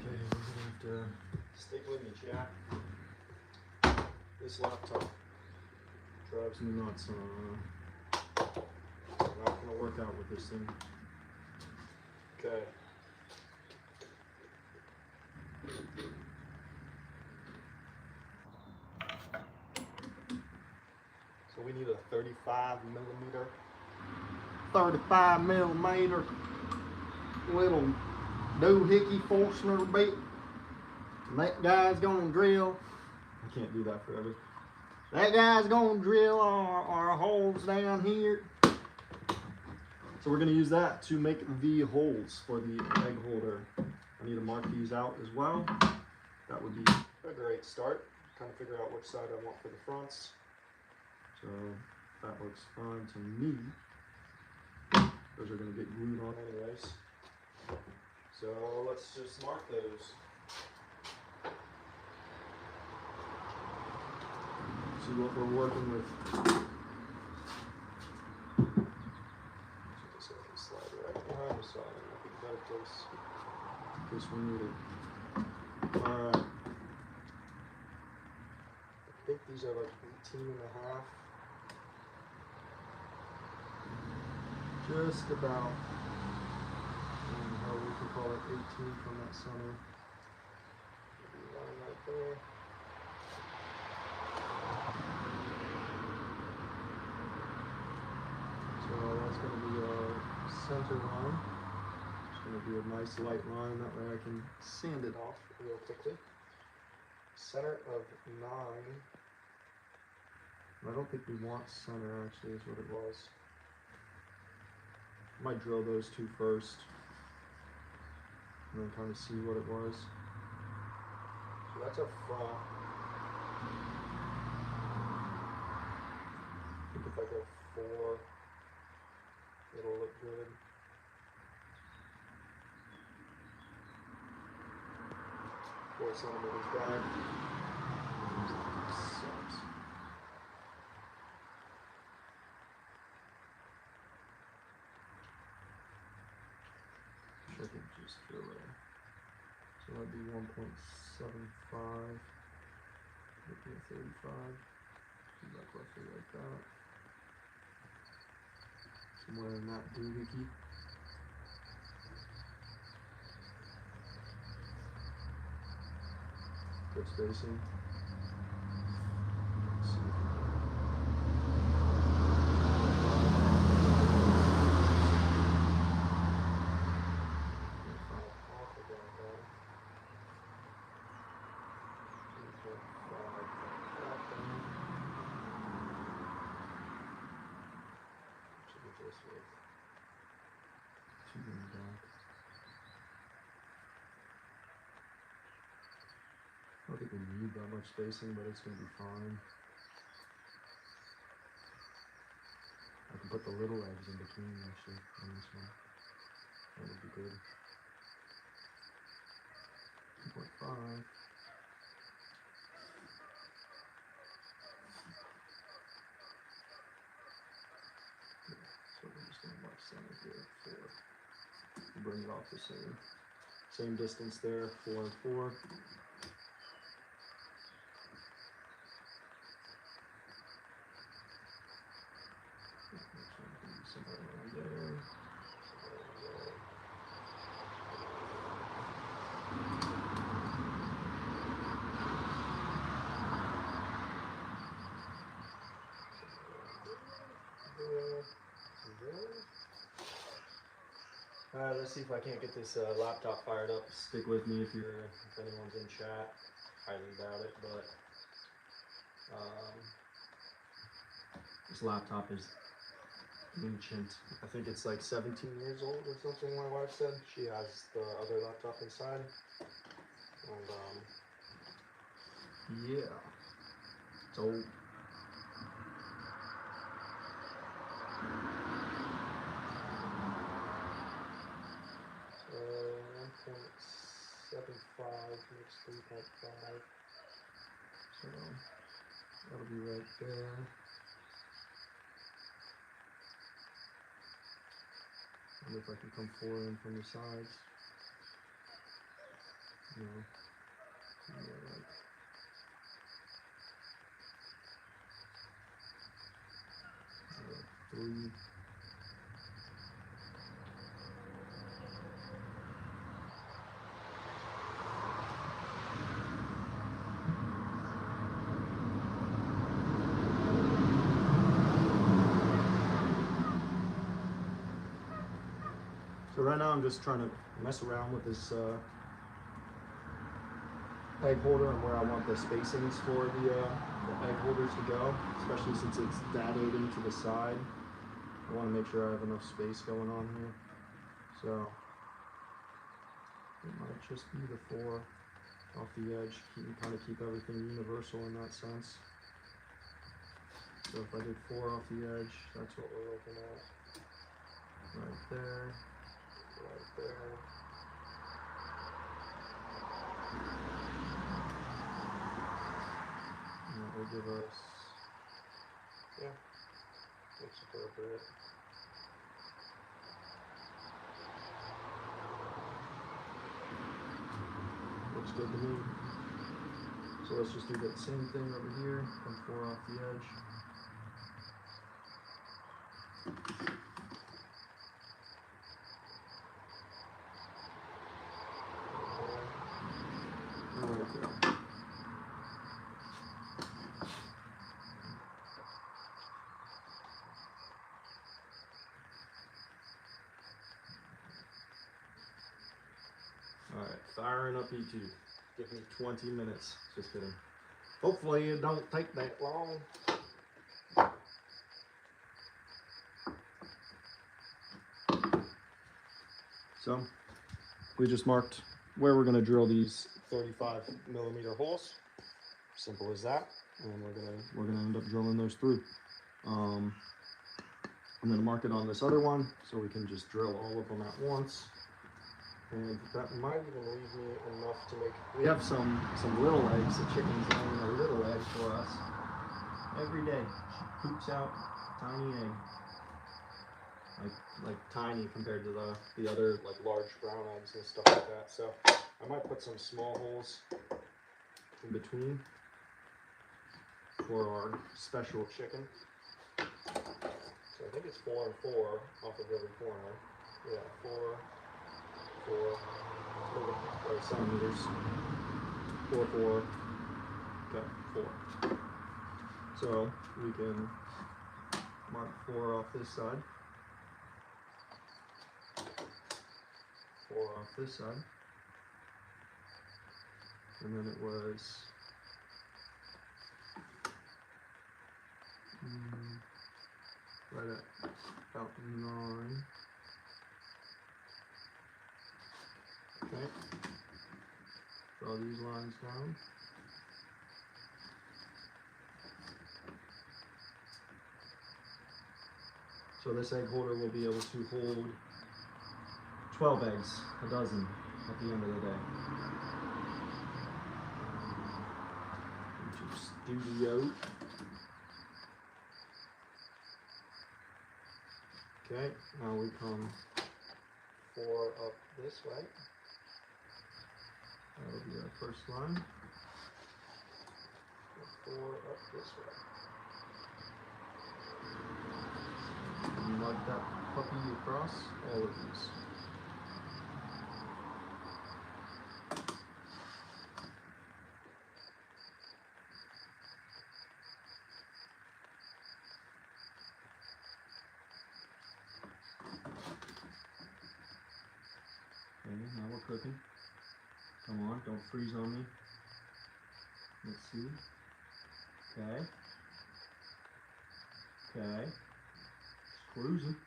Okay, we're gonna have to stick with me, chat. This laptop drives me nuts. I'm not gonna work out with this thing. Okay. So we need a 35 millimeter little doohickey Forstner bit. And that guy's gonna drill. I can't do that forever. That guy's gonna drill our holes down here. So we're gonna use that to make the holes for the egg holder. I need to mark these out as well. That would be a great start. Kind of figure out which side I want for the fronts. So that looks fine to me. Those are gonna get glued on anyways. So let's just mark those. See what we're working with. So I can slide right behind the side. I think better place in case we need it. Alright. I think these are like 18.5. Just about. How we can call it 18 from that center. Maybe line right there. So that's going to be our center line. It's going to be a nice light line, that way I can sand it off real quickly. Center of 9. I don't think we want center actually is what it was. I might drill those two first and then kind of see what it was. So that's our front. I think if I go 4, it'll look good. Four centimeters back. Sucks. I could just throw it. So that'd be 1.75. Would be a 35. Do that roughly like that. Somewhere in that doohickey. Good spacing. Let's see. I don't think we need that much spacing, but it's going to be fine. I can put the little eggs in between actually on this one. That would be good. 2.5. So we're just going to mark center here, 4. Bring it off the same distance there, 4 and 4. Somewhere around there. Alright, let's see if I can't get this laptop fired up. Stick with me if anyone's in chat. Highly doubt it, but this laptop is ancient. I think it's like 17 years old or something, my wife said. She has the other laptop inside. And yeah, it's old. So 1.75 makes 3.5. So that'll be right there. And if I can come 4 in from the sides. No. Yeah, like 3. So right now I'm just trying to mess around with this egg holder and where I want the spacings for the egg holders to go, especially since it's dadating to the side. I want to make sure I have enough space going on here. So it might just be the 4 off the edge, kind of keep everything universal in that sense. So if I did 4 off the edge, that's what we're looking at. Right there, right there. And that will give us, yeah, looks appropriate. Looks good to me. So let's just do that same thing over here, come 4 off the edge. Alright, firing up YouTube. Give me 20 minutes. Just kidding. Hopefully it don't take that long. So, we just marked where we're going to drill these 35mm holes. Simple as that. And we're gonna end up drilling those through. I'm going to mark it on this other one so we can just drill all of them at once. And that might even leave me enough to make. We have some little eggs. The chicken's laying a little egg for us every day. She poops out tiny egg, like tiny compared to the other like large brown eggs and stuff like that. So I might put some small holes in between for our special chicken. So I think it's 4 and 4 off of every corner. Yeah, 4. 4 centimeters. 4, 4. Okay, 4. So we can mark 4 off this side. 4 off this side. And then it was right at about 9. Okay. Draw these lines down. So this egg holder will be able to hold 12 eggs, a dozen, at the end of the day. YouTube Studio. Okay, now we come 4 up this way. That'll be our first line. 4 up this way. And mud that puppy across all of these. Okay, now we're cooking. Come on, don't freeze on me. Let's see. Okay. Okay. It's cruising.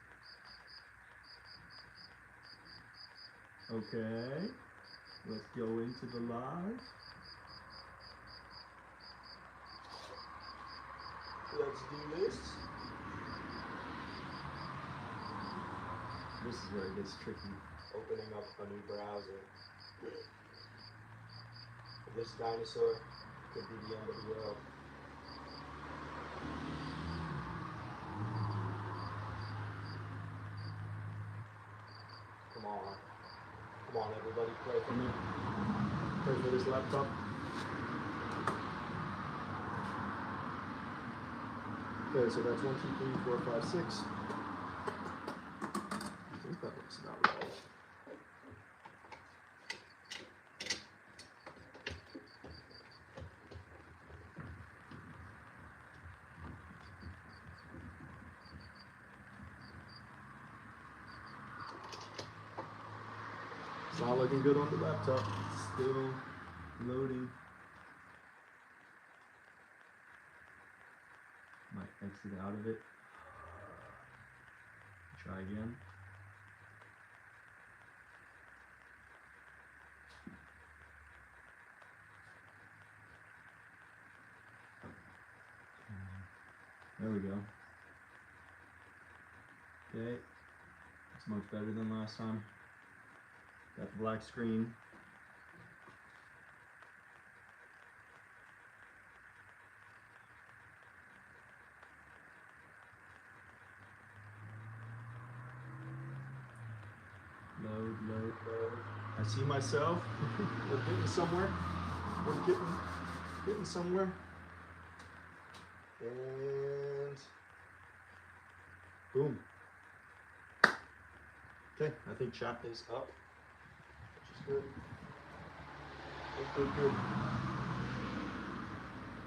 Okay. Let's go into the live. Let's do this. This is where it gets tricky. Opening up a new browser. This dinosaur could be the end of the world. Come on. Come on, everybody, play for me. Pray for this laptop. Okay, so that's 1, 2, 3, 4, 5, 6. I think that looks about right. It's not looking good on the laptop. It's still loading. Might exit out of it. Try again. There we go. Okay, it's much better than last time. Got the black screen. Load, load, load. I see myself. We're getting somewhere. We're getting somewhere. And boom. Okay, I think chat is up, which is good. Good.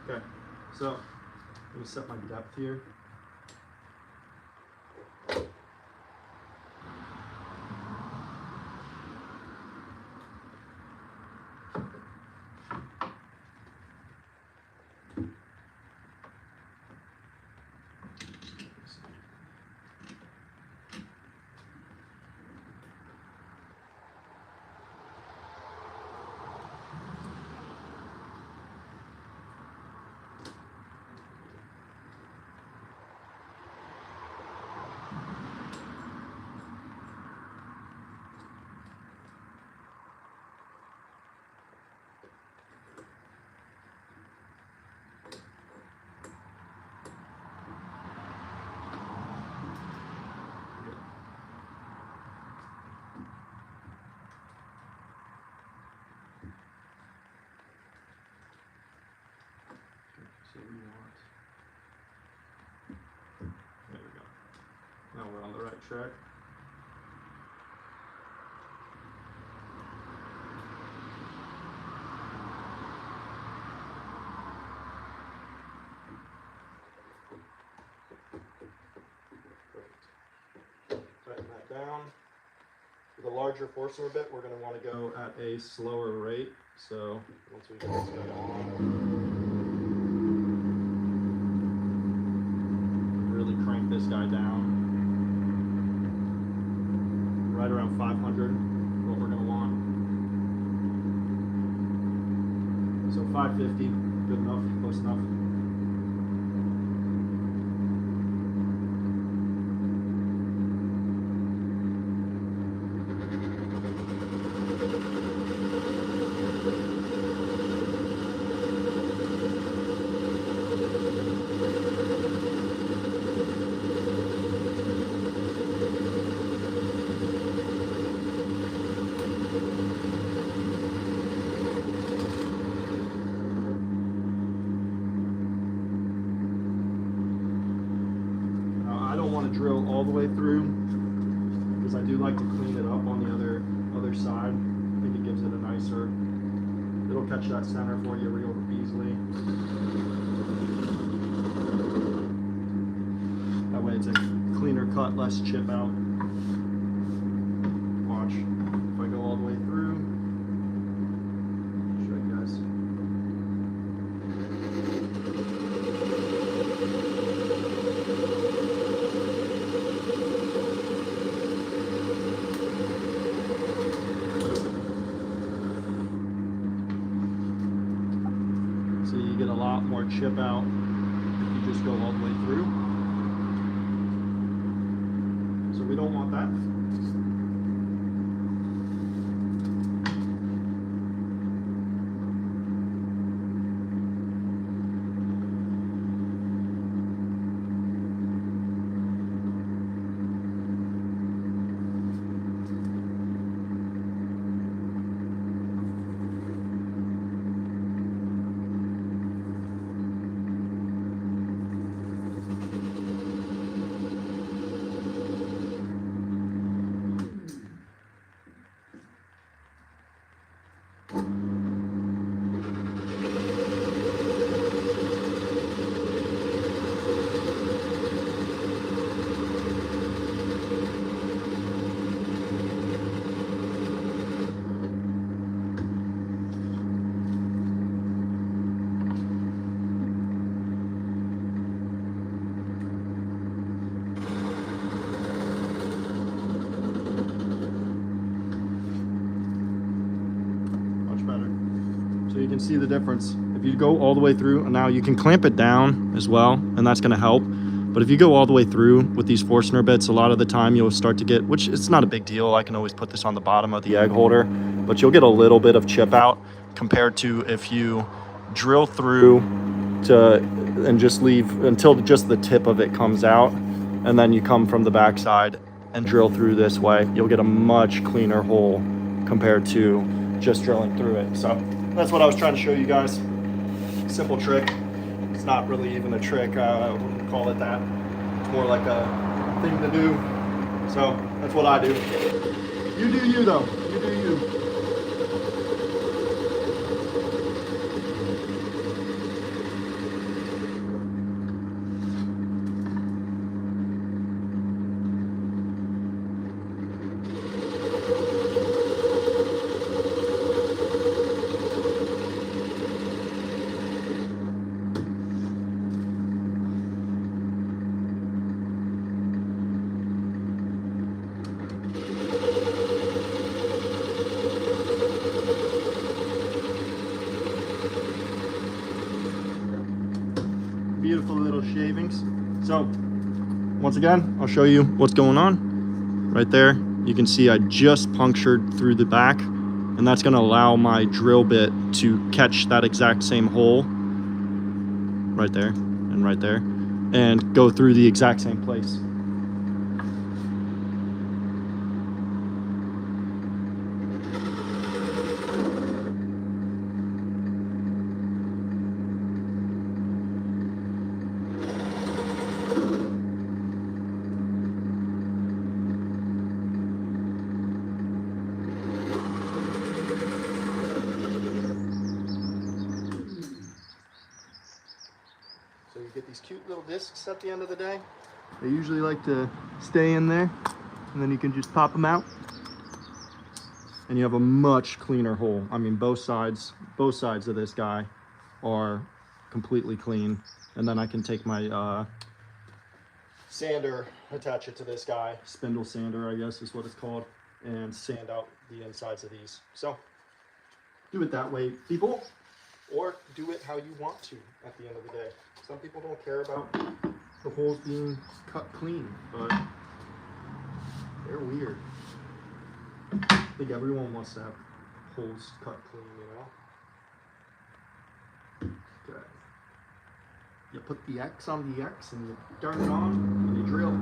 Okay, so let me set my depth here. So we want, there we go. Now we're on the right track. Perfect. Tighten that down. For the larger Forstner bit, we're going to want to go at a slower rate. So once we get this guy on, crank this guy down right around 500, what we're going to want. So 550, good enough, close enough. Drill all the way through because I do like to clean it up on the other side. I think it gives it a nicer, it'll catch that center for you real easily. That way it's a cleaner cut, less chip out. Watch, if I go all the way through, show you guys. You get a lot more chip out if you just go all the way through. So we don't want that. So you can see the difference. If you go all the way through, and now you can clamp it down as well, and that's gonna help. But if you go all the way through with these Forstner bits, a lot of the time you'll start to get, which it's not a big deal. I can always put this on the bottom of the egg holder, but you'll get a little bit of chip out compared to if you drill through and just leave until just the tip of it comes out. And then you come from the backside and drill through this way. You'll get a much cleaner hole compared to just drilling through it. So that's what I was trying to show you guys. Simple trick. It's not really even a trick. I wouldn't call it that. It's more like a thing to do. So that's what I do. You do you though. You do you. Beautiful little shavings. So once again, I'll show you what's going on. Right there, you can see I just punctured through the back, and that's going to allow my drill bit to catch that exact same hole right there and right there and go through the exact same place. So you get these cute little discs at the end of the day. They usually like to stay in there, and then you can just pop them out. And you have a much cleaner hole. I mean, both sides of this guy are completely clean. And then I can take my sander, attach it to this guy, spindle sander, I guess is what it's called, and sand out the insides of these. So do it that way, people, or do it how you want to at the end of the day. Some people don't care about the holes being cut clean, but they're weird. I think everyone wants to have holes cut clean, you know? Okay. You put the X on the X and you turn it on and you drill.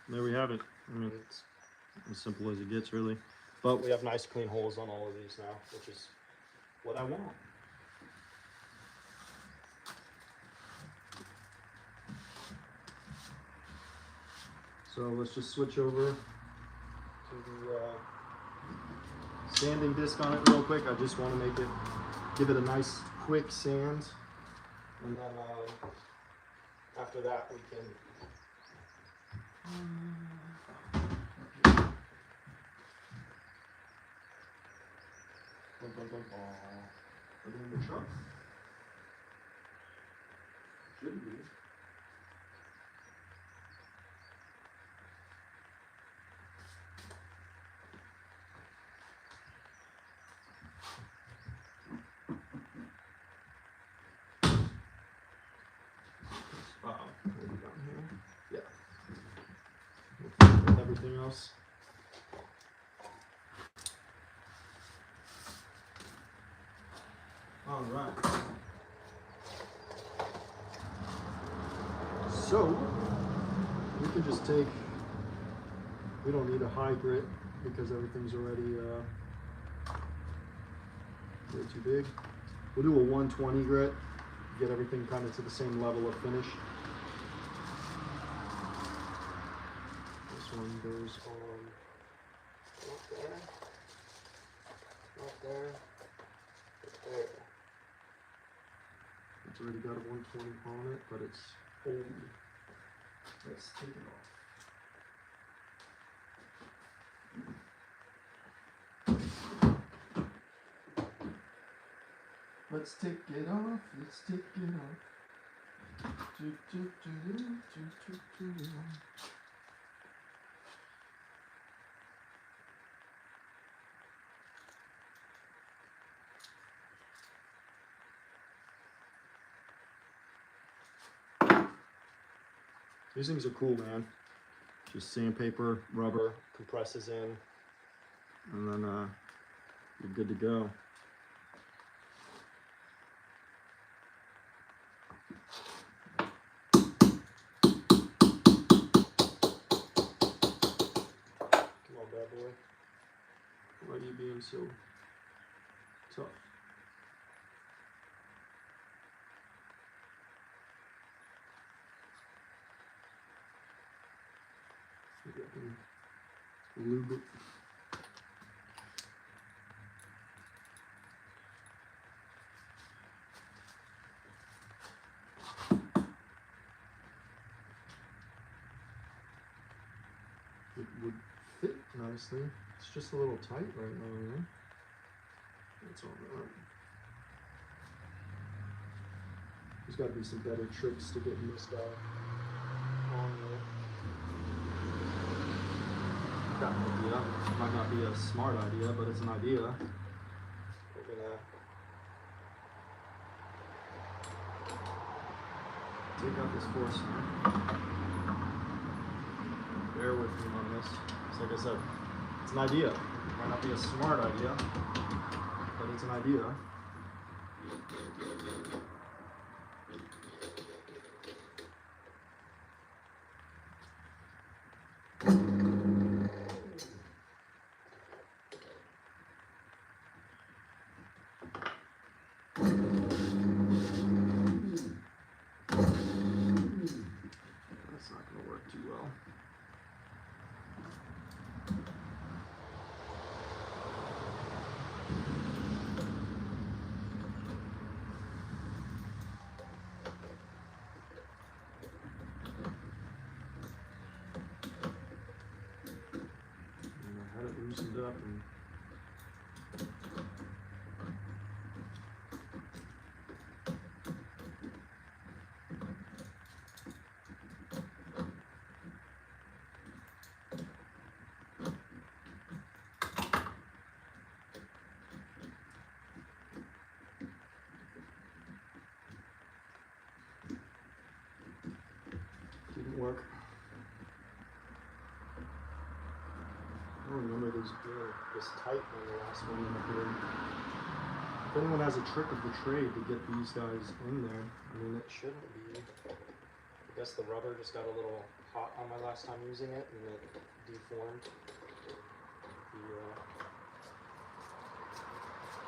there we have it. I mean, it's as simple as it gets, really. But we have nice clean holes on all of these now, which is what I want. So let's just switch over to the sanding disc on it real quick. I just want to give it a nice quick sand, and then after that we can put it in the truck. Should be. Down here. Yeah. With everything else. All right. So we can just take. We don't need a high grit because everything's already way too big. We'll do a 120 grit. Get everything kind of to the same level of finish. This one goes on up there, up there, up there. It's already got a 120 on it, but it's old. Let's take it off. Let's take it off, let's take it off. These things are cool, man. Just sandpaper, rubber, compresses in, and then you're good to go. Why are you being so tough? Maybe I can lube it. It would fit nicely. It's just a little tight right now, you know? That's all right. There's got to be some better tricks to getting this guy on there. Got an idea. Might not be a smart idea, but it's an idea. We're gonna take out this force here. Bear with me on this. So like I said, it's an idea. It might not be a smart idea, but it's an idea. That's not going to work too well. I had it loosened up and didn't work. I don't remember this being this tight on the last one in the here. If anyone has a trick of the trade to get these guys in there, I mean, it shouldn't be I guess the rubber just got a little hot on my last time using it, and it deformed.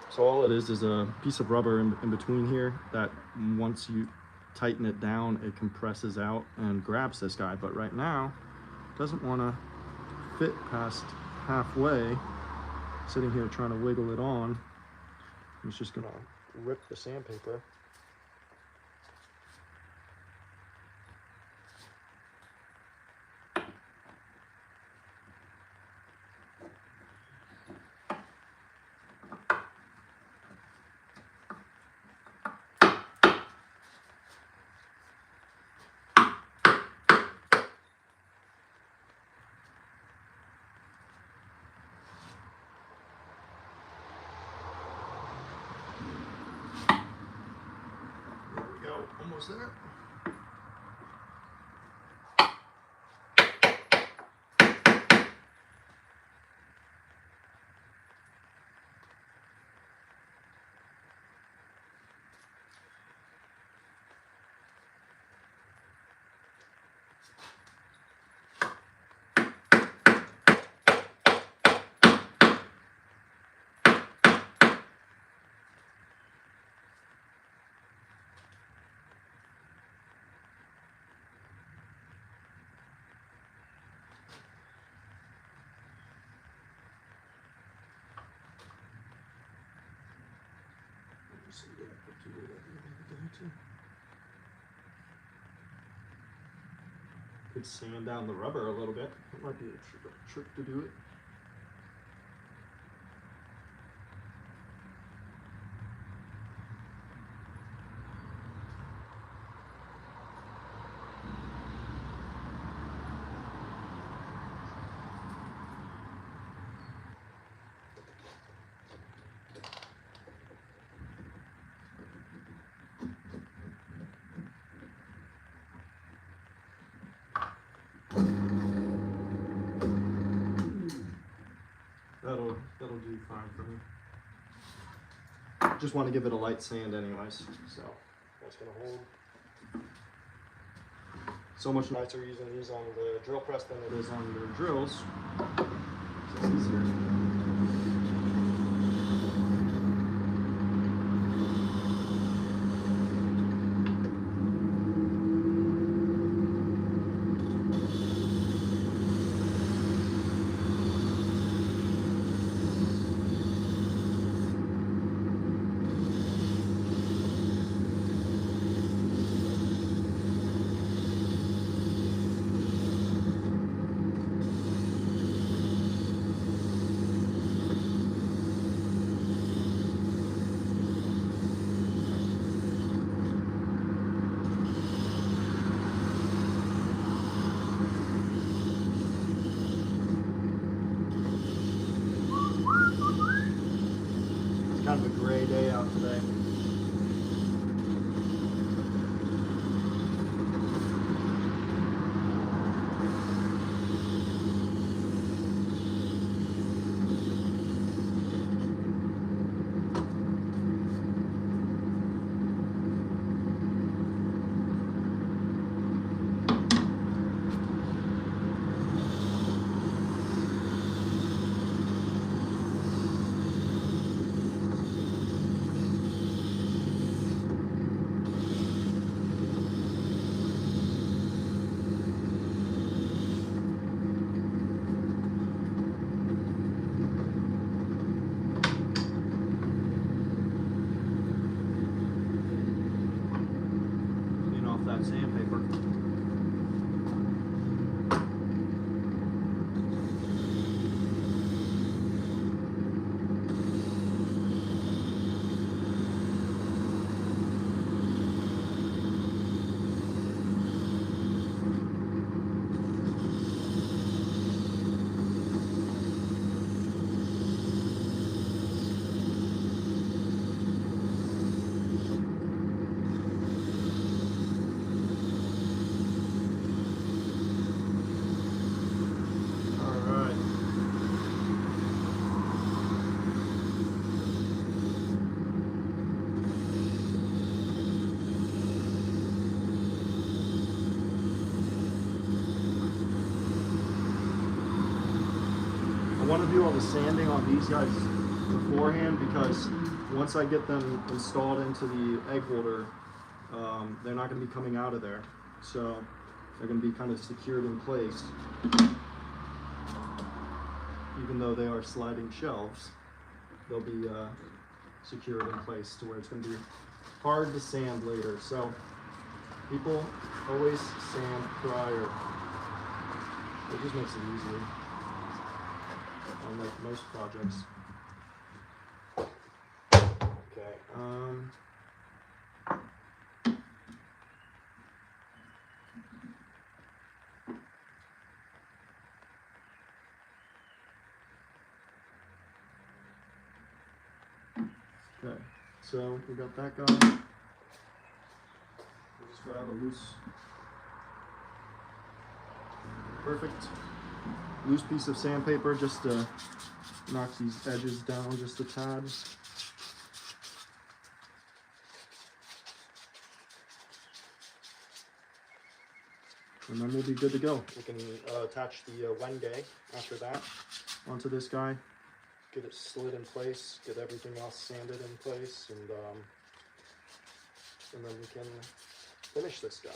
So all it is a piece of rubber in between here that once you tighten it down, it compresses out and grabs this guy. But right now, it doesn't want to fit past halfway. Sitting here trying to wiggle it on. It's just gonna rip the sandpaper. Almost there. Could sand down the rubber a little bit. That might be a trick to do it. That'll do fine for me. Just want to give it a light sand anyways, so that's gonna hold. So much nicer using these on the drill press than it is on the drills. So it's easier. Kind of a gray day out today. want to do all the sanding on these guys beforehand, because once I get them installed into the egg holder, they're not going to be coming out of there. So they're going to be kind of secured in place. Even though they are sliding shelves, they'll be secured in place to where it's going to be hard to sand later. So people always sand prior. It just makes it easier on like most projects. Okay. Okay, so we got that going. We'll just grab a loose piece of sandpaper just to knock these edges down just a tad. And then we'll be good to go. We can attach the Wenge after that onto this guy. Get it slid in place, get everything else sanded in place, and then we can finish this guy.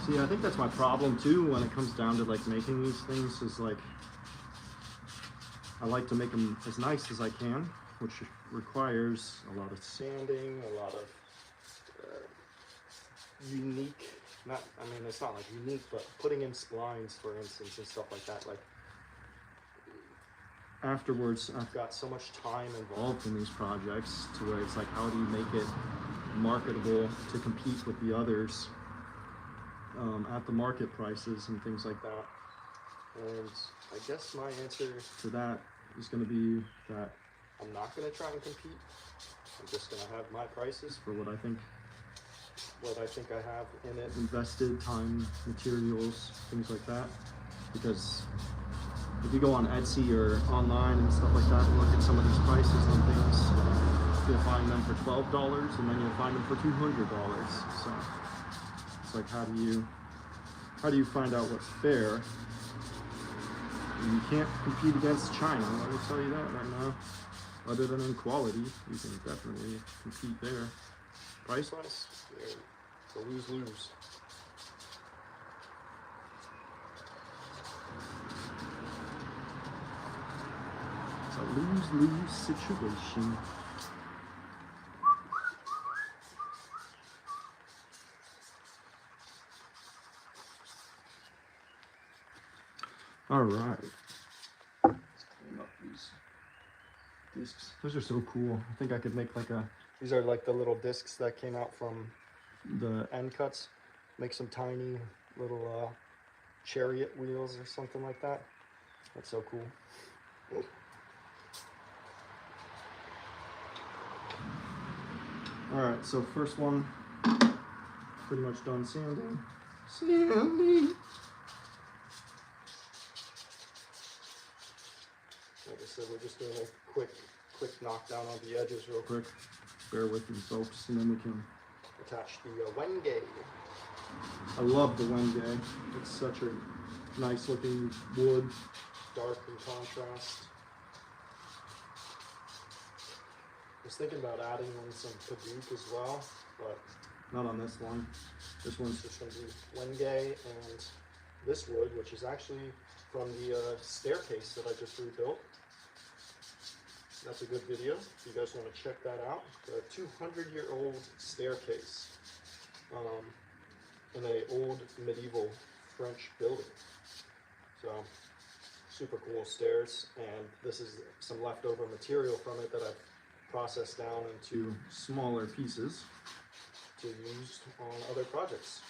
See, I think that's my problem too when it comes down to like making these things, is like I like to make them as nice as I can, which requires a lot of sanding, a lot of unique, not, I mean, it's not like unique, but putting in splines, for instance, and stuff like that. Like afterwards, I've got so much time involved in these projects to where it's like, how do you make it marketable to compete with the others at the market prices and things like that. And I guess my answer to that is going to be that I'm not going to try and compete. I'm just going to have my prices for what I think I have in it, invested time, materials, things like that. Because if you go on Etsy or online and stuff like that and look at some of these prices on things, you'll find them for $12 and then you'll find them for $200. So it's like, how do you find out what's fair? And you can't compete against China, let me tell you that right now. Other than in quality, you can definitely compete there. Price-wise, it's a lose-lose. It's a lose-lose situation. All right. Let's clean up these discs. Those are so cool. I think I could make like these are like the little discs that came out from the end cuts. Make some tiny little chariot wheels or something like that. That's so cool. All right, so first one, pretty much done sanding. Sanding. Like I said, we're just doing a quick knockdown on the edges real quick. Bear with me, folks, and then we can attach the Wenge. I love the Wenge. It's such a nice looking wood, dark in contrast. I was thinking about adding in some Padauk as well, but not on this one. This one's just going to be Wenge and this wood, which is actually from the staircase that I just rebuilt. That's a good video if you guys want to check that out. The 200-year-old staircase in an old medieval French building. So super cool stairs, and this is some leftover material from it that I've processed down into smaller pieces to use on other projects.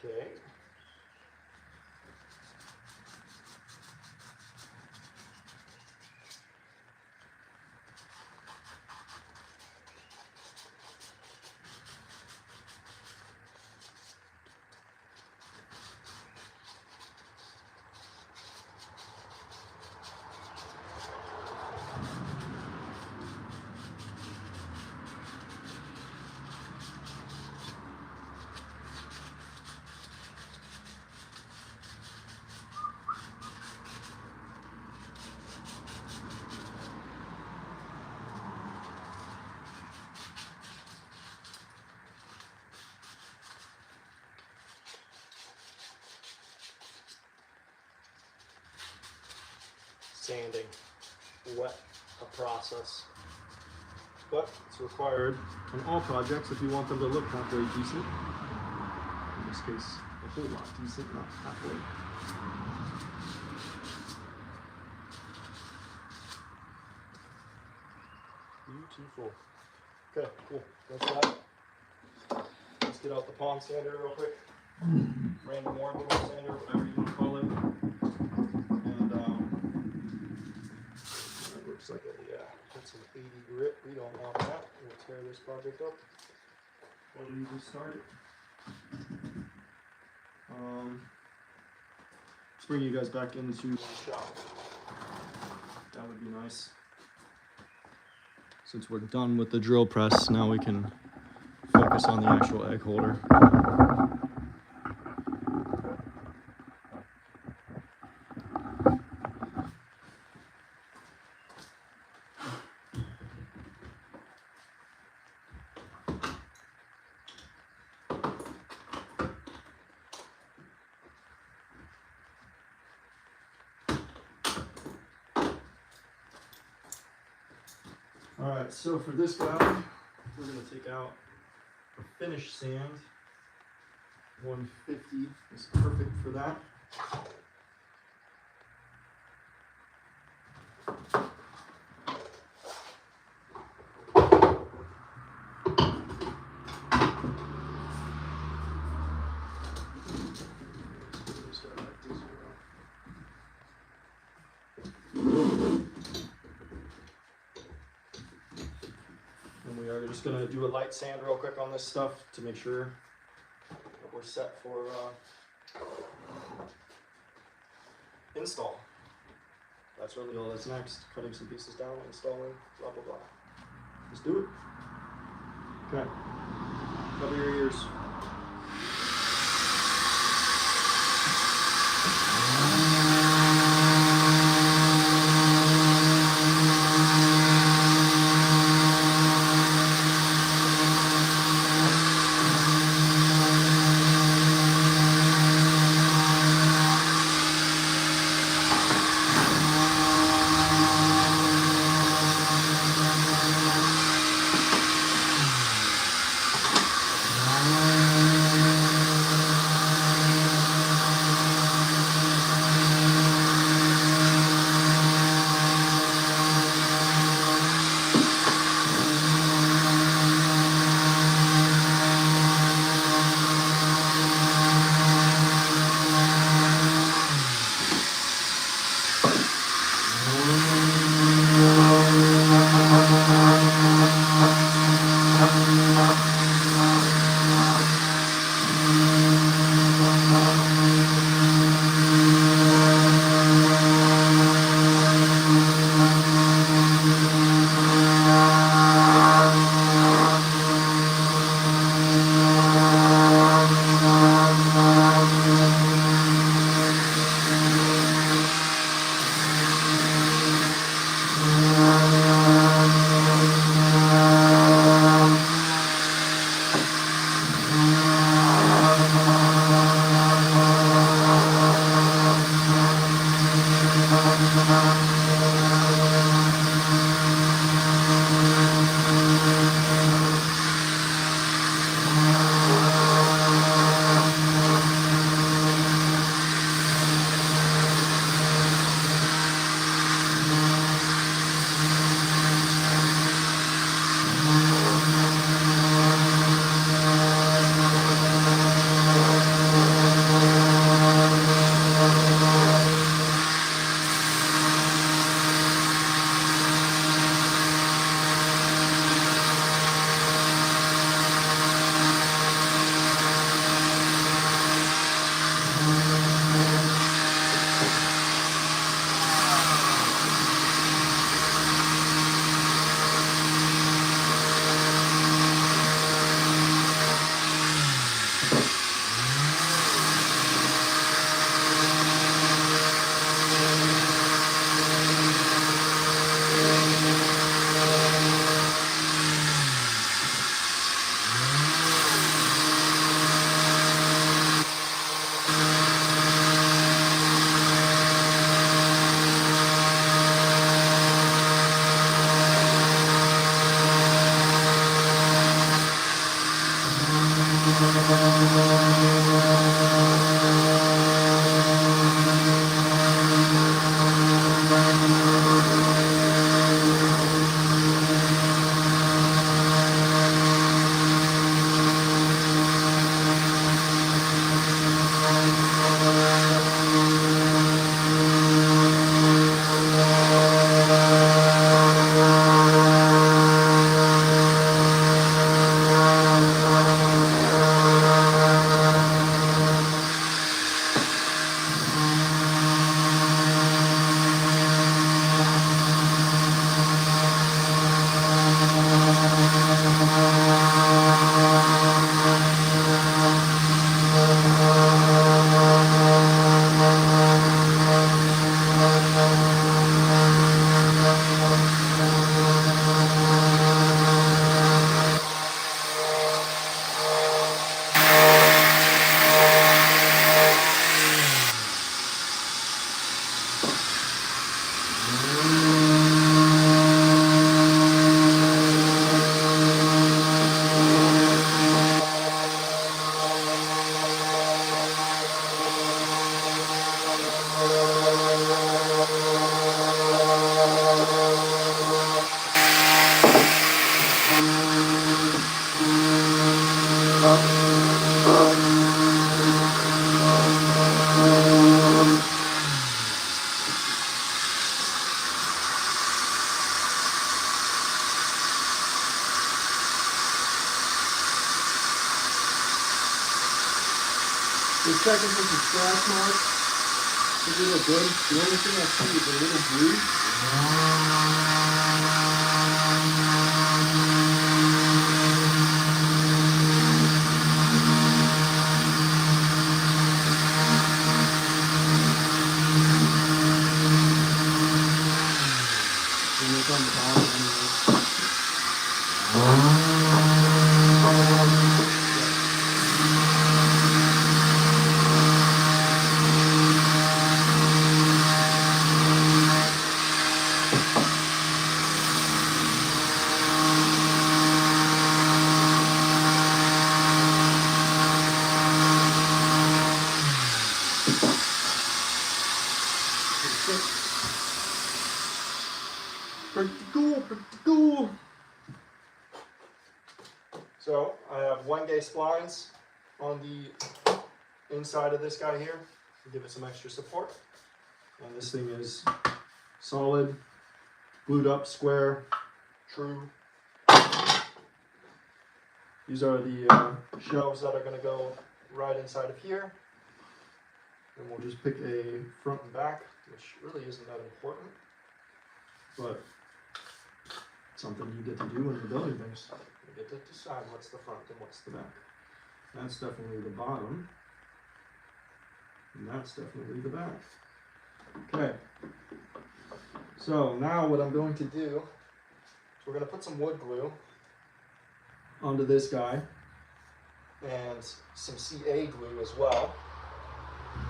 Okay. sanding, wet a process. But it's required in all projects if you want them to look halfway decent. In this case, a whole lot decent, not halfway. Beautiful. Okay, cool. That's that. Let's get out the pond sander real quick. Random orbital sander, whatever you want to call it. And that looks like that's an 80 grit. We don't want that. We'll tear this project up. Or we just start it. Let's bring you guys back into the shop. That would be nice. Since we're done with the drill press, now we can focus on the actual egg holder. Alright, so for this guy, we're going to take out a finished sand. 150 is perfect for that. We're just going to do a light sand real quick on this stuff to make sure that we're set for install. That's really all that's next. Cutting some pieces down, installing, blah, blah, blah. Let's do it. Okay. Cover your ears. Just checking for some scratch marks. Is it look good? The only thing I see is a little bruise. And it's on the bottom anyway. Pretty cool, pretty cool. So I have 1-gauge splines on the inside of this guy here to give it some extra support. And this thing is solid, glued up, square, true. These are the shelves that are going to go right inside of here. And we'll just pick a front and back, which really isn't that important, but something you get to do when you're building things. You get to decide what's the front and what's the back. That's definitely the bottom, and that's definitely the back. Okay, so now what I'm going to do is we're going to put some wood glue onto this guy and some CA glue as well.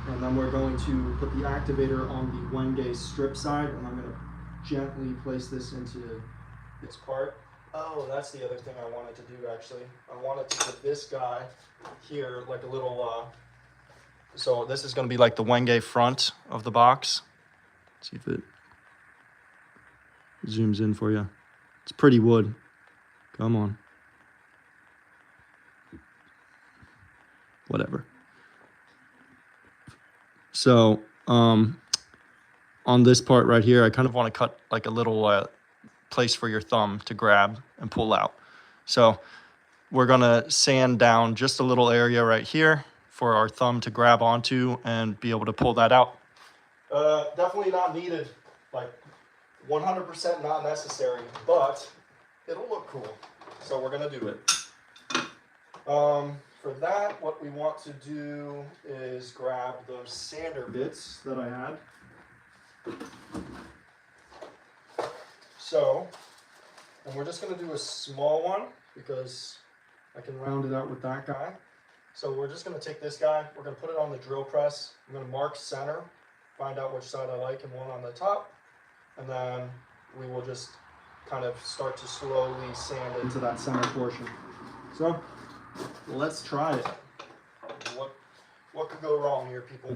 And then we're going to put the activator on the 1-gauge strip side, and I'm going to gently place this into this part. Oh, that's the other thing I wanted to do actually. I wanted to put this guy here like a little, so this is going to be like the 1-gauge front of the box. Let's see if it zooms in for you. It's pretty wood. Come on. Whatever. So, on this part right here, I kind of want to cut like a little place for your thumb to grab and pull out. So we're going to sand down just a little area right here for our thumb to grab onto and be able to pull that out. Definitely not needed, like 100% not necessary, but it'll look cool. So we're going to do it. For that, what we want to do is grab those sander bits that I had. So, and we're just going to do a small one because I can round it out with that guy. So we're just going to take this guy, we're going to put it on the drill press. I'm going to mark center, find out which side I like, and one on the top. And then we will just kind of start to slowly sand it into that center portion. So, let's try it. What could go wrong here, people?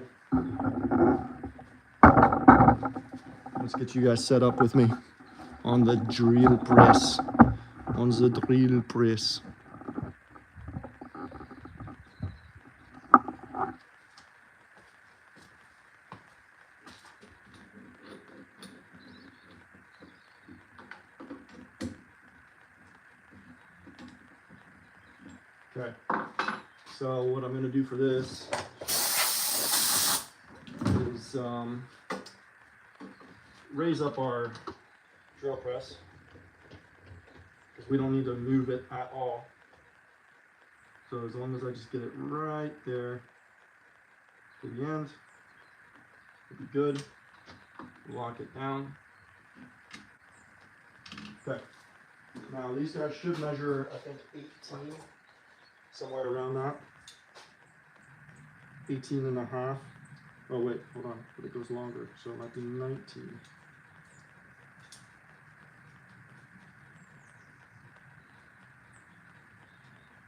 Let's get you guys set up with me on the drill press. On the drill press. Okay, so what I'm going to do for this is raise up our drill press because we don't need to move it at all. So as long as I just get it right there to the end, it'll be good. lock it down. Okay. Now these guys should measure, I think, 18, somewhere around that. 18 and a half. Oh wait, hold on, but it goes longer, so it might be 19.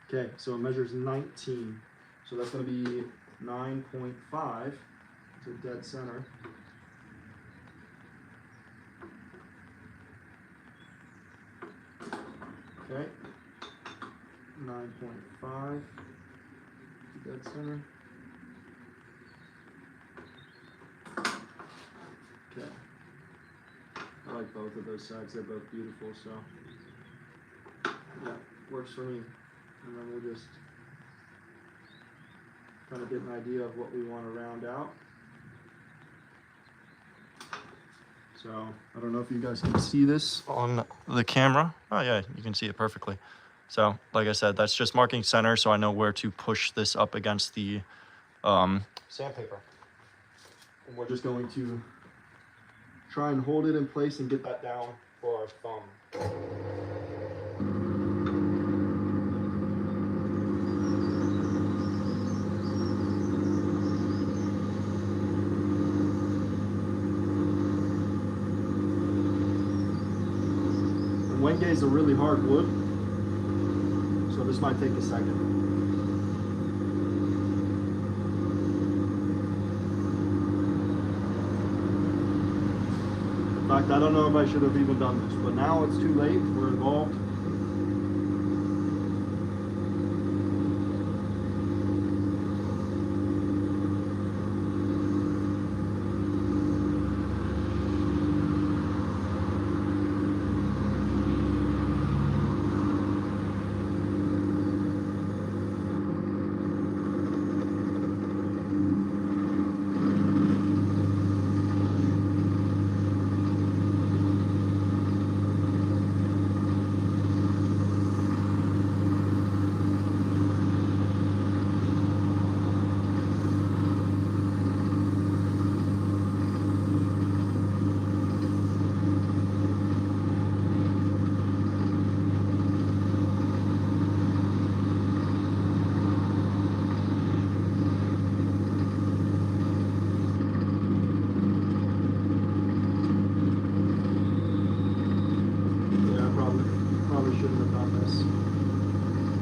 Okay, so it measures 19. So that's going to be 9.5 to dead center. Okay, 9.5 to dead center. Okay, I like both of those sides, they're both beautiful, so yeah, works for me. And then we'll just kind of get an idea of what we want to round out. So I don't know if you guys can see this on the camera. Oh yeah, you can see it perfectly. So like I said, that's just marking center, so I know where to push this up against the sandpaper. And we're just going to try and hold it in place and get that down for our thumb. Wenge is a really hard wood, so this might take a second. In fact, I don't know if I should have even done this, but now it's too late, we're involved.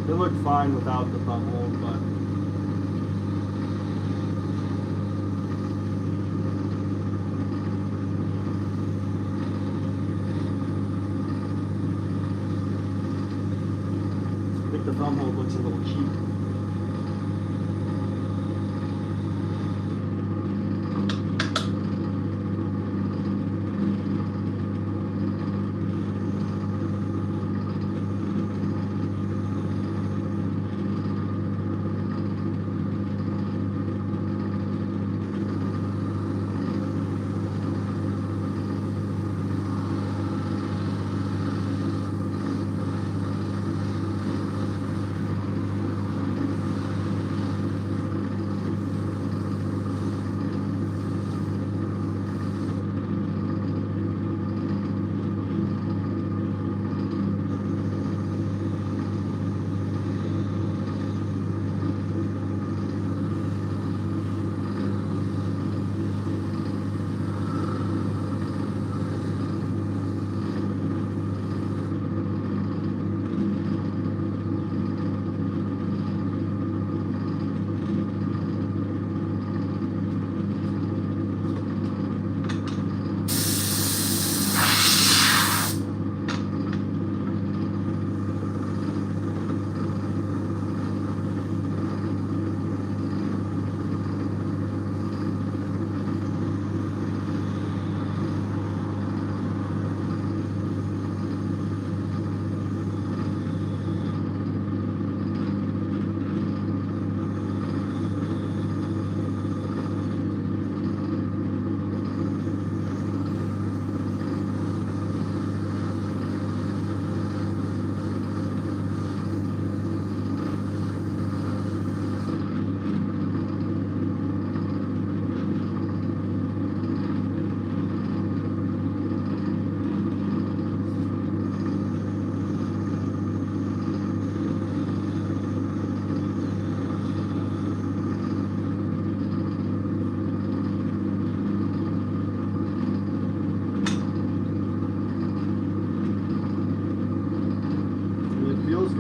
It looked fine without the thumb hole, but I think the thumb hole looks a little cheap.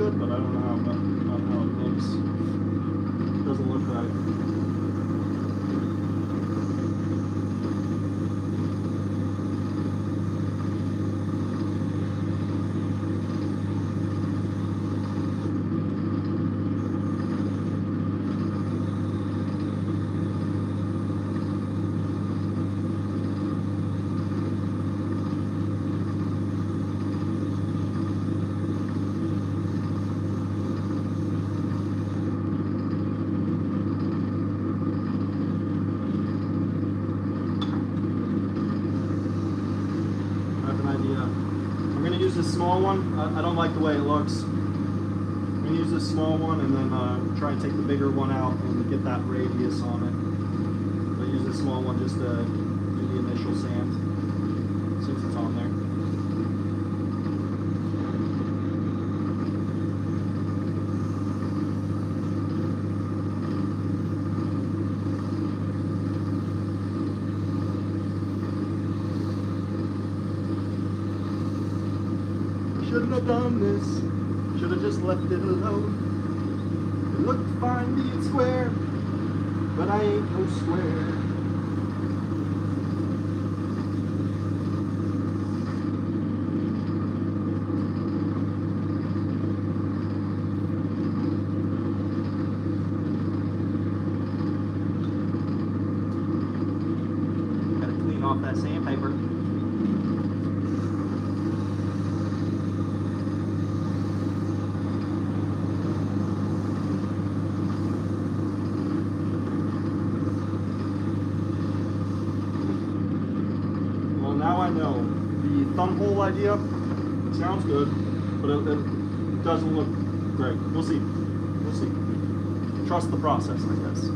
good, but I don't know how it looks. It doesn't look right. Small one. I don't like the way it looks. I'm going to use this small one and then try and take the bigger one out and get that radius on it. But use this small one just to do the initial sand since it's on there. Shouldn't have done this, should have just left it alone. It looked fine being square, but I ain't no square. Gotta clean off that sandpaper. Now I know the thumb hole idea sounds good, but it doesn't look great. We'll see. We'll see. Trust the process, I guess.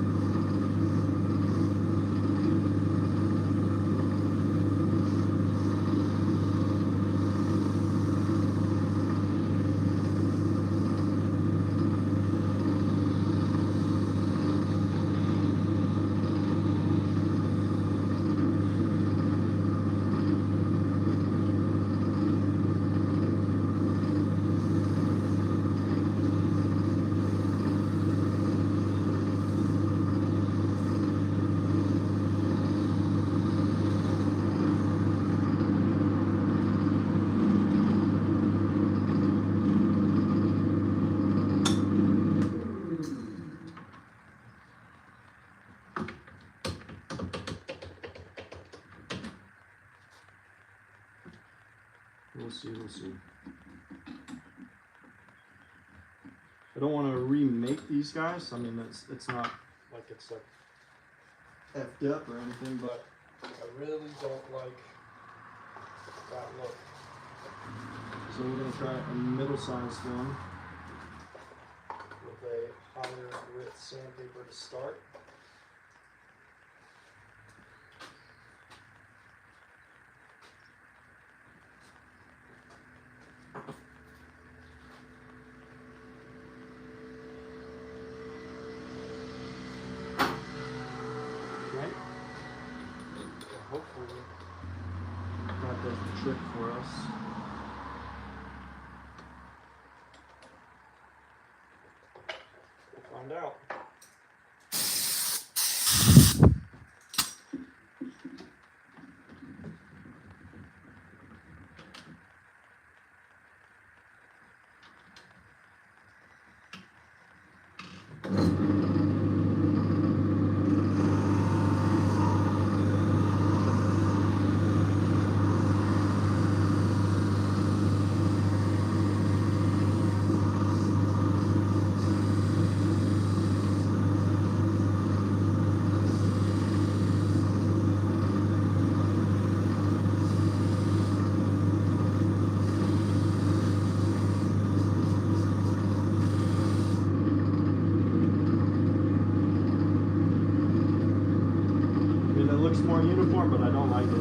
We'll see. I don't want to remake these guys. I mean, it's not like it's like effed up or anything, but I really don't like that look. So we're going to try a middle-sized one with a higher width sandpaper to start. Hopefully that does the trick for us. We'll find out. Looks more uniform, but I don't like it.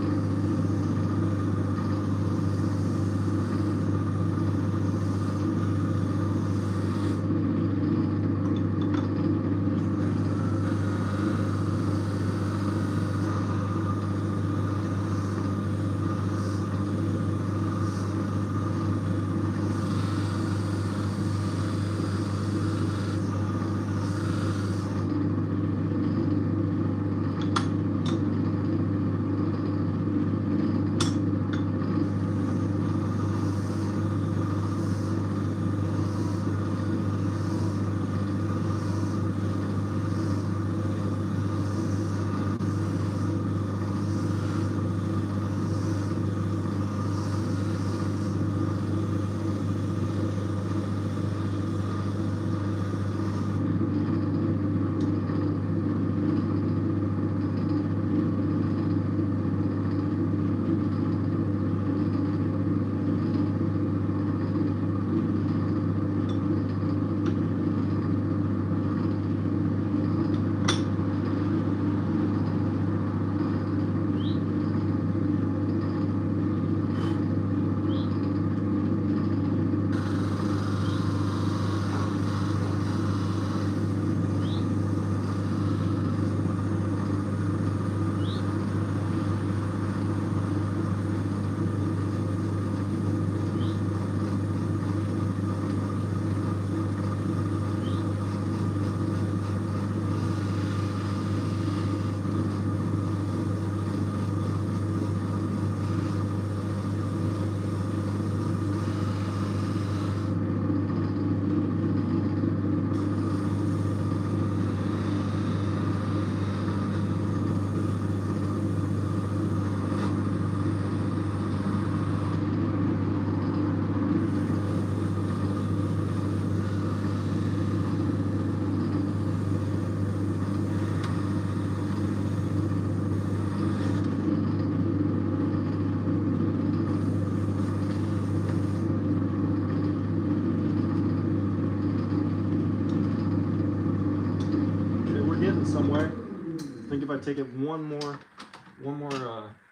think if I take it one more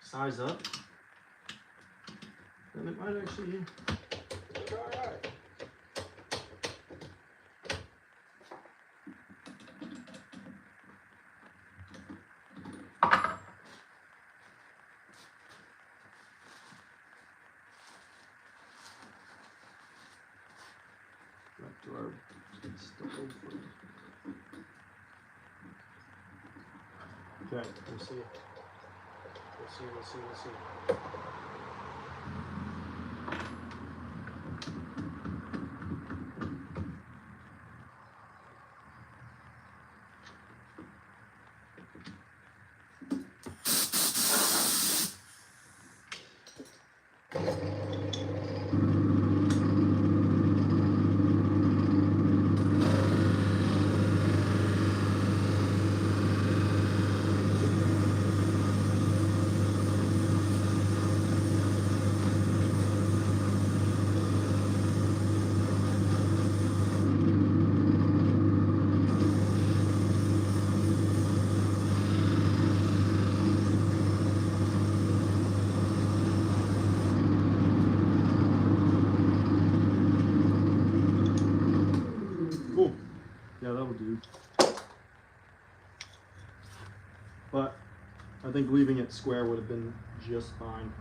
size up, then it might actually look all right. Back to our stove. Okay, we'll see. We'll see. Cool. Yeah, that will do. But I think leaving it square would have been just fine.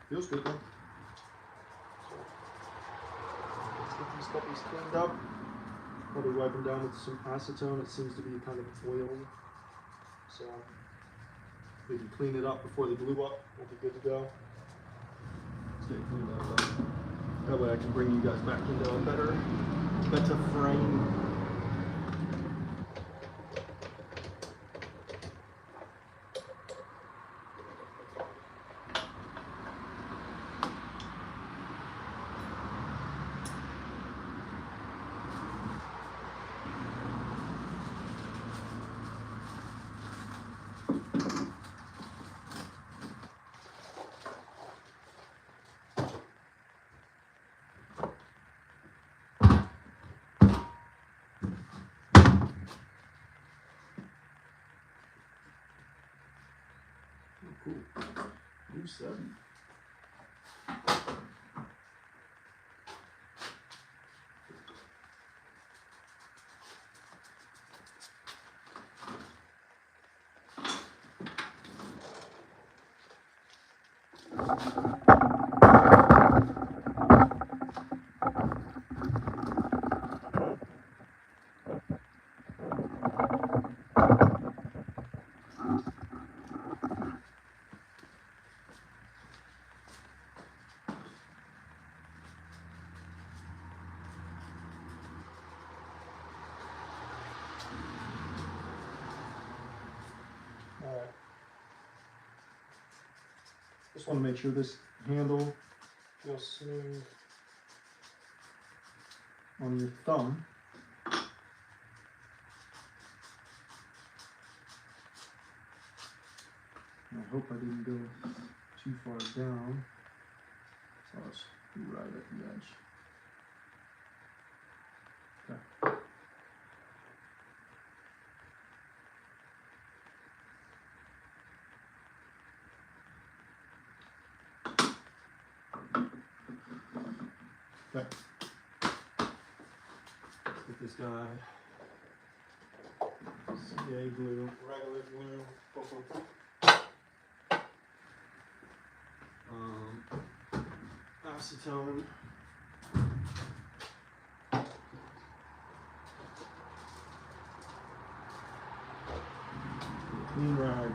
Feels good though. So, let's get these puppies cleaned up. Probably wipe them down with some acetone. It seems to be kind of oily. So we can clean it up before they blew up. We'll be good to go. Let's get it cleaned up. That way I can bring you guys back into a better frame. Cool. New sub. Alright. Just want to make sure this handle feels smooth on your thumb. I hope I didn't go too far down. So I'll just right at the edge. Okay. Okay. Let's get this guy. CA glue, regular glue. Acetone. Clean rag.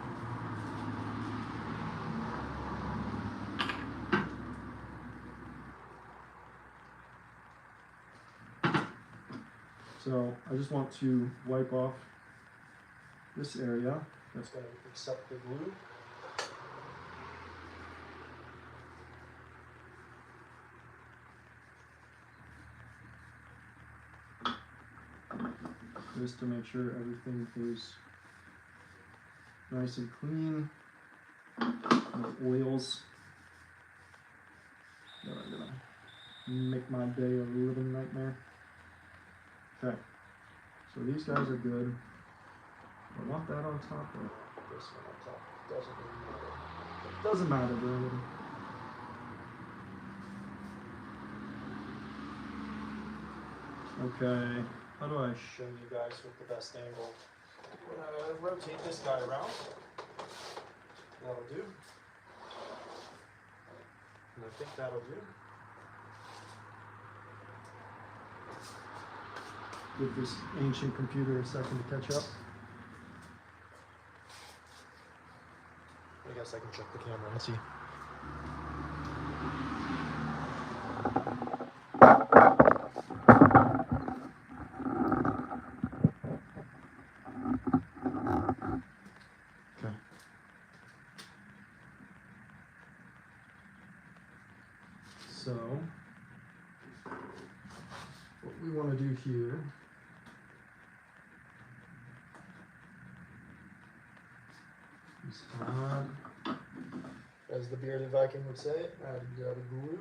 So I just want to wipe off this area. It's going to accept the glue. Just to make sure everything is nice and clean. No oils that are gonna make my day a living nightmare. Okay, so these guys are good. I want that on top or this one on top. Doesn't really matter. It doesn't matter, really. Okay, how do I show you guys with the best angle? I'm gonna rotate this guy around. That'll do. And I think that'll do. Give this ancient computer a second to catch up. I guess I can check the camera and see. Okay. So, what we want to do here is add, as the bearded Viking would say, add glue.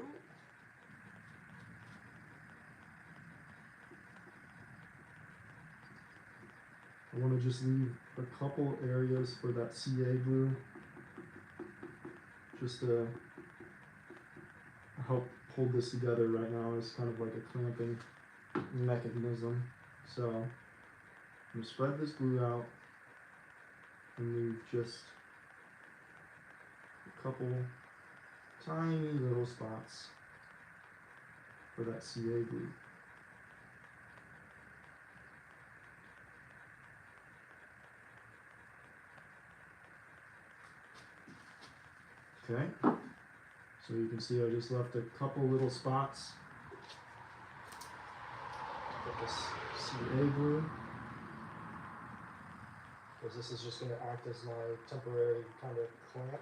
I want to just leave a couple areas for that CA glue, just to help hold this together right now. It's kind of like a clamping mechanism. So I'm going to spread this glue out and leave just a couple tiny little spots for that CA glue. Okay, so you can see I just left a couple little spots. Put this CA glue, because this is just going to act as my temporary kind of clamp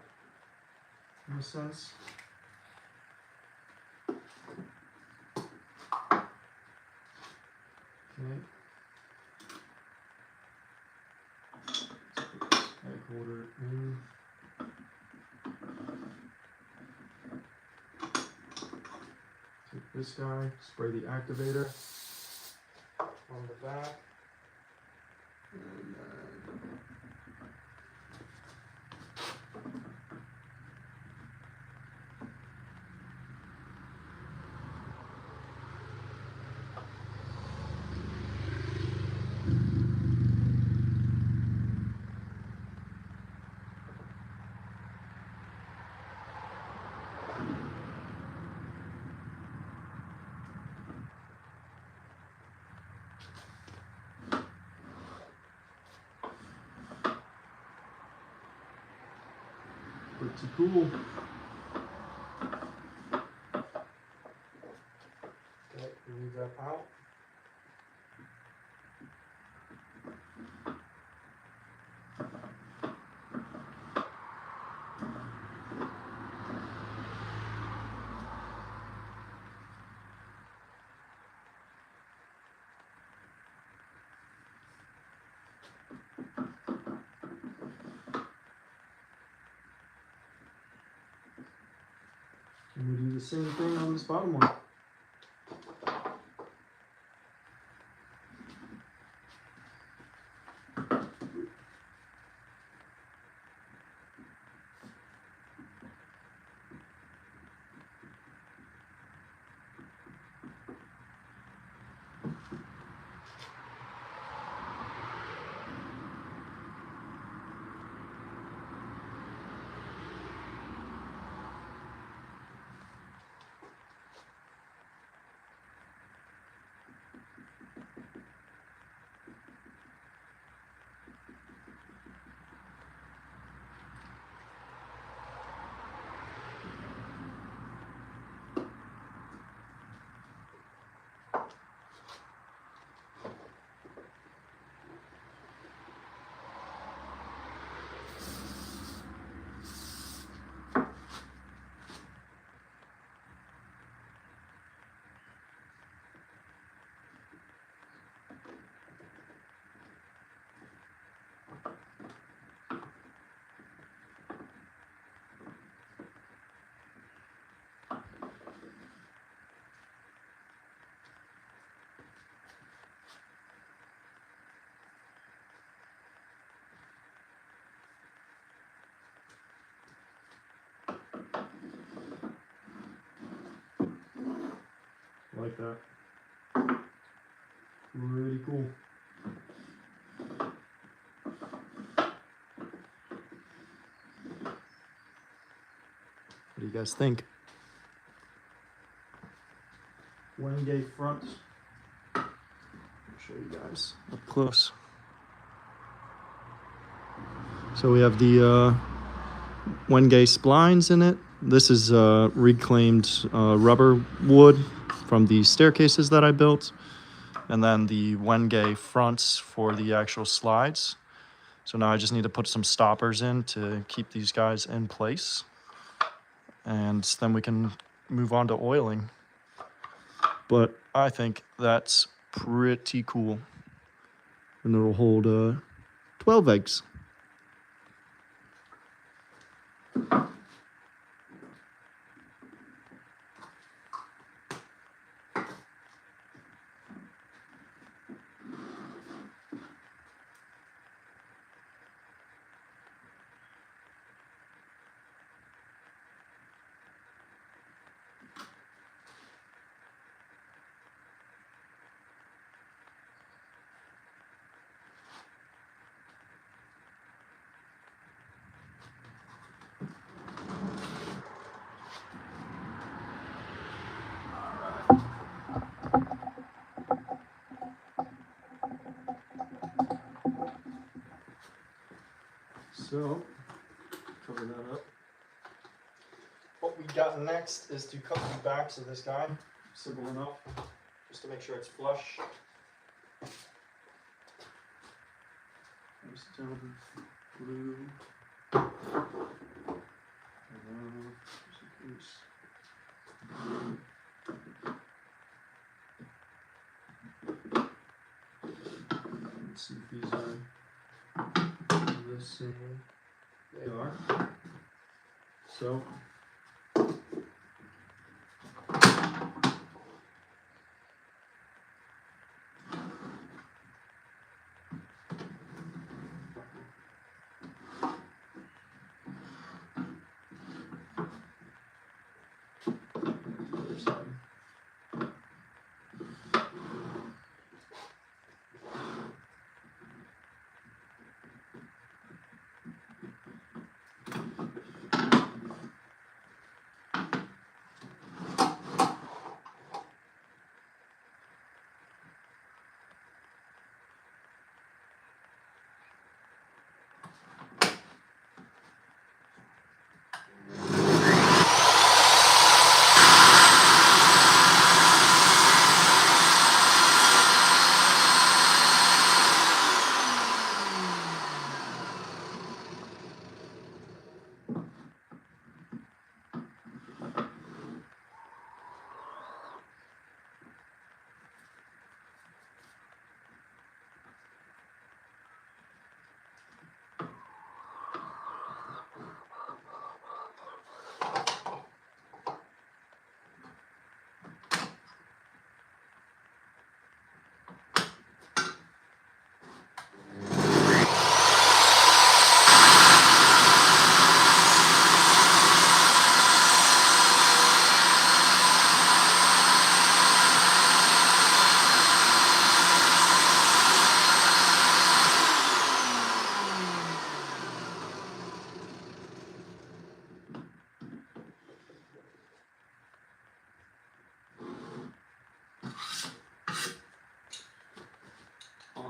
in a sense. Okay. Egg holder in. Take this guy, spray the activator on the back. And pretty cool. Okay, leave that out. And we do the same thing on this bottom one. like that. Pretty cool. What do you guys think? Wenge fronts. I'll show you guys up close. So we have the Wenge splines in it. This is reclaimed rubber wood from the staircases that I built. And then the Wenge fronts for the actual slides. So now I just need to put some stoppers in to keep these guys in place. And then we can move on to oiling. But I think that's pretty cool. And it'll hold 12 eggs. So, cover that up. What we got next is to cut the backs of this guy, simple enough, just to make sure it's flush. There's down blue. Let's see if these are the same. They are. So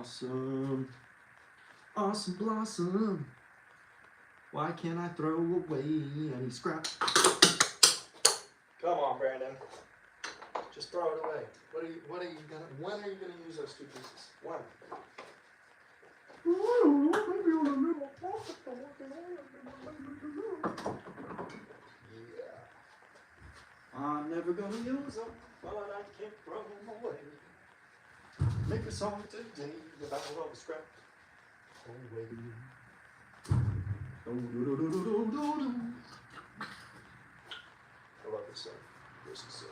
awesome. Awesome blossom. Why can't I throw away any scrap? Come on, Brandon. Just throw it away. When are you gonna use those two pieces? When? Yeah. I'm never gonna use them, but I can't throw them away. Make a song today about all the scrap. Away. I love this song. This is sick.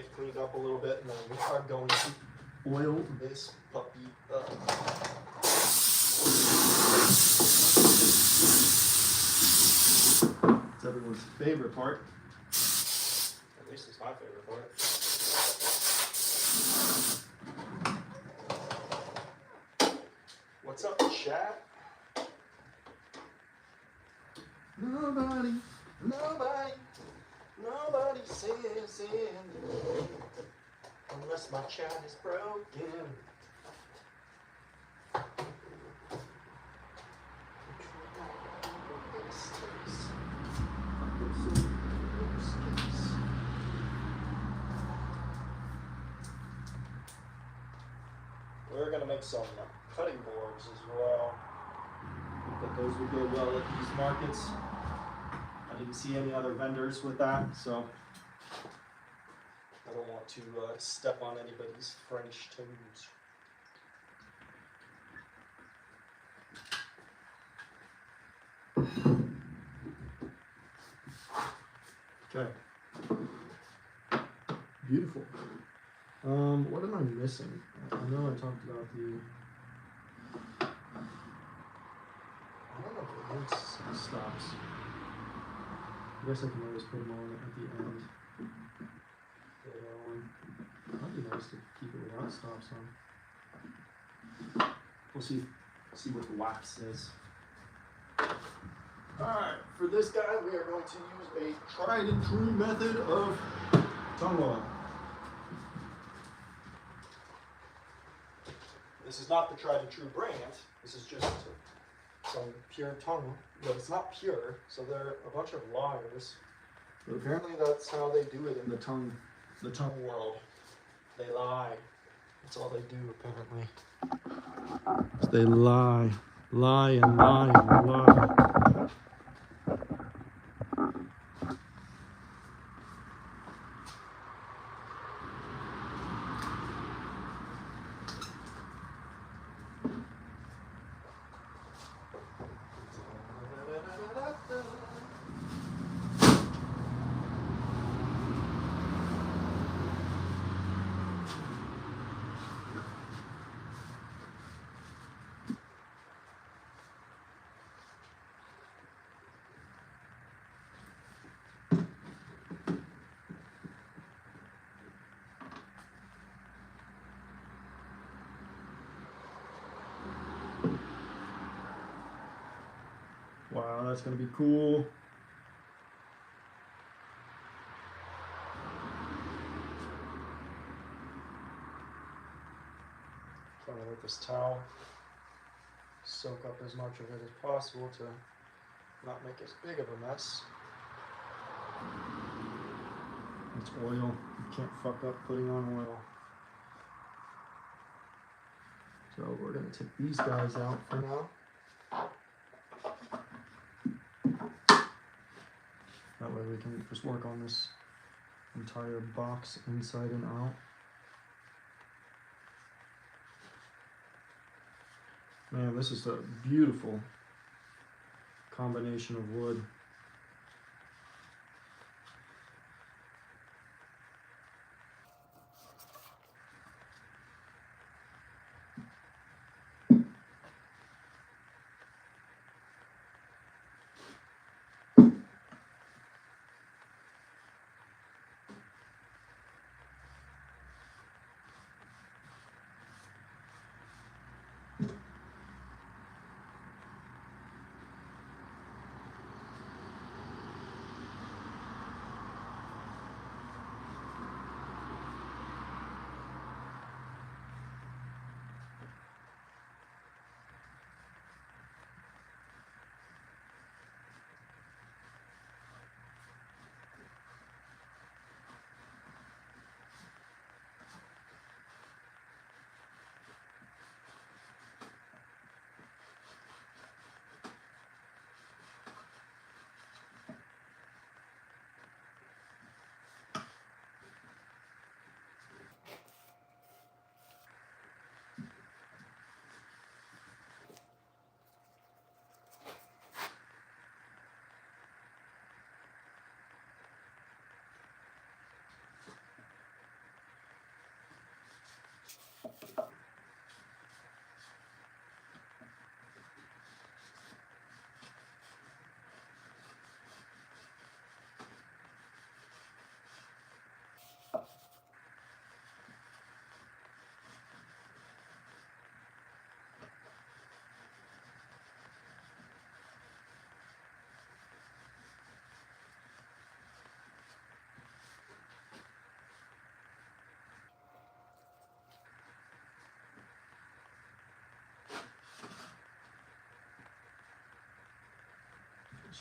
it cleaned up a little bit, and then we are going to oil this puppy up. It's everyone's favorite part. At least it's my favorite part. What's up, chat? Nobody says anything unless my chat is broken. We're gonna make some cutting boards as well. I think those would go well at these markets. I didn't see any other vendors with that, so I don't want to step on anybody's French toes. Okay. Beautiful. What am I missing? I know I talked about the. I don't know if the lens stops. I guess I can always put them on at the end. But, that'd be nice to keep it without stops on. We'll see what the wax says. Alright, for this guy we are going to use a tried and true method of tongue oil. This is not the tried and true brand. This is just some pure tongue, but it's not pure, so they're a bunch of liars. But apparently that's how they do it in the tongue world. They lie. That's all they do apparently. They lie. Lie and lie and lie. Wow, that's gonna be cool. Trying to let this towel soak up as much of it as possible to not make as big of a mess. It's oil. You can't fuck up putting on oil. So we're gonna take these guys out for now. That way we can just work on this entire box inside and out. Man, this is a beautiful combination of wood.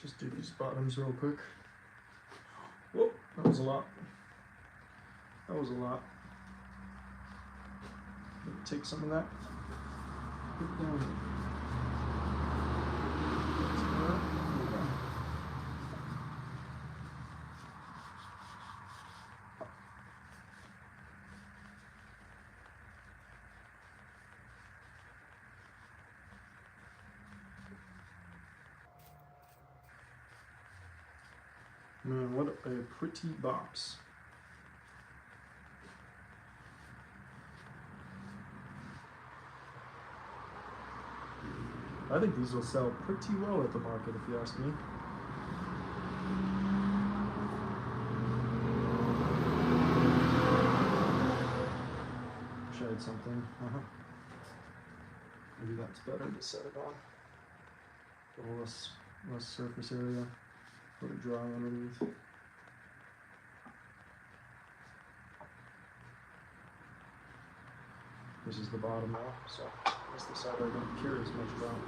Let's just do these bottoms real quick. Whoa, that was a lot. That was a lot. Take some of that. Put it down here. Man, what a pretty box. I think these will sell pretty well at the market, if you ask me. Wish I had something. Maybe that's better to set it on. A little less surface area. Let it dry underneath. This is the bottom now, so that's the side I don't care as much about.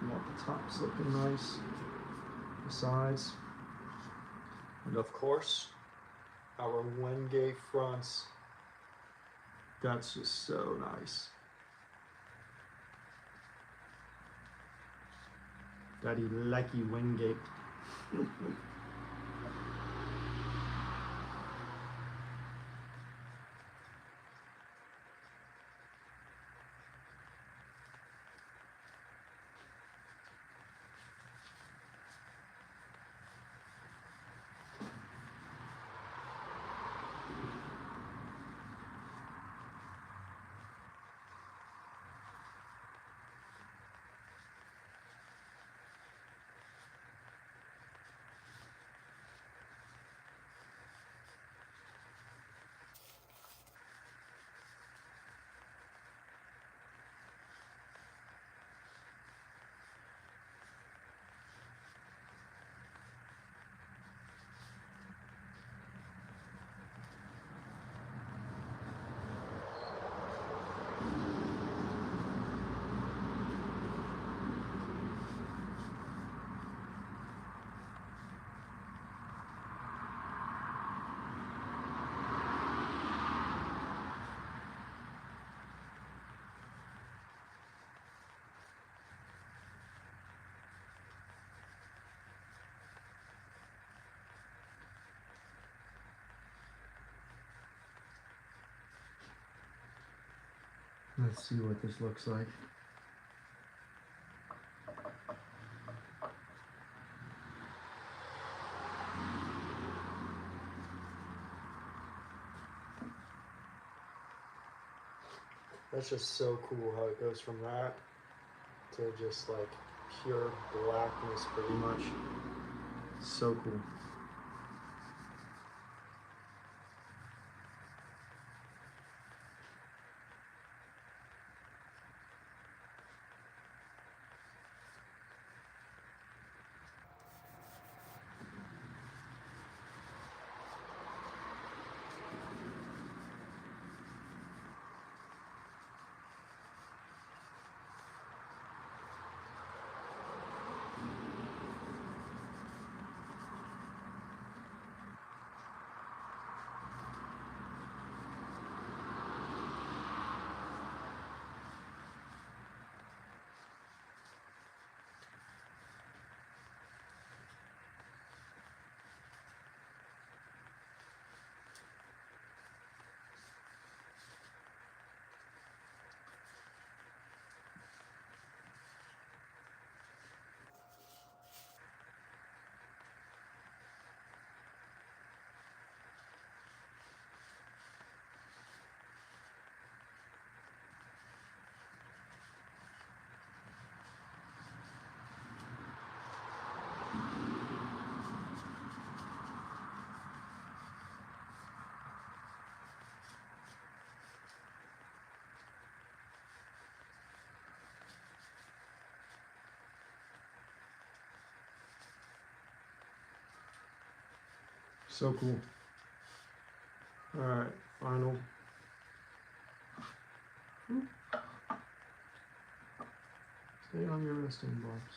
You want the tops looking nice, the sides, and of course, our Wenge fronts. That's just so nice. Daddy likey Wenge. Let's see what this looks like. That's just so cool how it goes from that to just like pure blackness pretty much. So cool. So cool. All right, final. Stay on your resting blocks.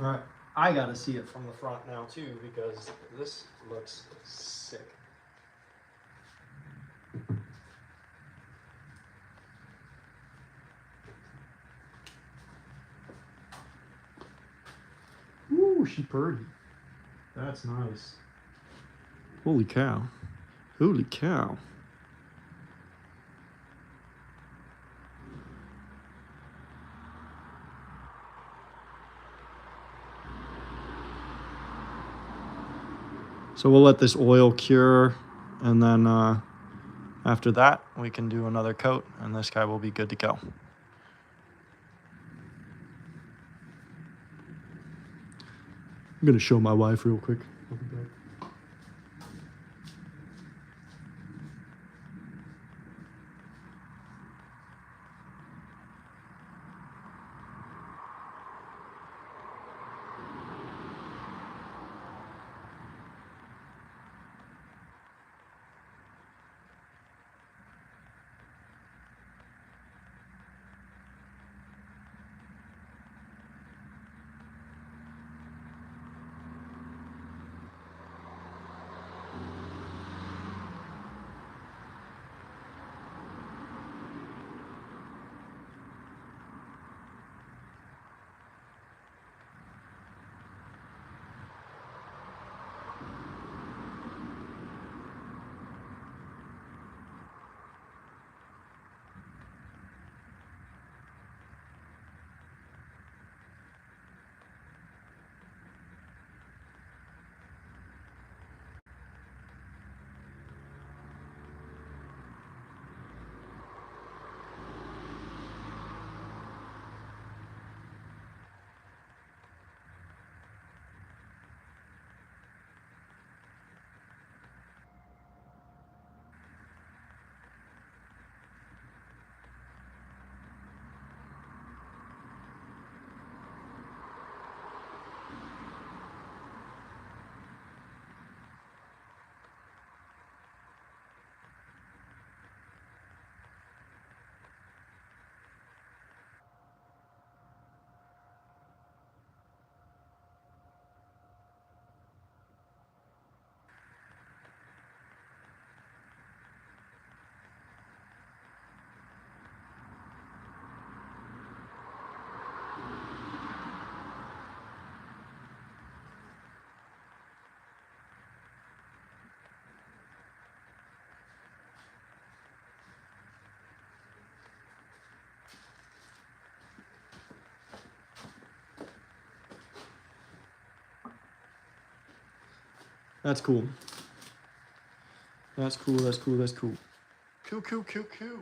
All right, I gotta see it from the front now too because this looks sick. Ooh, she purdy. That's nice. Holy cow. Holy cow. So we'll let this oil cure, and then after that, we can do another coat, and this guy will be good to go. I'm gonna show my wife real quick. I'll be back. That's cool. That's cool, that's cool, that's cool. Cool, cool, cool, cool.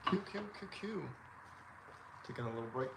Cool, cool, cool, cool. Taking a little break.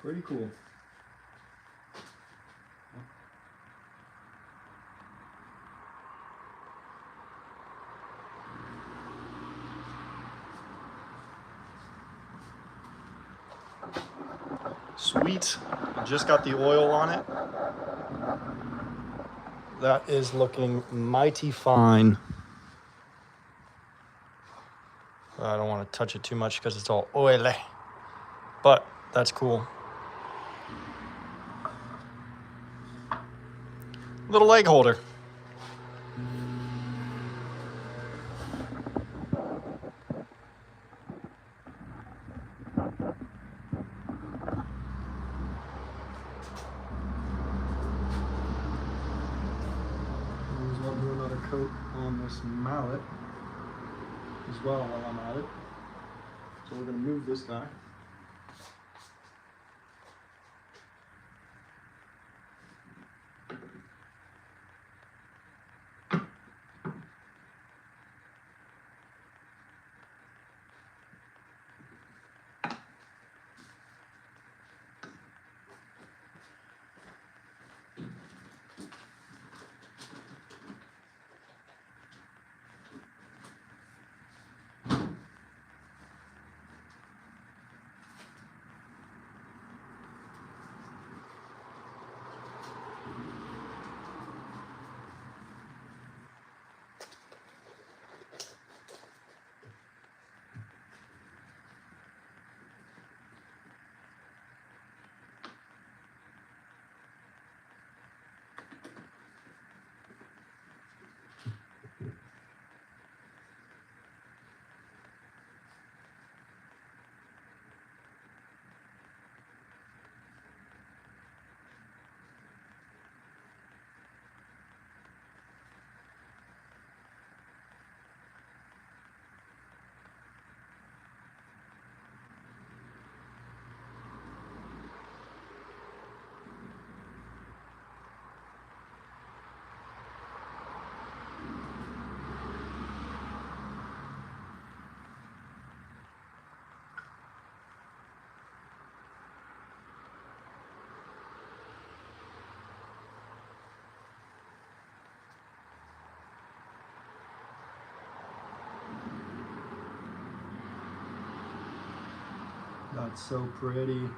Pretty cool. Sweet. Just got the oil on it. That is looking mighty fine. I don't want to touch it too much because it's all oily, but that's cool. Little leg holder. I'll do another coat on this mallet as well while I'm at it. So we're going to move this guy. That's so pretty.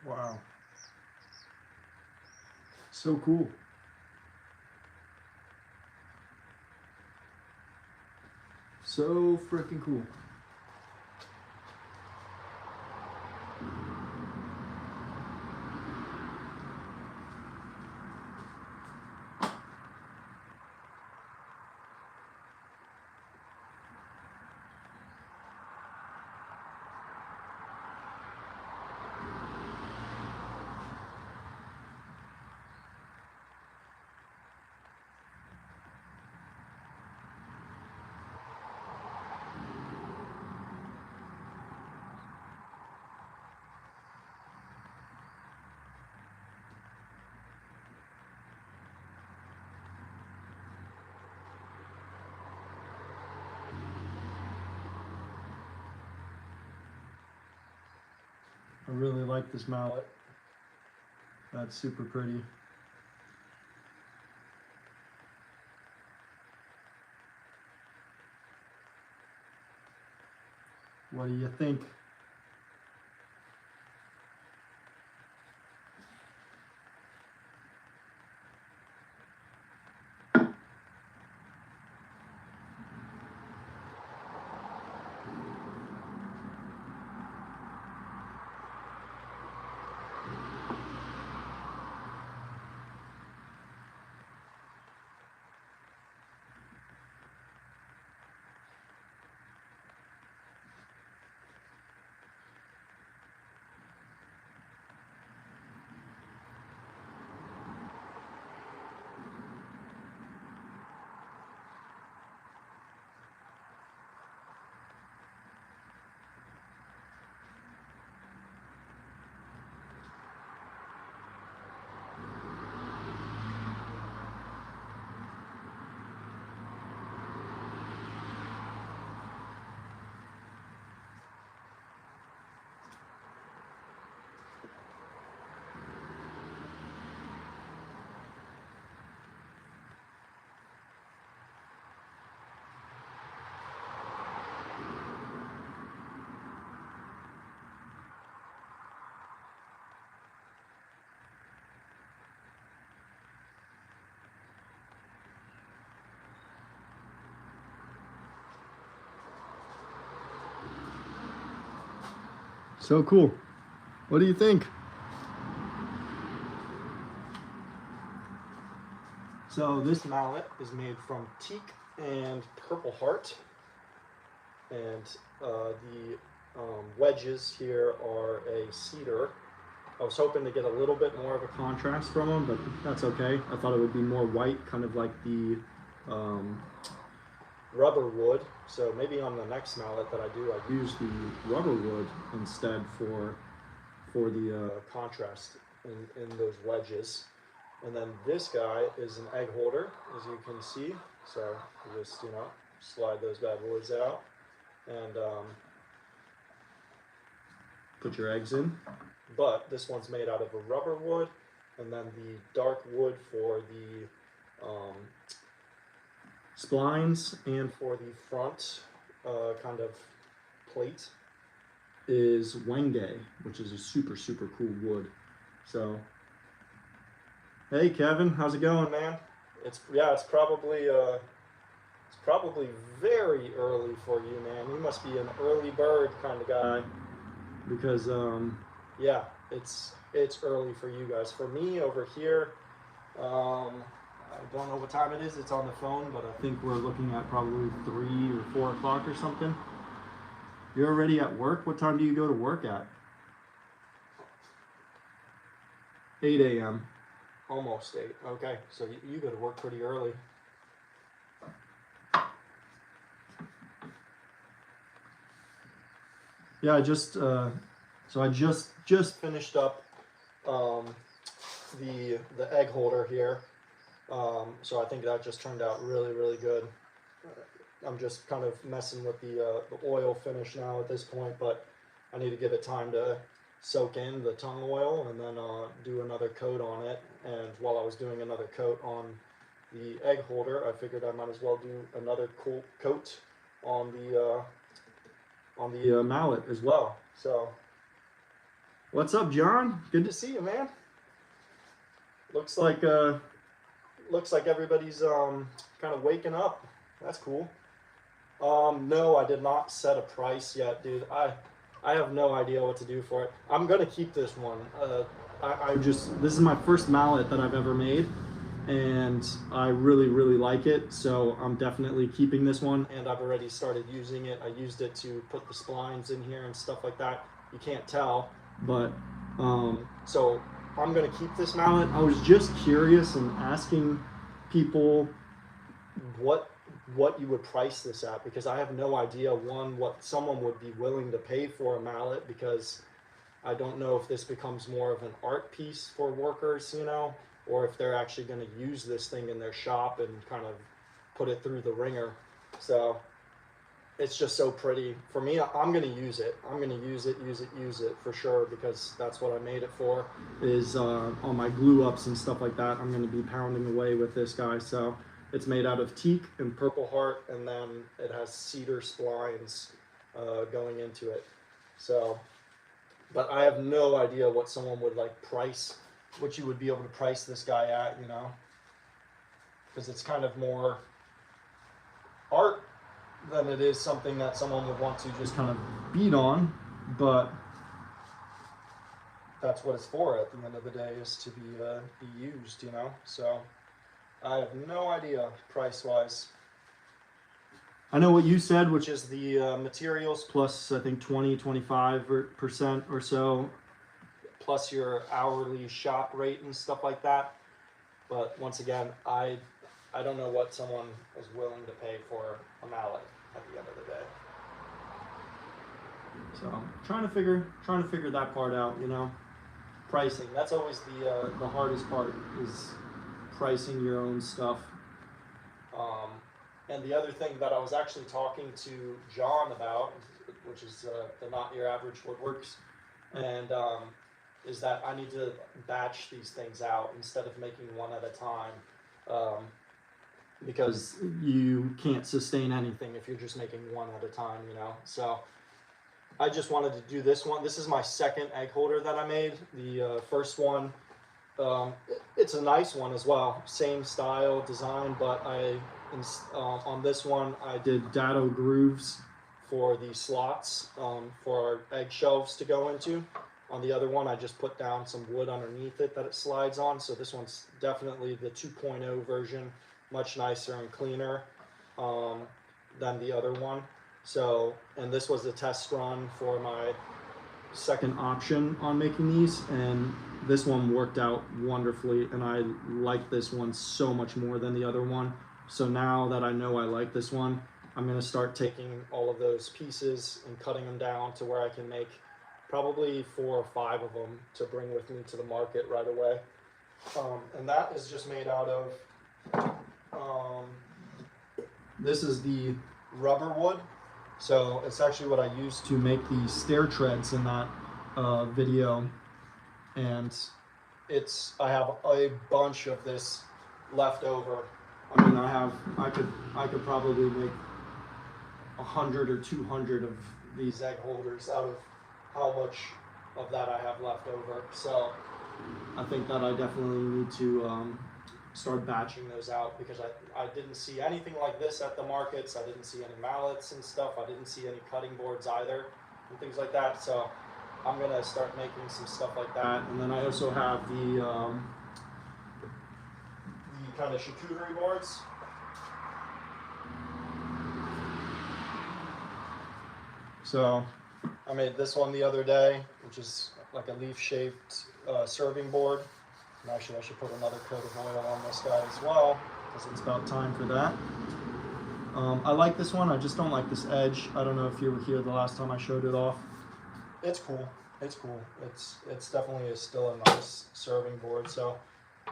Wow. So cool. So freaking cool. I really like this mallet. That's super pretty. What do you think? So cool. What do you think? So this mallet is made from teak and purple heart, and the wedges here are a cedar. I was hoping to get a little bit more of a contrast from them, but that's okay. I thought it would be more white, kind of like the rubber wood. So maybe on the next mallet that I do, I use the rubber wood instead for the contrast in those wedges. And then this guy is an egg holder, as you can see. So you just, slide those bad boys out and put your eggs in. But this one's made out of a rubber wood, and then the dark wood for the splines and for the front kind of plate is Wenge, which is a super, super cool wood. So, hey Kevin, how's it going, man? It's probably very early for you, man. You must be an early bird kind of guy, because yeah, it's early for you guys. For me over here, I don't know what time it is. It's on the phone, but I think we're looking at probably 3 or 4 o'clock or something. You're already at work? What time do you go to work at? 8 a.m. Almost 8. Okay, so you go to work pretty early. Yeah, I just finished up the egg holder here. So I think that just turned out really, really good. I'm just kind of messing with the oil finish now at this point, but I need to give it time to soak in the tung oil and then do another coat on it. And while I was doing another coat on the egg holder, I figured I might as well do another cool coat on the mallet as well. So, what's up, John? Good to see you, man. Looks like everybody's kind of waking up. That's cool. No, I did not set a price yet, dude. I have no idea what to do for it. I'm gonna keep this one. This is my first mallet that I've ever made, and I really, really like it. So I'm definitely keeping this one, and I've already started using it. I used it to put the splines in here and stuff like that. You can't tell, but so I'm gonna keep this mallet. I was just curious and asking people what you would price this at, because I have no idea, one, what someone would be willing to pay for a mallet, because I don't know if this becomes more of an art piece for workers, or if they're actually going to use this thing in their shop and kind of put it through the ringer. So it's just so pretty. For me, I'm gonna use it. I'm gonna use it for sure, because that's what I made it for. Is on my glue ups and stuff like that. I'm gonna be pounding away with this guy. So it's made out of teak and purple heart, and then it has cedar splines going into it. So, but I have no idea what someone would like price, what you would be able to price this guy at, you know, because it's kind of more art than it is something that someone would want to just kind of beat on. But that's what it's for at the end of the day, is to be used, you know. So I have no idea price wise. I know what you said, which is the materials plus I think 20-25% or so, plus your hourly shop rate and stuff like that. But once again, I don't know what someone is willing to pay for a mallet at the end of the day. So trying to figure that part out, you know. Pricing, that's always the hardest part, is pricing your own stuff. And the other thing that I was actually talking to John about, which is the Not Your Average Woodworks, and is that I need to batch these things out instead of making one at a time, because you can't sustain anything if you're just making one at a time, you know. So I just wanted to do this one. This is my second egg holder that I made. The first one, it's a nice one as well, same style design, but on this one I did dado grooves for the slots for our egg shelves to go into. On the other one I just put down some wood underneath it that it slides on. So this one's definitely the 2.0 version, much nicer and cleaner than the other one. So, and this was the test run for my second option on making these, and this one worked out wonderfully, and I like this one so much more than the other one. So now that I know I like this one, I'm going to start taking all of those pieces and cutting them down to where I can make probably 4 or 5 of them to bring with me to the market right away. And that is just made out of, this is the rubber wood. So it's actually what I used to make the stair treads in that video. And I have a bunch of this left over. I mean, I could probably make 100 or 200 of these egg holders out of how much of that I have left over. So I think that I definitely need to start batching those out, because I didn't see anything like this at the markets. I didn't see any mallets and stuff. I didn't see any cutting boards either and things like that. So I'm gonna start making some stuff like that. And then I also have the kind of charcuterie boards. So I made this one the other day, which is like a leaf-shaped serving board. And actually, I should put another coat of oil on this guy as well, because it's about time for that. I like this one. I just don't like this edge. I don't know if you were here the last time I showed it off. It's cool. It's cool. It's definitely still a nice serving board. So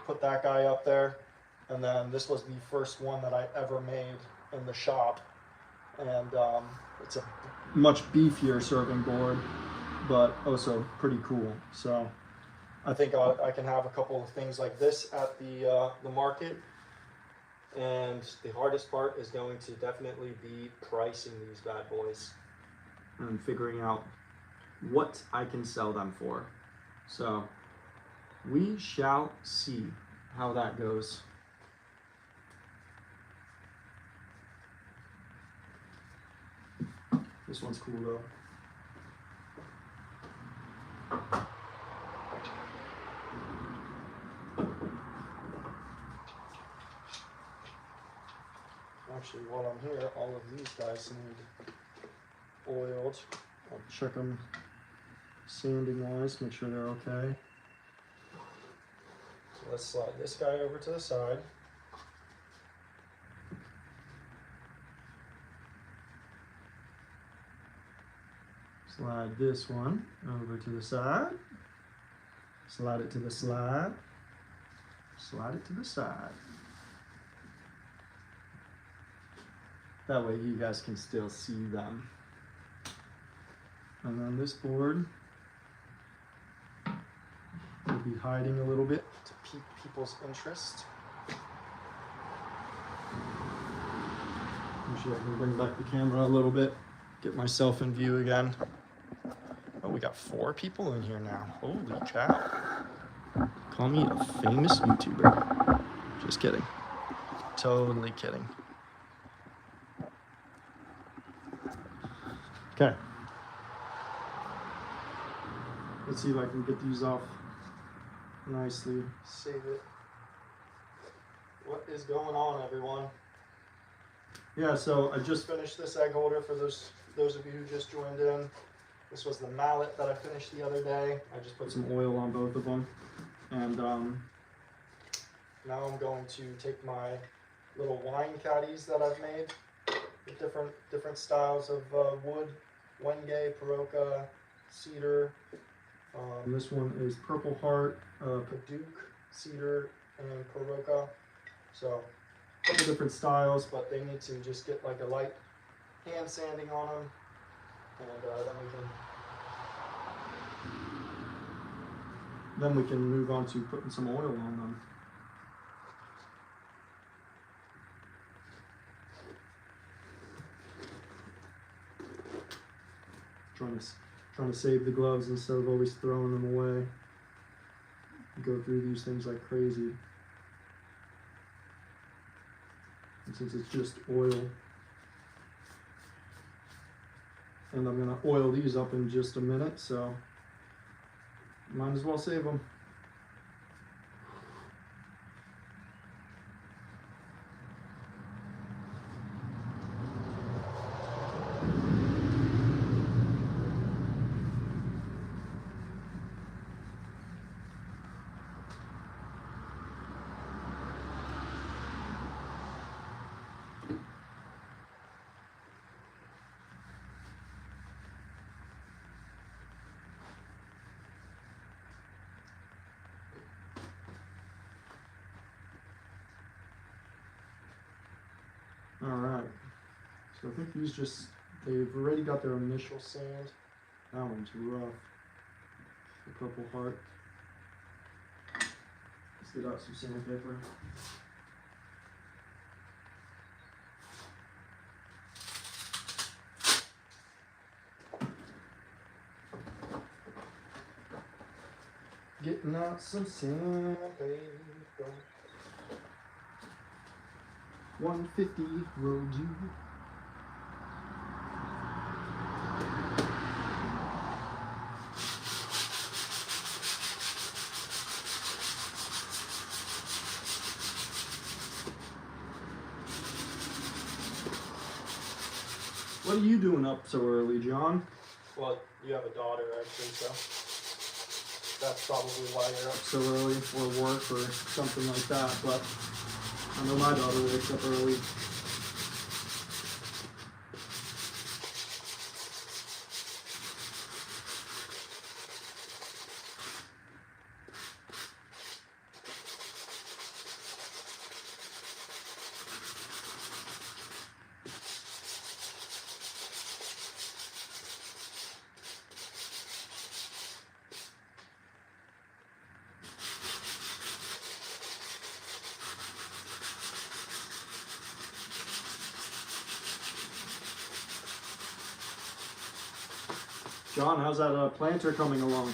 put that guy up there. And then this was the first one that I ever made in the shop. And it's a much beefier serving board, but also pretty cool. So I think I can have a couple of things like this at the market. And the hardest part is going to definitely be pricing these bad boys and figuring out what I can sell them for. So we shall see how that goes. This one's cool though. Actually, while I'm here, all of these guys need oiled. I'll check them sanding wise, make sure they're okay. So let's slide this guy over to the side. Slide this one over to the side. Slide it to the slide. Slide it to the side. That way you guys can still see them. And then this board will be hiding a little bit to pique people's interest. Actually, I can bring back the camera a little bit, get myself in view again. Oh, we got 4 people in here now. Holy cow. Call me a famous YouTuber. Just kidding. Totally kidding. Okay. Let's see if I can get these off nicely. Save it. What is going on, everyone? Yeah, so I just finished this egg holder for those of you who just joined in. This was the mallet that I finished the other day. I just put some oil on both of them. And now I'm going to take my little wine caddies that I've made with different styles of wood. Wenge, Paroka, cedar. This one is Purple Heart, Paduk, cedar, and Paroka. So a couple different styles, but they need to just get like a light hand sanding on them, and then we can move on to putting some oil on them. Trying to save the gloves instead of always throwing them away. Go through these things like crazy. And since it's just oil, and I'm gonna oil these up in just a minute, so might as well save them. Alright, so I think these they've already got their initial sand. That one's rough. The Purple Heart. Let's get out some sandpaper. Getting out some sandpaper. 150 road you. What are you doing up so early, John? Well, you have a daughter, actually, so that's probably why you're up so early, or work, or something like that, but I know my daughter wakes up early. John, how's that planter coming along?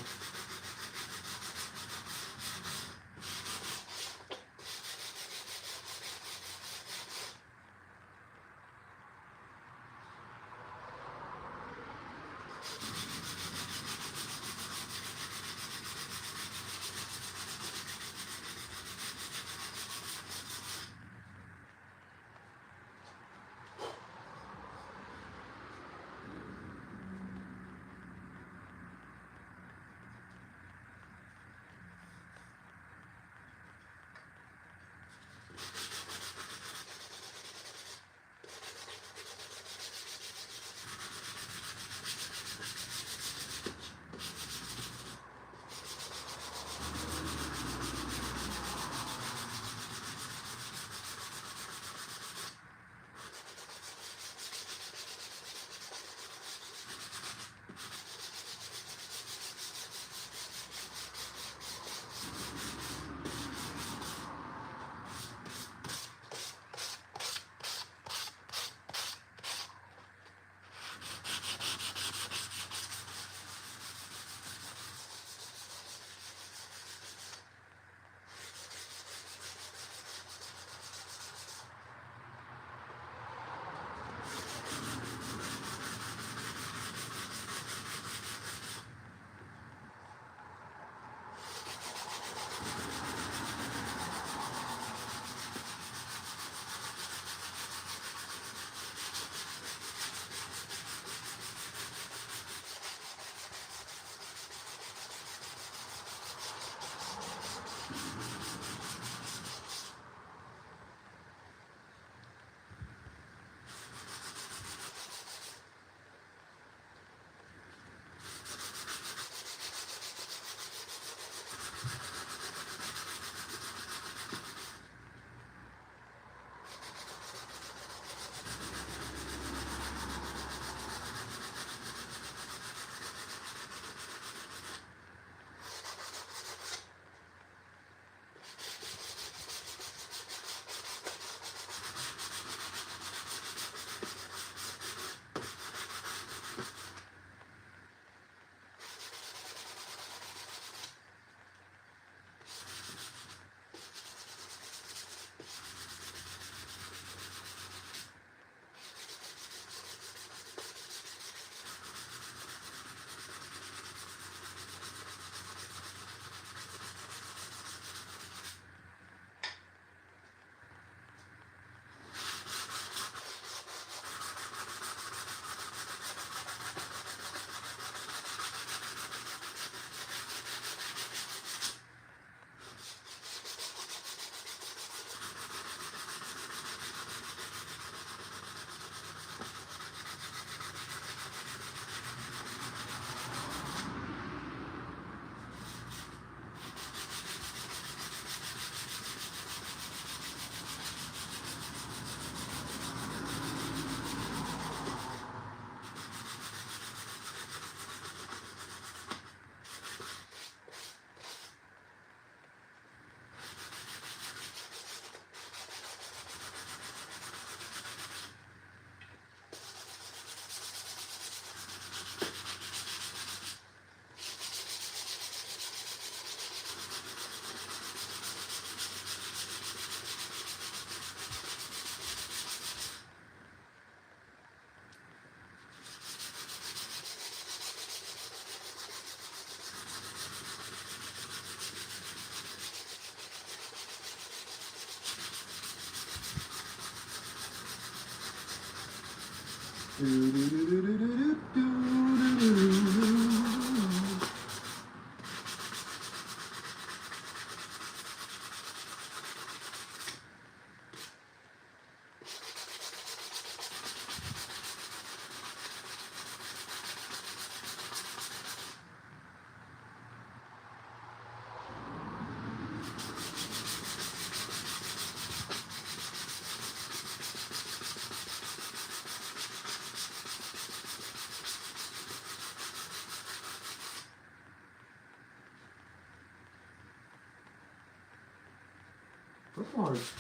Purple is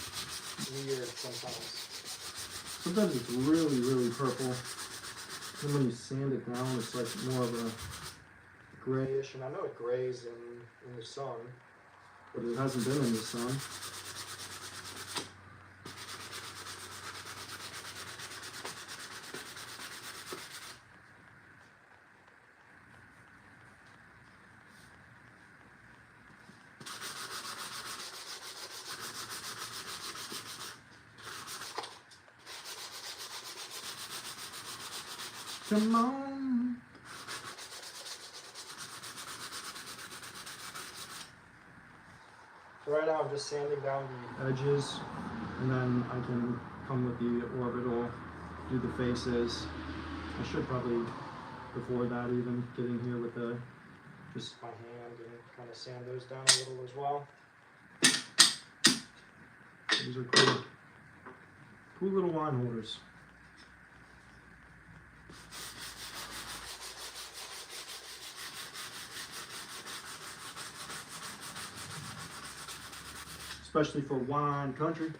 Weird sometimes. sometimes it's really, really purple. And when you sand it down, it's like more of a grayish. And I know it grays in the sun. But it hasn't been in the sun. Come on. So right now I'm just sanding down the Edges, and then I can come with the orbital, do the faces. I should probably, before that even, get in here with the, just my hand and kind of sand those down a little as well. these are cool. Cool little wine holders. Especially for wine country.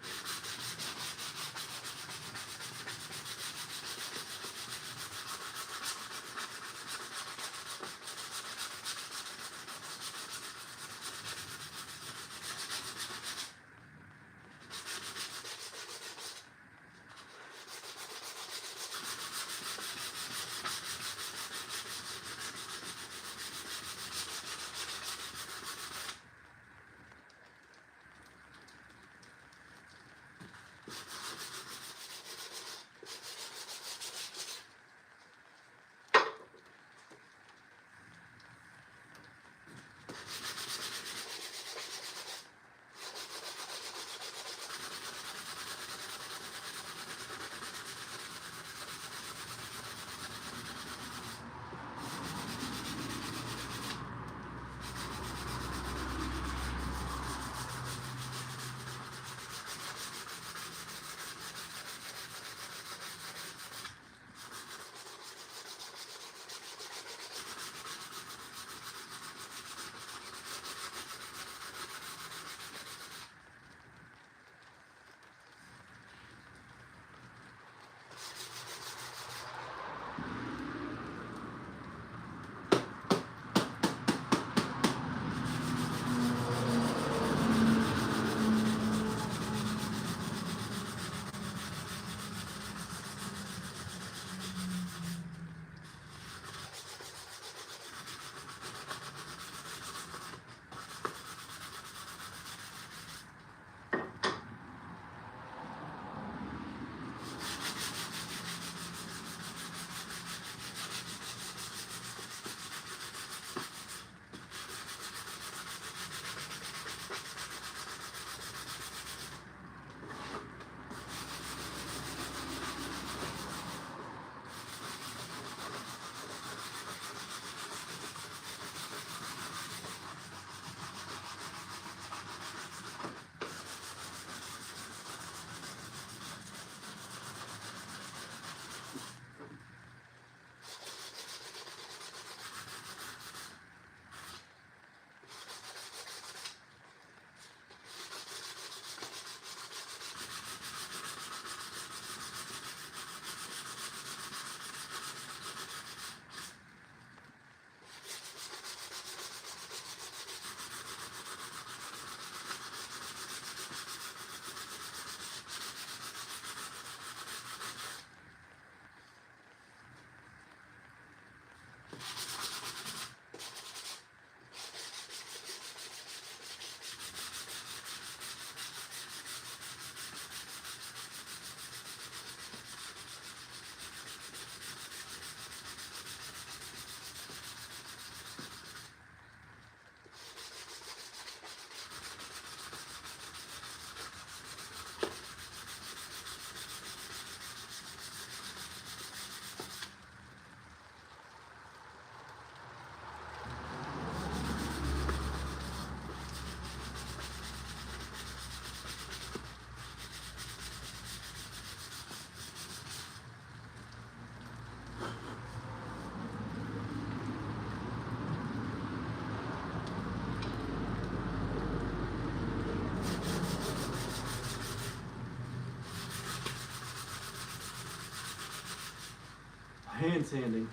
hand sanding.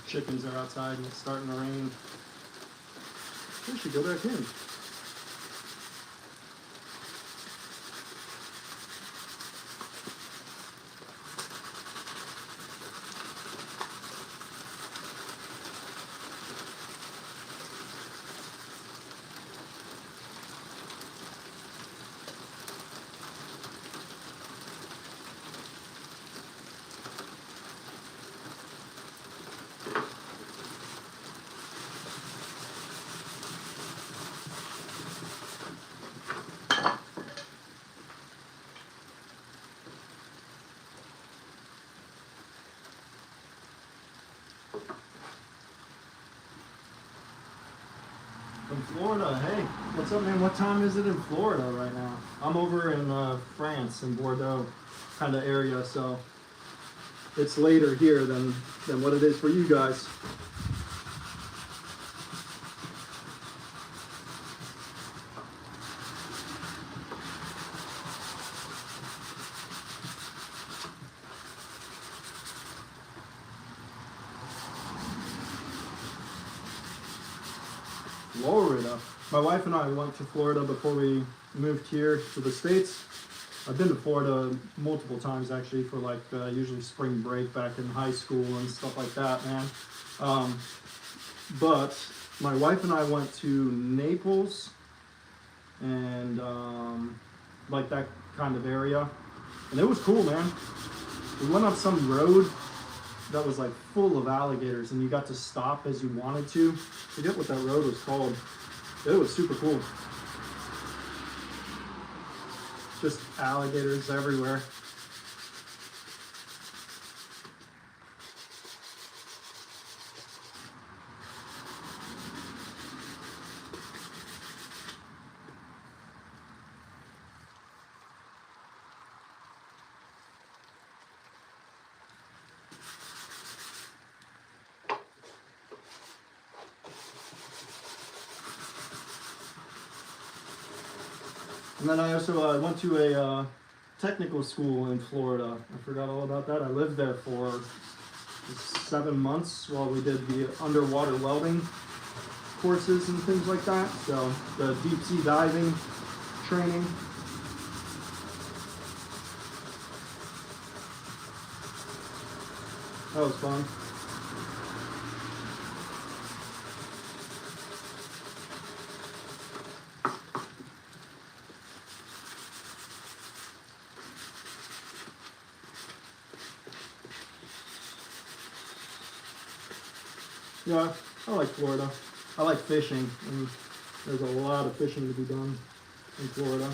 Chickens are outside and it's starting to rain. We should go back in. From Florida, hey, what's up, man? What time is it in Florida right now? I'm over in France, in Bordeaux kind of area, so it's later here than what it is for you guys. Florida. My wife and I went to Florida before we moved here to the States. I've been to Florida multiple times actually for like usually spring break back in high school and stuff like that, man. But my wife and I went to Naples and like that kind of area, and it was cool, man. We went up some road that was like full of alligators, and you got to stop as you wanted to. I forget what that road was called. It was super cool. Just alligators everywhere. And then I also went to a technical school in Florida. I forgot all about that. I lived there for 7 months while we did the underwater welding courses and things like that. So the deep sea diving training. That was fun. Yeah, I like Florida. I like fishing, and there's a lot of fishing to be done in Florida.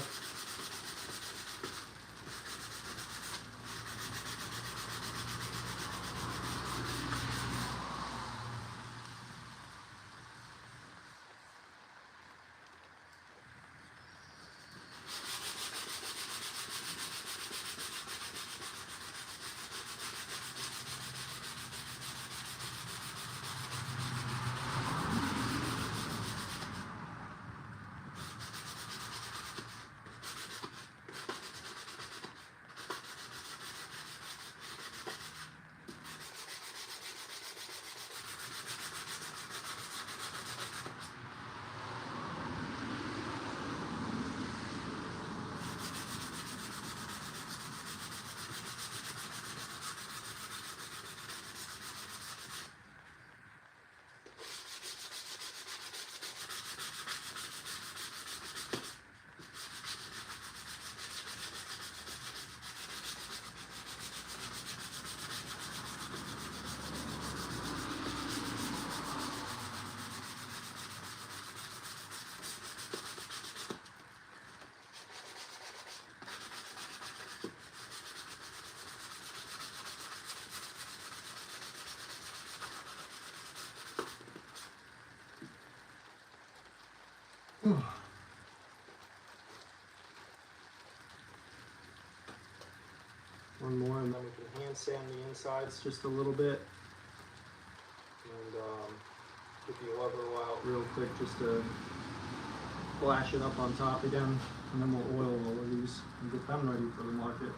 more, And and then we can hand sand the insides just a little bit, and get the orbital out. real quick, just to flash it up on top again, and then we'll oil all of these and get them ready for the market.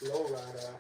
Low rider.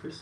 Chris?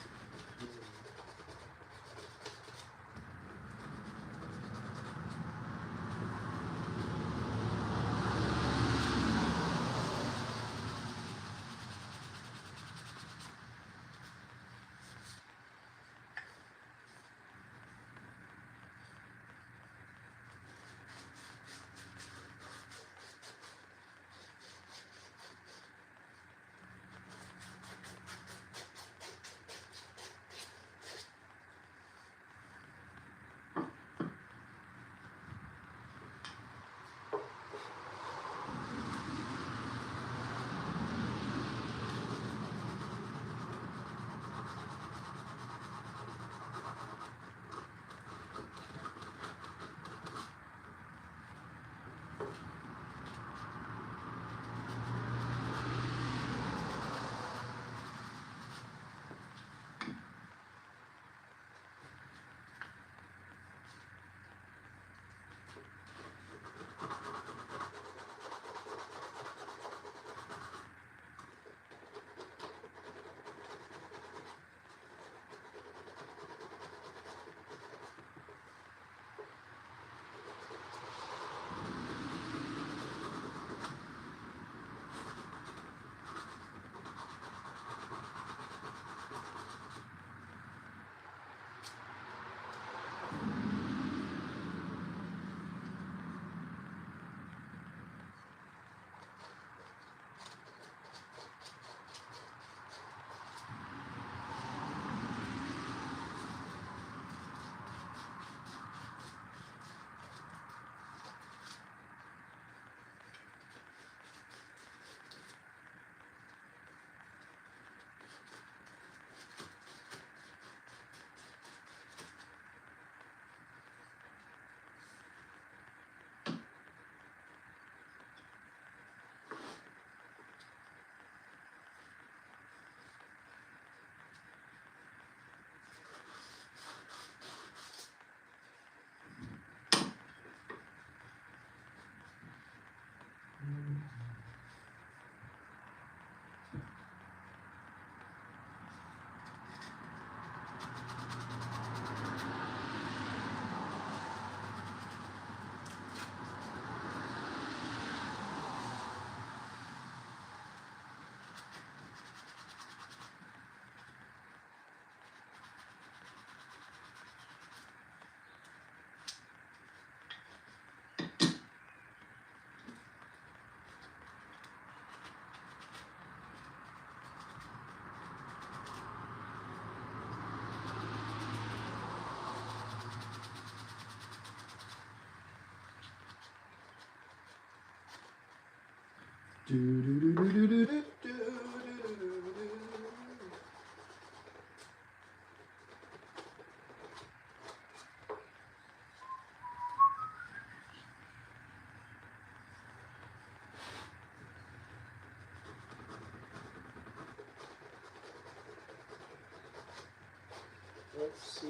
Let's see.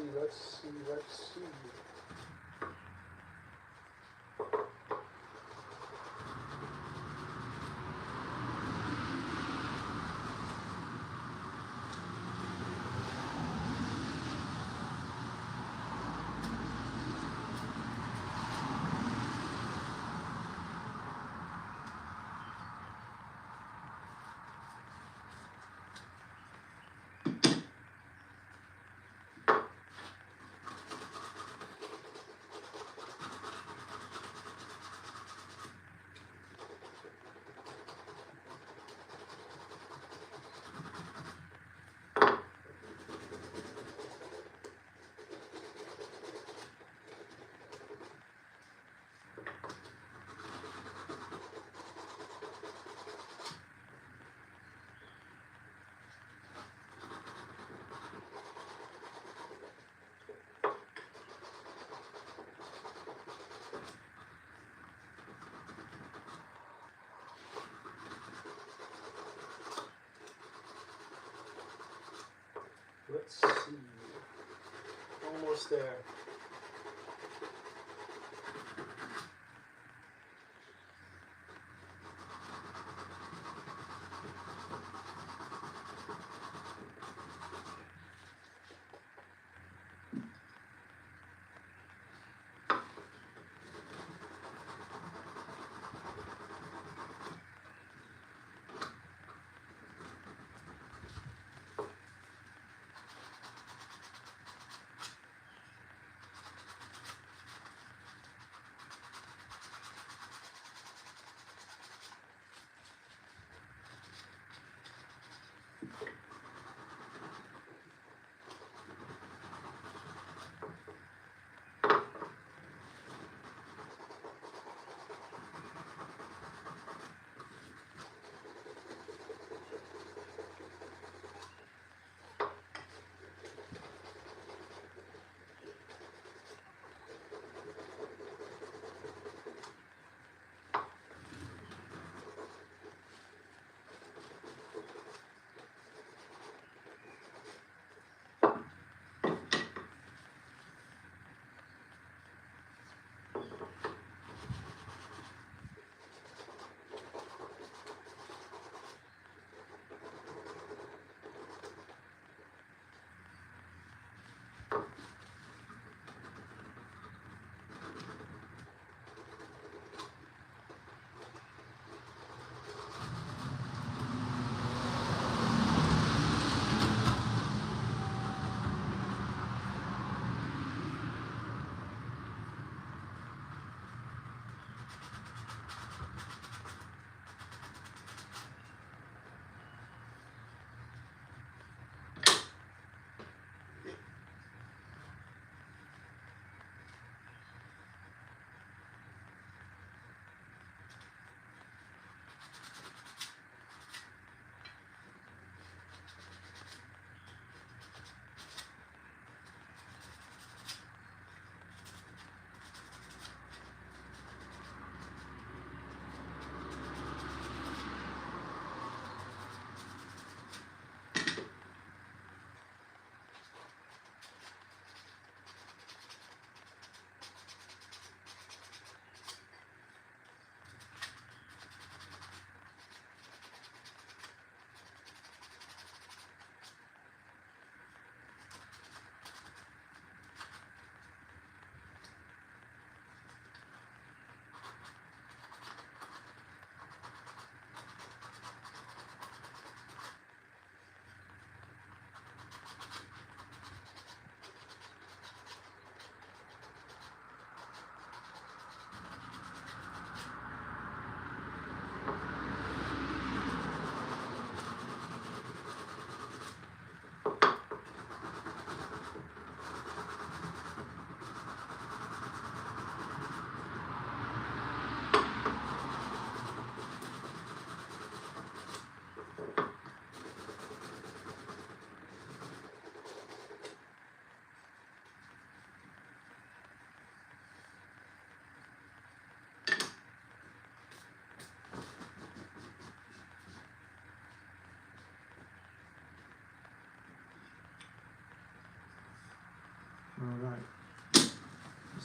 Let's see. Almost there.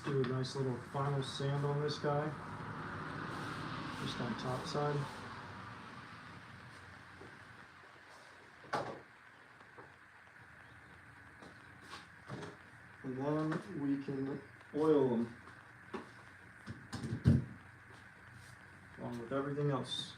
do a nice little final sand on this guy, just on top side. And then we can oil them along with everything else.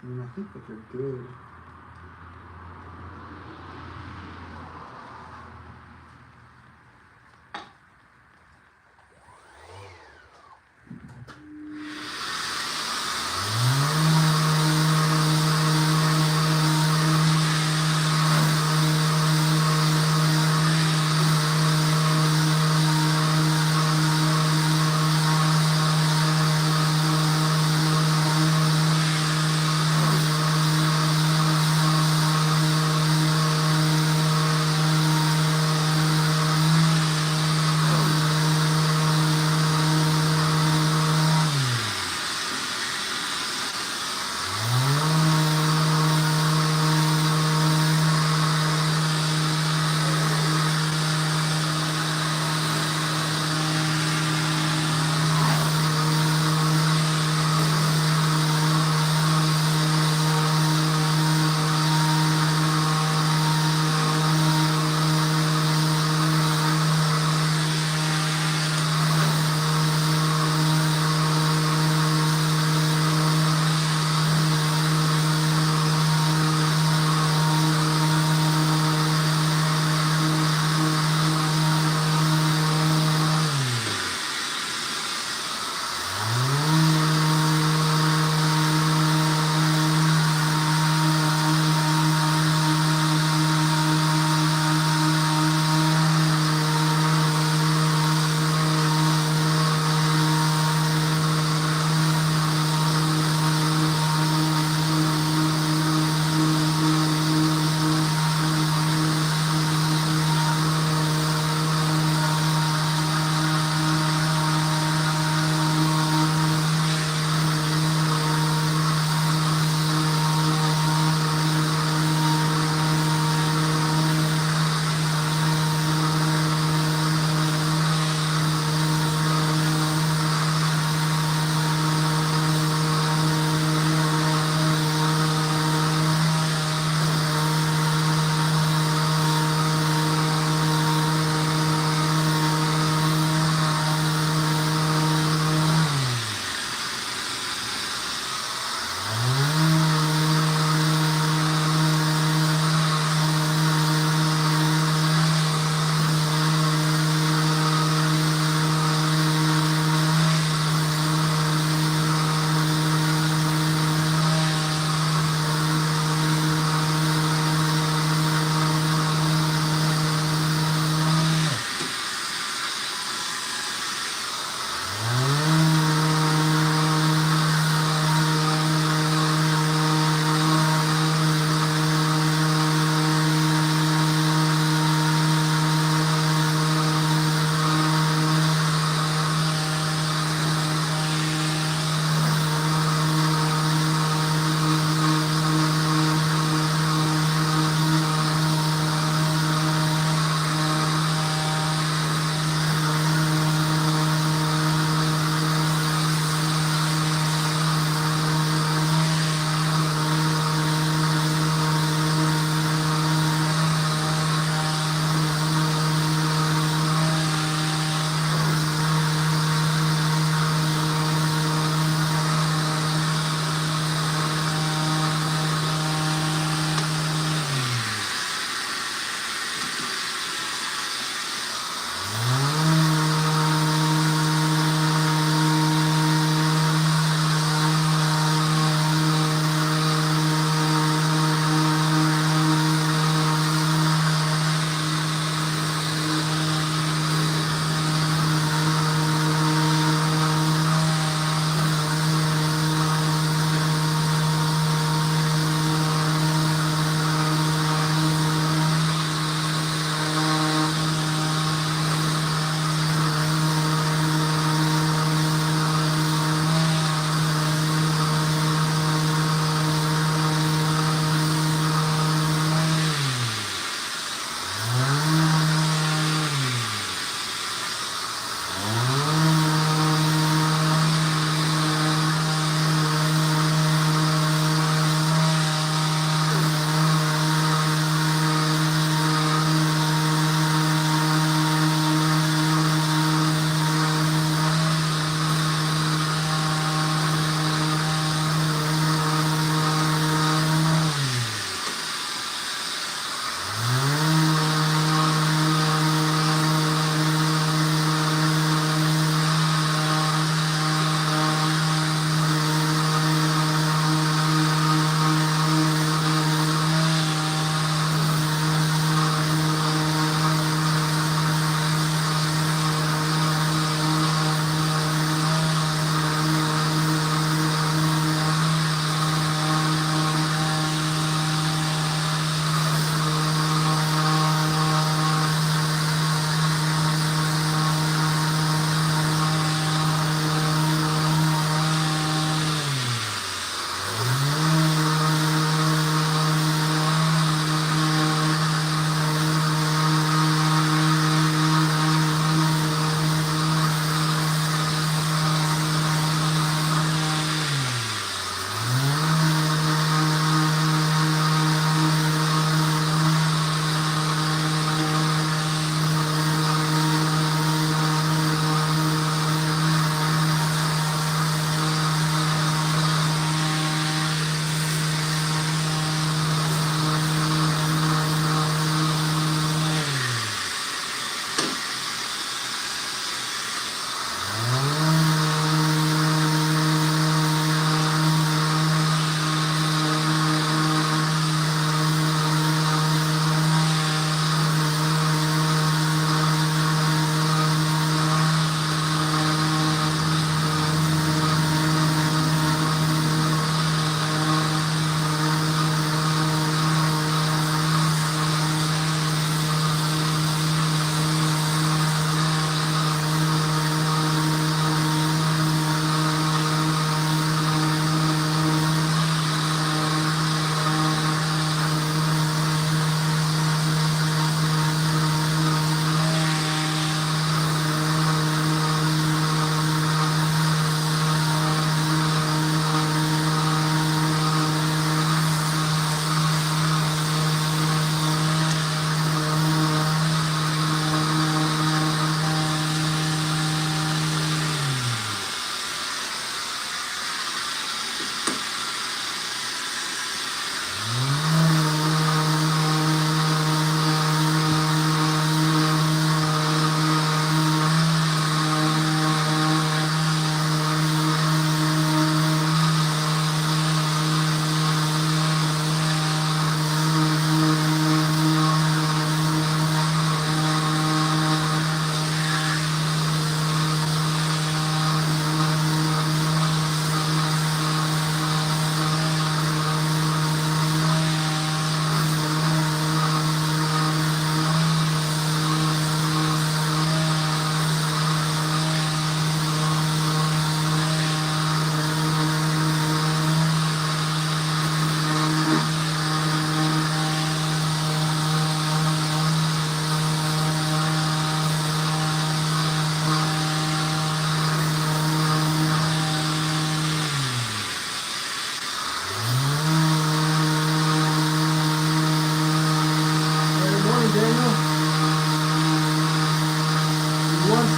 I mean, I think that they're good.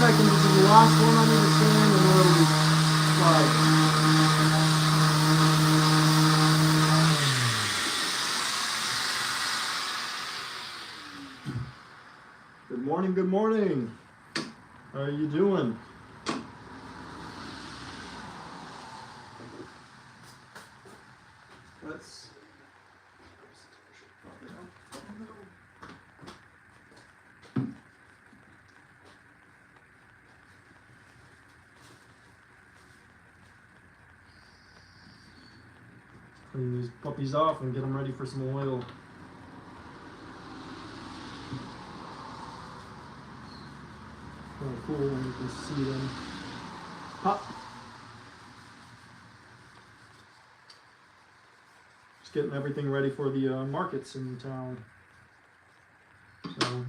seconds. This is the last one I need to stand and then it'll be slide. Good morning, good morning. How are you doing? Let's clean these puppies off and get them ready for some oil. Kind of cool when you can see them pop. Just getting everything ready for the markets in town. So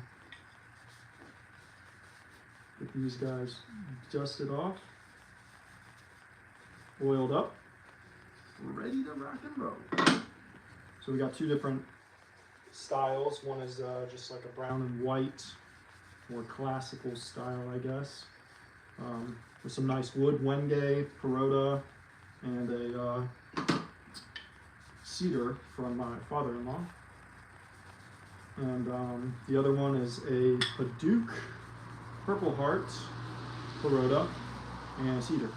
get these guys dusted off, oiled up, ready to rock and roll. So we got two different styles. One is just like a brown and white, more classical style, I guess, with some nice wood, Wenge, Perota, and a cedar from my father-in-law. And the other one is a Paduke, Purple Heart, Perota, and cedar.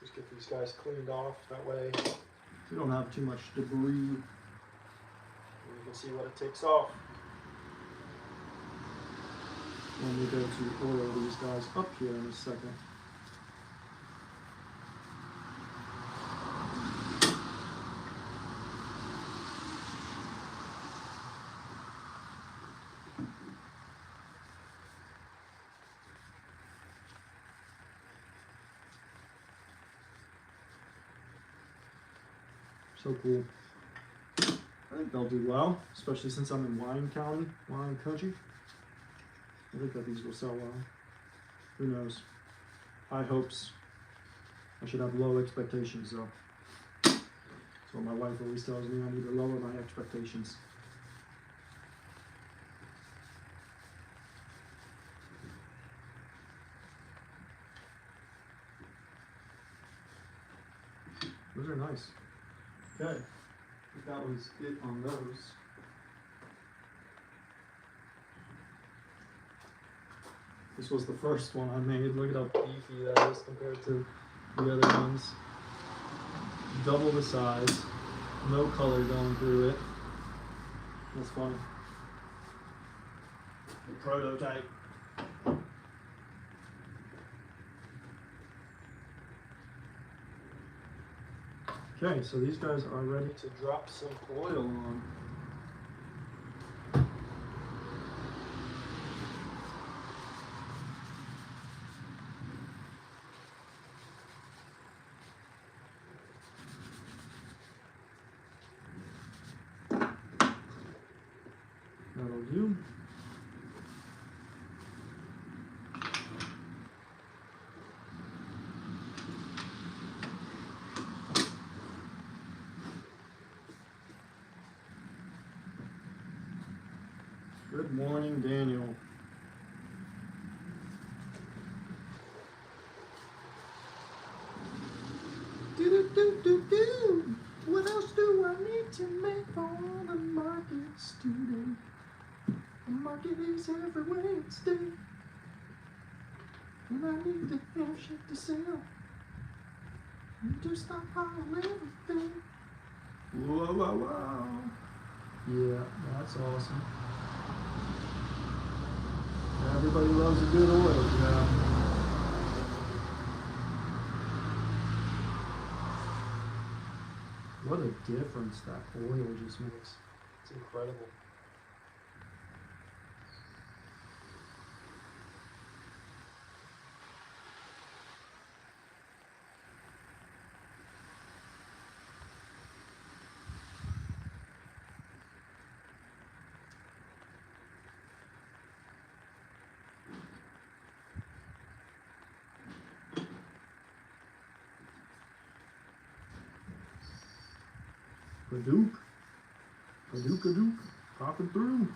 Just get these guys cleaned off, that way we don't have too much debris. You can see what it takes off. When we go to oil these guys up here in a second. So cool. I think they'll do well, especially since I'm in wine county, wine country. I think that these will sell well. Who knows? High hopes. I should have low expectations though. That's what my wife always tells me. I need to lower my expectations. Those are nice. Okay. I think that was it on those. This was the first one I made. Look at how beefy that is compared to the other ones. Double the size. No color going through it. That's funny. The prototype. Okay, so these guys are ready to drop some oil on. That'll do. Good morning, Daniel. Do. What else do I need to make for the markets today? The market is every Wednesday, and I need the handshake to sell. And to stop all everything. Whoa. Yeah, that's awesome. Everybody loves a good oil job. What a difference that oil just makes. It's incredible. Hadoop. Hadoop. Popping through.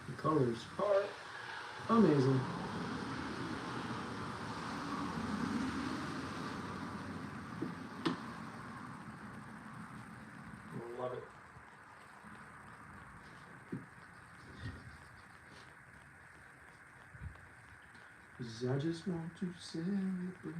The colors are amazing. Love it. 'Cause I just want to celebrate.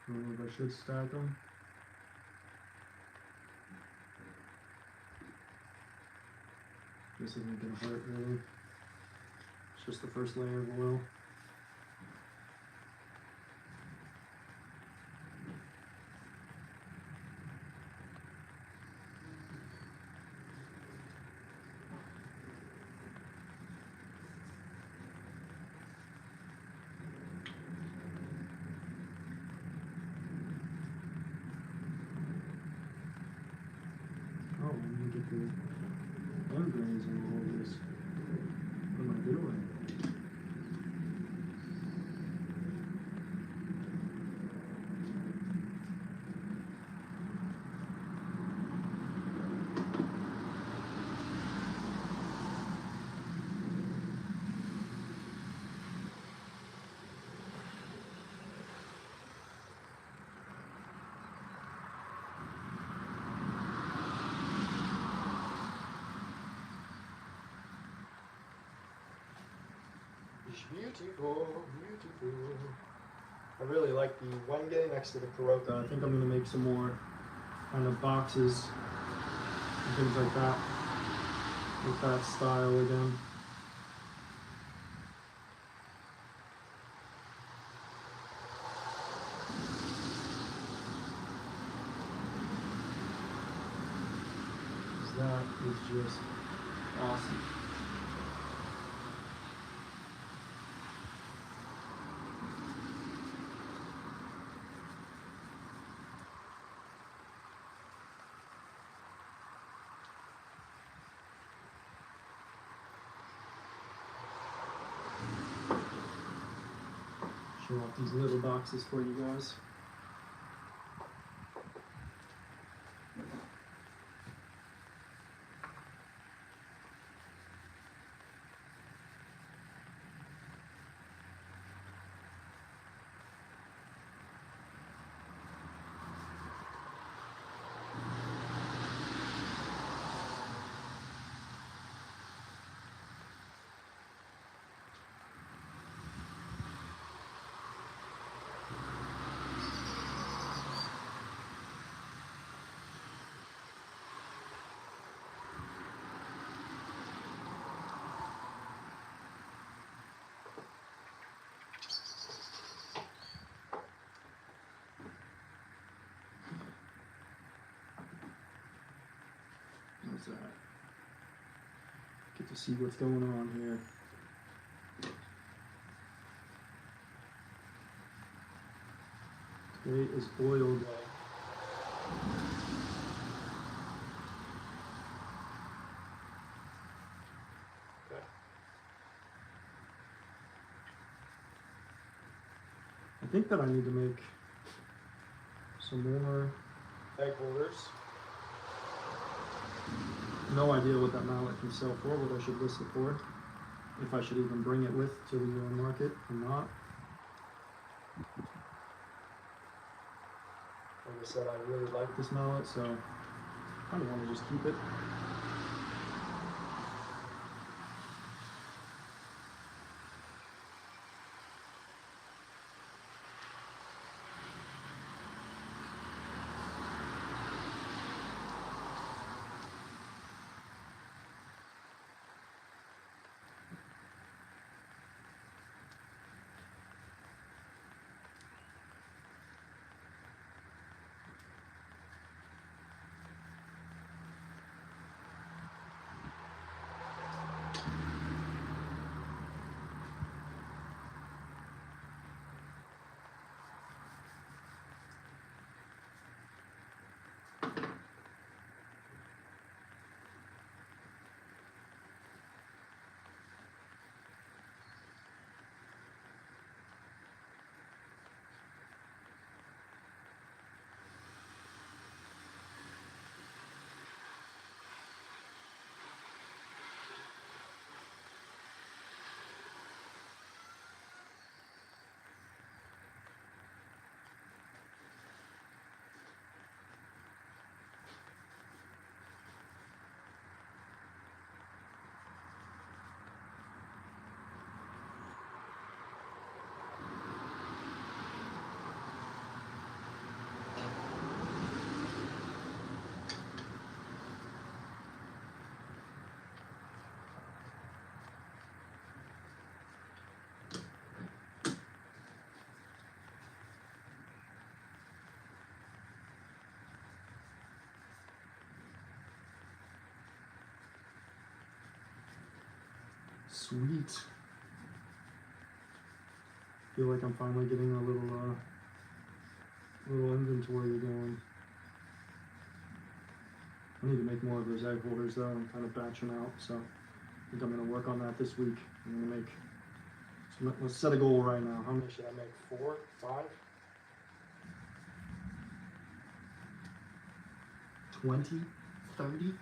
I don't know if I should stack them. This isn't gonna hurt really. It's just the first layer of oil. Oh, let me get the membranes in all of this. What am I doing? It's beautiful, beautiful. I really like the Wenge next to the Kuroka. I think I'm gonna make some more kind of boxes and things like that with that style again. That is just awesome. Show off these little boxes for you guys. How's that? Get to see what's going on here. Okay, is oiled well. Okay. I think that I need to make some more egg holders. No idea what that mallet can sell for, what I should list it for. If I should even bring it with to the market or not. Like I said, I really like this mallet, so I kind of want to just keep it. Sweet. Feel like I'm finally getting a little inventory going. I need to make more of those egg holders though. I'm kind of batching out, so I think I'm gonna work on that this week. I'm gonna make. So let's set a goal right now. How many should I make? 4, 5, 20, 30?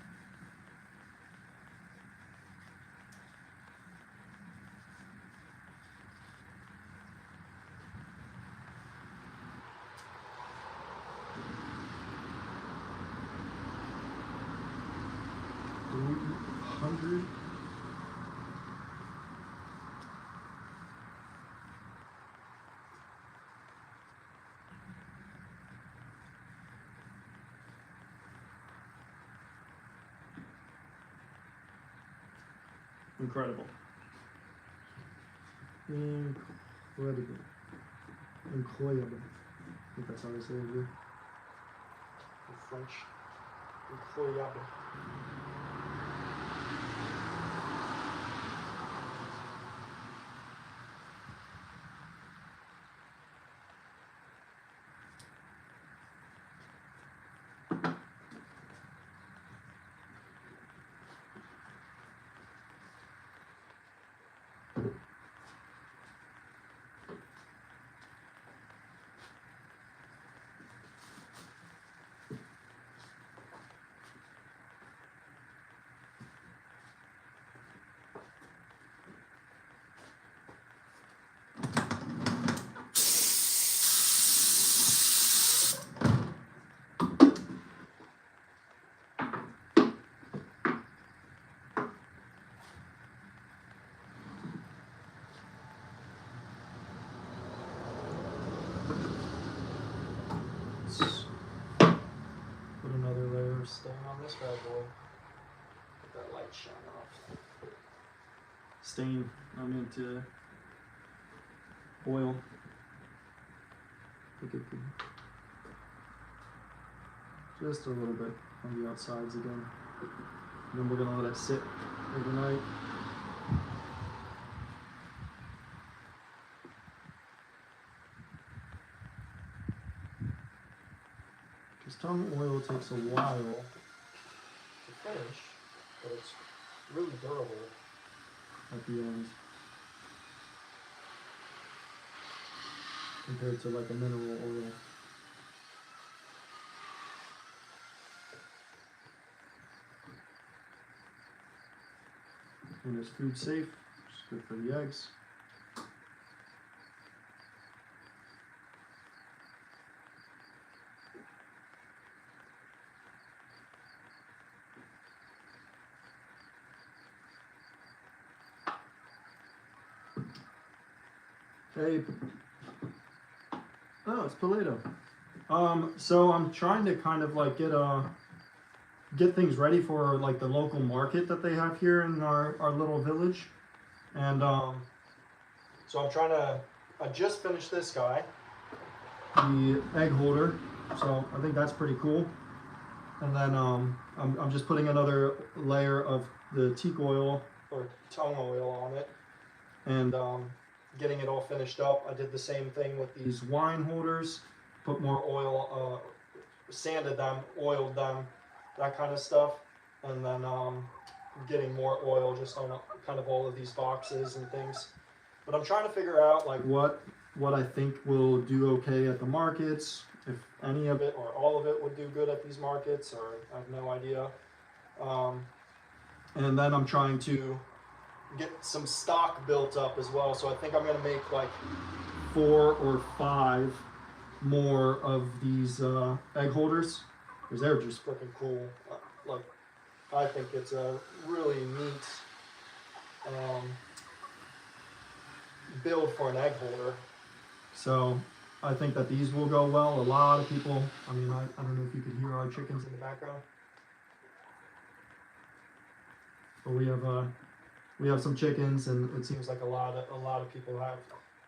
$300. Incredible. Incredible. Incroyable. I think that's how they say it here. In French. Incroyable. Put another layer of stain on this bad boy. Get that light shine off. Stain, I meant oil. Think it could just a little bit on the outsides again. And then we're gonna let it sit overnight. This tongue oil takes a while to finish, but it's really durable at the end compared to like a mineral oil. And it's food safe, which is good for the eggs. Hey. Oh, it's Paleto. So I'm trying to kind of like get things ready for like the local market that they have here in our little village. And so I just finished this guy, the egg holder. So I think that's pretty cool. And then I'm just putting another layer of the teak oil or tongue oil on it. And getting it all finished up. I did the same thing with these wine holders, put more oil, sanded them, oiled them, that kind of stuff, and then getting more oil just on kind of all of these boxes and things. But I'm trying to figure out like what I think will do okay at the markets, if any of it or all of it would do good at these markets, or I have no idea. And then I'm trying to get some stock built up as well. So I think I'm gonna make like 4 or 5 more of these egg holders, because they're just freaking cool. Like, I think it's a really neat build for an egg holder. So I think that these will go well. A lot of people, I mean, I don't know if you can hear our chickens in the background, but we have some chickens, and it seems like a lot of people have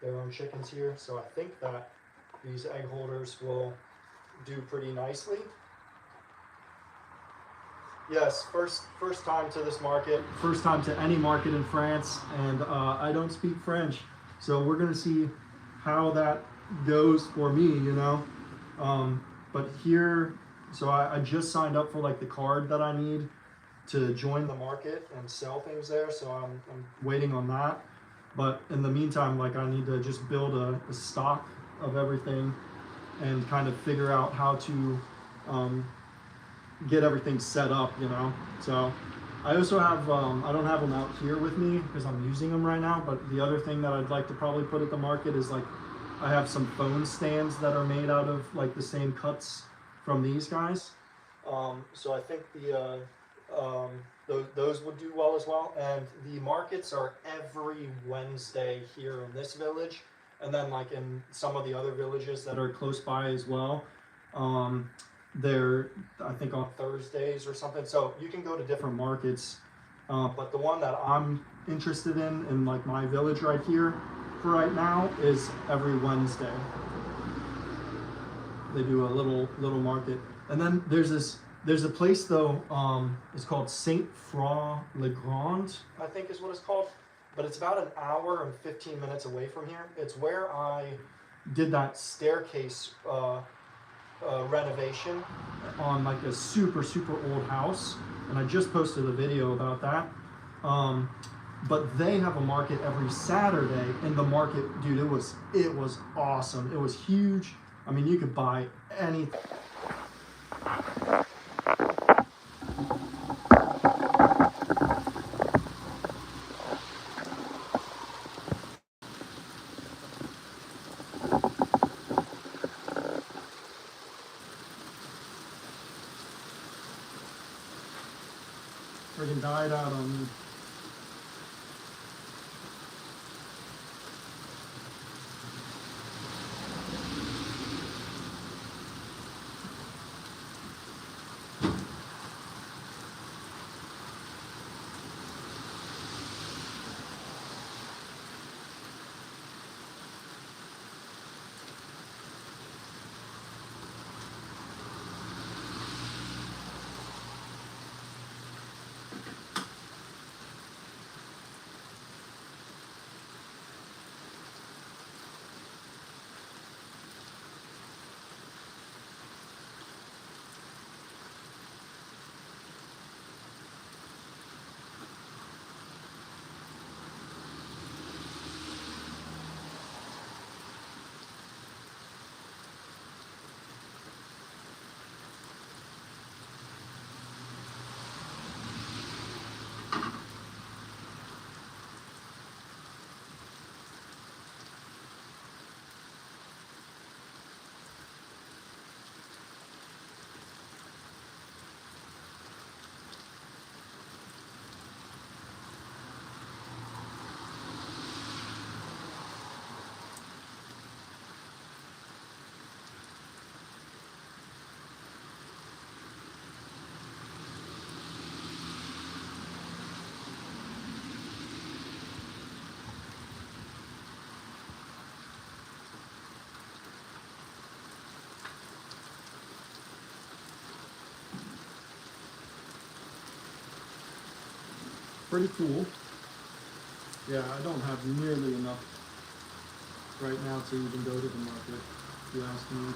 their own chickens here. So I think that these egg holders will do pretty nicely. Yes, first time to this market. First time to any market in France, and I don't speak French, so we're gonna see how that goes for me, you know. But here, so I just signed up for like the card that I need to join the market and sell things there, so I'm waiting on that. But in the meantime, like, I need to just build a stock of everything and kind of figure out how to get everything set up, you know. So I also have, I don't have them out here with me because I'm using them right now, but the other thing that I'd like to probably put at the market is like, I have some phone stands that are made out of like the same cuts from these guys. So I think those would do well as well. And the markets are every Wednesday here in this village, and then like in some of the other villages that are close by as well. They're, I think, on Thursdays or something. So you can go to different markets, but the one that I'm interested in like my village right here for right now, is every Wednesday. They do a little market. And then there's a place though, it's called Saint-Froid-le-Grand, I think is what it's called, but it's about an hour and 15 minutes away from here. It's where I did that staircase renovation on like a super old house, and I just posted a video about that. But they have a market every Saturday, and the market, dude, it was awesome. It was huge. I mean, you could buy anything. Freaking died out on me. pretty cool. Yeah, I don't have nearly enough right now to even go to the market, if you ask me.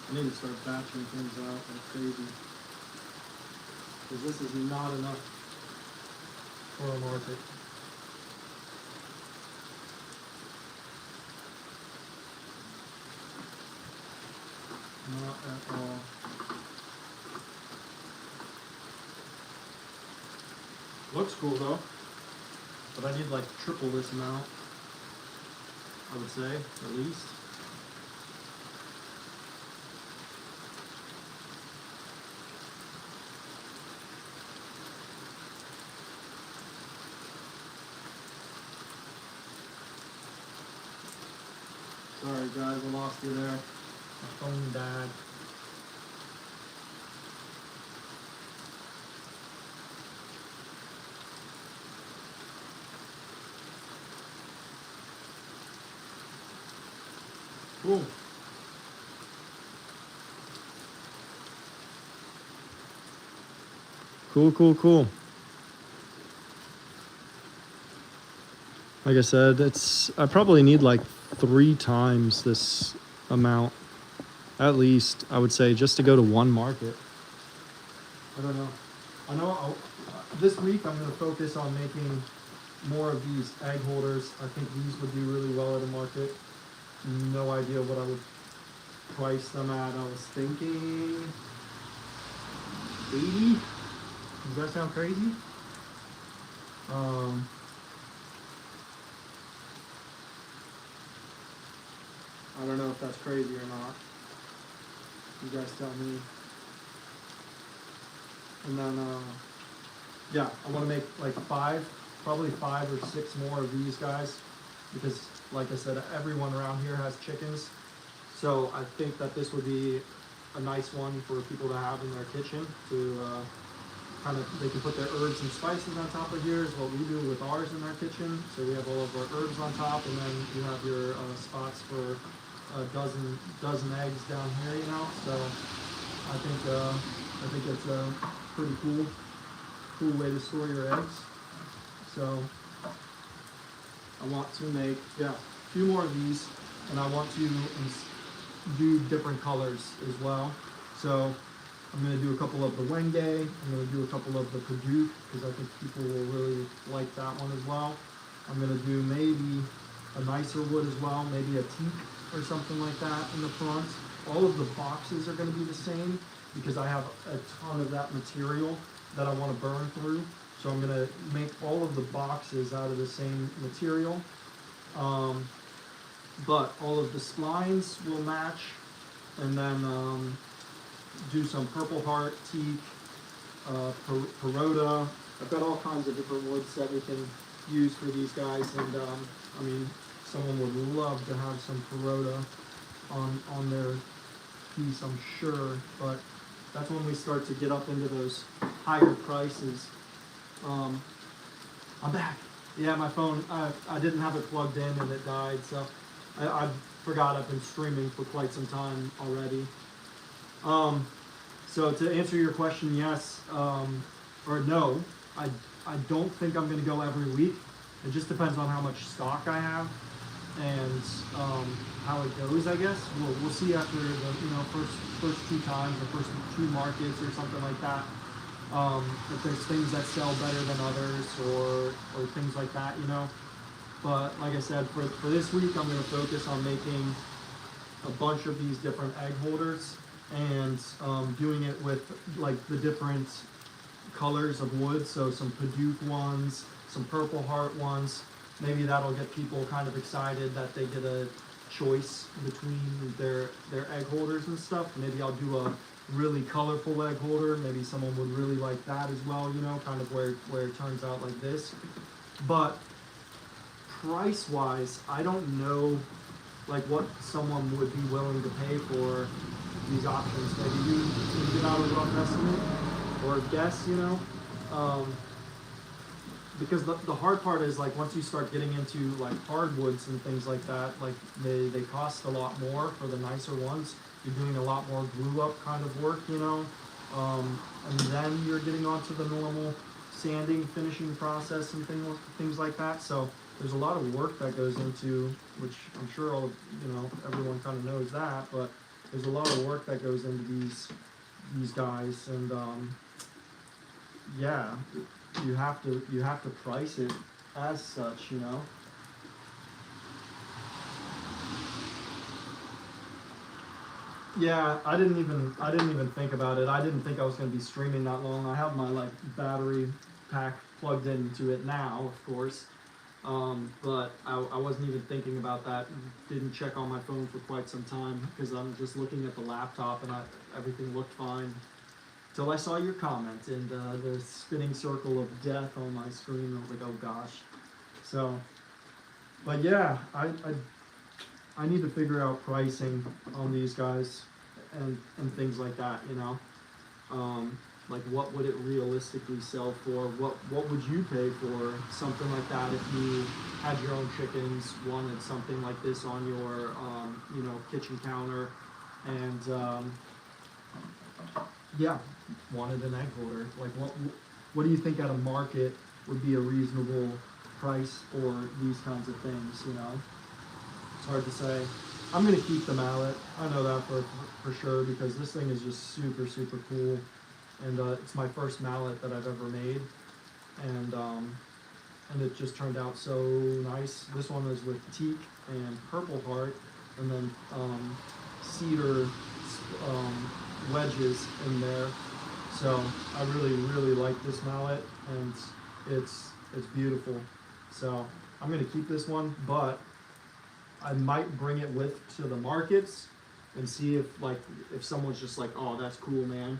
I need to start batching things out like crazy. Because this is not enough for a market. Not at all. Looks cool though. But I need like triple this amount, I would say, at least. Sorry guys, I lost you there. My phone died. Cool. Cool. Like I said, I probably need like 3 times this amount, at least, I would say, just to go to one market. I don't know. I know this week I'm going to focus on making more of these egg holders. I think these would do really well at a market. No idea what I would price them at. I was thinking 80. Does that sound crazy? I don't know if that's crazy or not. You guys tell me. And then, yeah, I want to make like probably 5 or 6 more of these guys, because like I said, everyone around here has chickens. So I think that this would be a nice one for people to have in their kitchen to they can put their herbs and spices on top of here, is what we do with ours in our kitchen. So we have all of our herbs on top, and then you have your spots for a dozen eggs down here, you know. So I think it's a pretty cool way to store your eggs. So I want to make a few more of these, and I want to do different colors as well. So I'm going to do a couple of the Wenge. I'm going to do a couple of the Purdue, because I think people will really like that one as well. I'm going to do maybe a nicer wood as well, maybe a teak or something like that in the front. All of the boxes are going to be the same, because I have a ton of that material that I want to burn through. So I'm going to make all of the boxes out of the same material. But all of the splines will match, and then do some Purple Heart, teak, Peroda. I've got all kinds of different woods that we can use for these guys, and I mean, someone would love to have some Peroda on their piece, I'm sure, but that's when we start to get up into those higher prices. I'm back. Yeah, my phone, I didn't have it plugged in and it died, so I forgot I've been streaming for quite some time already. Um, so to answer your question, yes, or no, I, I don't think I'm gonna go every week. It just depends on how much stock I have and how it goes. I guess we'll see after the first two times, the first two markets or something like that. If there's things that sell better than others or things like that, you know. But like I said, for this week, I'm going to focus on making a bunch of these different egg holders and doing it with like the different colors of wood. So some Paduke ones, some Purple Heart ones. Maybe that'll get people kind of excited that they get a choice between their egg holders and stuff. Maybe I'll do a really colorful egg holder. Maybe someone would really like that as well, you know, kind of where it turns out like this. But price wise, I don't know like what someone would be willing to pay for these options. Maybe you can give out a rough estimate or a guess, you know. Because the hard part is like once you start getting into like hardwoods and things like that, like they cost a lot more for the nicer ones. You're doing a lot more glue up kind of work, you know, and then you're getting onto the normal sanding, finishing process and things like that. So there's a lot of work that goes into, which I'm sure all of, everyone kind of knows that, but there's a lot of work that goes into these guys, and yeah, you have to price it as such, you know. Yeah, I didn't even think about it. I didn't think I was going to be streaming that long. I have my like battery pack plugged into it now, of course, but I wasn't even thinking about that. Didn't check on my phone for quite some time because I'm just looking at the laptop and everything looked fine till I saw your comment and the spinning circle of death on my screen. I was like, oh gosh. So, but yeah, I need to figure out pricing on these guys and things like that, you know. Like what would it realistically sell for? What would you pay for something like that if you had your own chickens, wanted something like this on your kitchen counter, and yeah, wanted an egg holder? Like what do you think at a market would be a reasonable price for these kinds of things, you know? It's hard to say. I'm gonna keep the mallet. I know that for sure because this thing is just super cool, and it's my first mallet that I've ever made, and it just turned out so nice. This one is with teak and Purple Heart, and then cedar wedges in there. So I really like this mallet, and it's beautiful. So I'm gonna keep this one, but I might bring it with to the markets and see if someone's just like, oh, that's cool, man.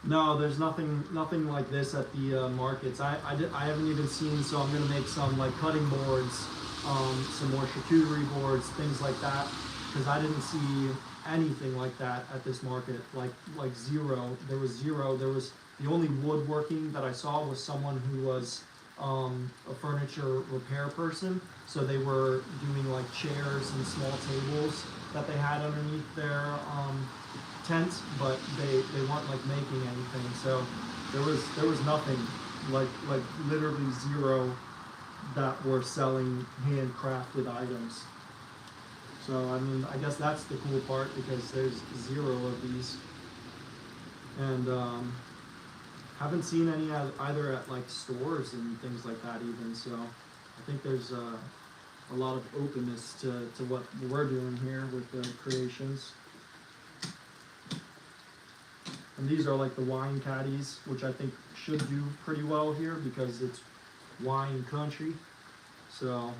No, there's nothing like this at the markets. I haven't even seen, so I'm gonna make some like cutting boards, some more charcuterie boards, things like that, because I didn't see anything like that at this market. Like zero. There was zero. There was the only woodworking that I saw was someone who was a furniture repair person. So they were doing like chairs and small tables that they had underneath their tent, but they weren't like making anything. So there was nothing, like literally zero that were selling handcrafted items. So I mean, I guess that's the cool part because there's zero of these, and haven't seen any either at like stores and things like that even. So I think there's a lot of openness to what we're doing here with the creations. And these are like the wine caddies, which I think should do pretty well here because it's wine country. So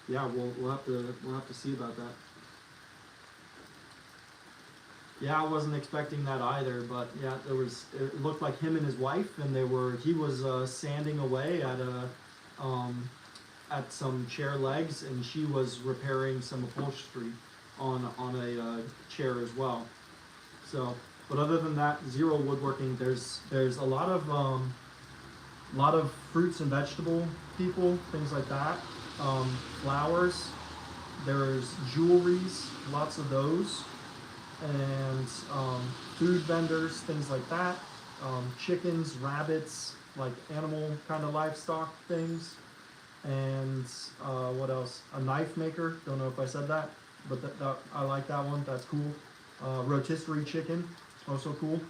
yeah, we'll have to see about that. Yeah, I wasn't expecting that either, but yeah, it looked like him and his wife, and he was sanding away at some chair legs, and she was repairing some upholstery on a chair as well. So, but other than that, zero woodworking. There's a lot of A lot of fruits and vegetable people, things like that. Flowers. There's jewelries, lots of those, and food vendors, things like that. Chickens, rabbits, like animal kind of livestock things. And what else? A knife maker. Don't know if I said that, but I like that one. That's cool. Rotisserie chicken, also cool.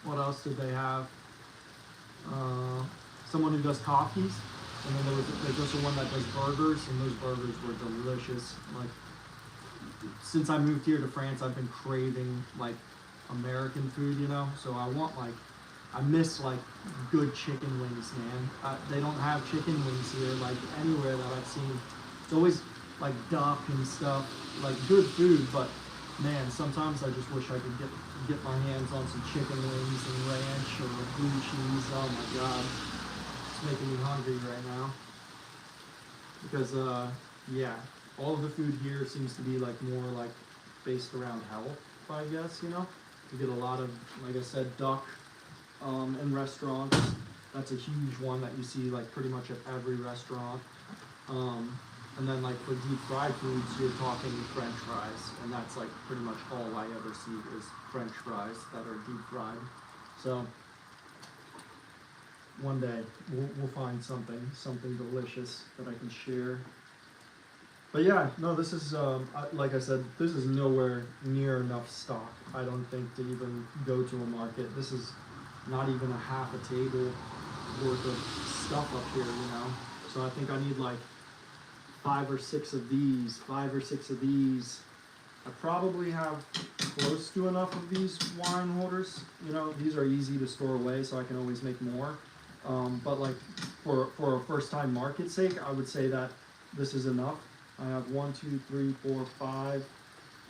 What else did they have? Someone who does coffees, and then there's also one that does burgers, and those burgers were delicious. Like, since I moved here to France, I've been craving like American food, you know. So I miss like good chicken wings, man. They don't have chicken wings here like anywhere that I've seen. It's always like duck and stuff, like good food, but man, sometimes I just wish I could get my hands on some chicken wings and ranch or blue cheese. Oh my god, it's making me hungry right now. Because yeah, all of the food here seems to be like more like based around health, I guess, you know. You get a lot of, like I said, duck in restaurants. That's a huge one that you see like pretty much at every restaurant. And then like for deep fried foods, you're talking French fries, and that's like pretty much all I ever see is French fries that are deep fried. So one day we'll find something delicious that I can share. But yeah, no, this is like I said, this is nowhere near enough stock, I don't think, to even go to a market. This is not even a half a table worth of stuff up here, you know. So I think I need like 5 or 6 of these. I probably have close to enough of these wine holders. You know, these are easy to store away, so I can always make more. But like for a first time market sake, I would say that this is enough. I have 1, 2, 3, 4, 5,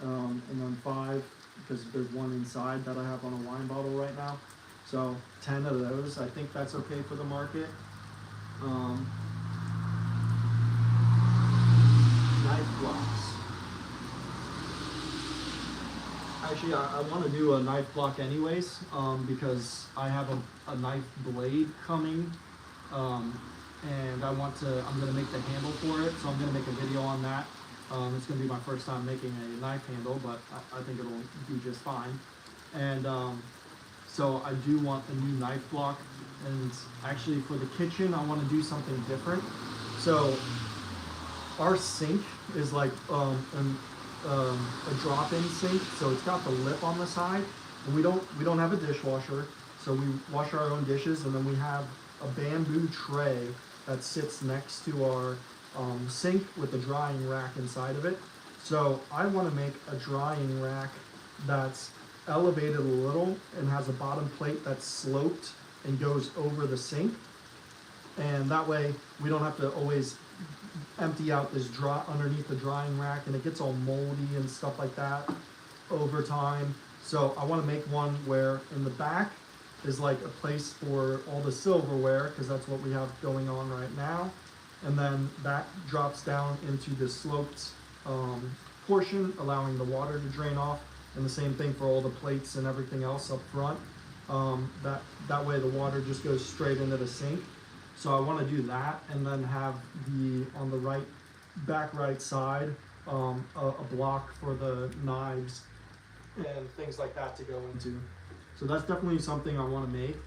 and then 5 because there's one inside that I have on a wine bottle right now. So 10 of those, I think that's okay for the market. Knife blocks. Actually, I want to do a knife block anyways, because I have a knife blade coming, and I'm going to make the handle for it, so I'm going to make a video on that. It's going to be my first time making a knife handle, but I think it'll be just fine. And so I do want a new knife block, and actually for the kitchen, I want to do something different. So our sink is like a drop-in sink, so it's got the lip on the side, and we don't have a dishwasher, so we wash our own dishes, and then we have a bamboo tray that sits next to our sink with a drying rack inside of it. So I want to make a drying rack that's elevated a little and has a bottom plate that's sloped and goes over the sink, and that way we don't have to always empty out this underneath the drying rack, and it gets all moldy and stuff like that over time. So I want to make one where in the back is like a place for all the silverware, because that's what we have going on right now, and then that drops down into the sloped portion, allowing the water to drain off, and the same thing for all the plates and everything else up front. That way the water just goes straight into the sink. So I want to do that, and then have on the back right side, a block for the knives and things like that to go into. So that's definitely something I want to make.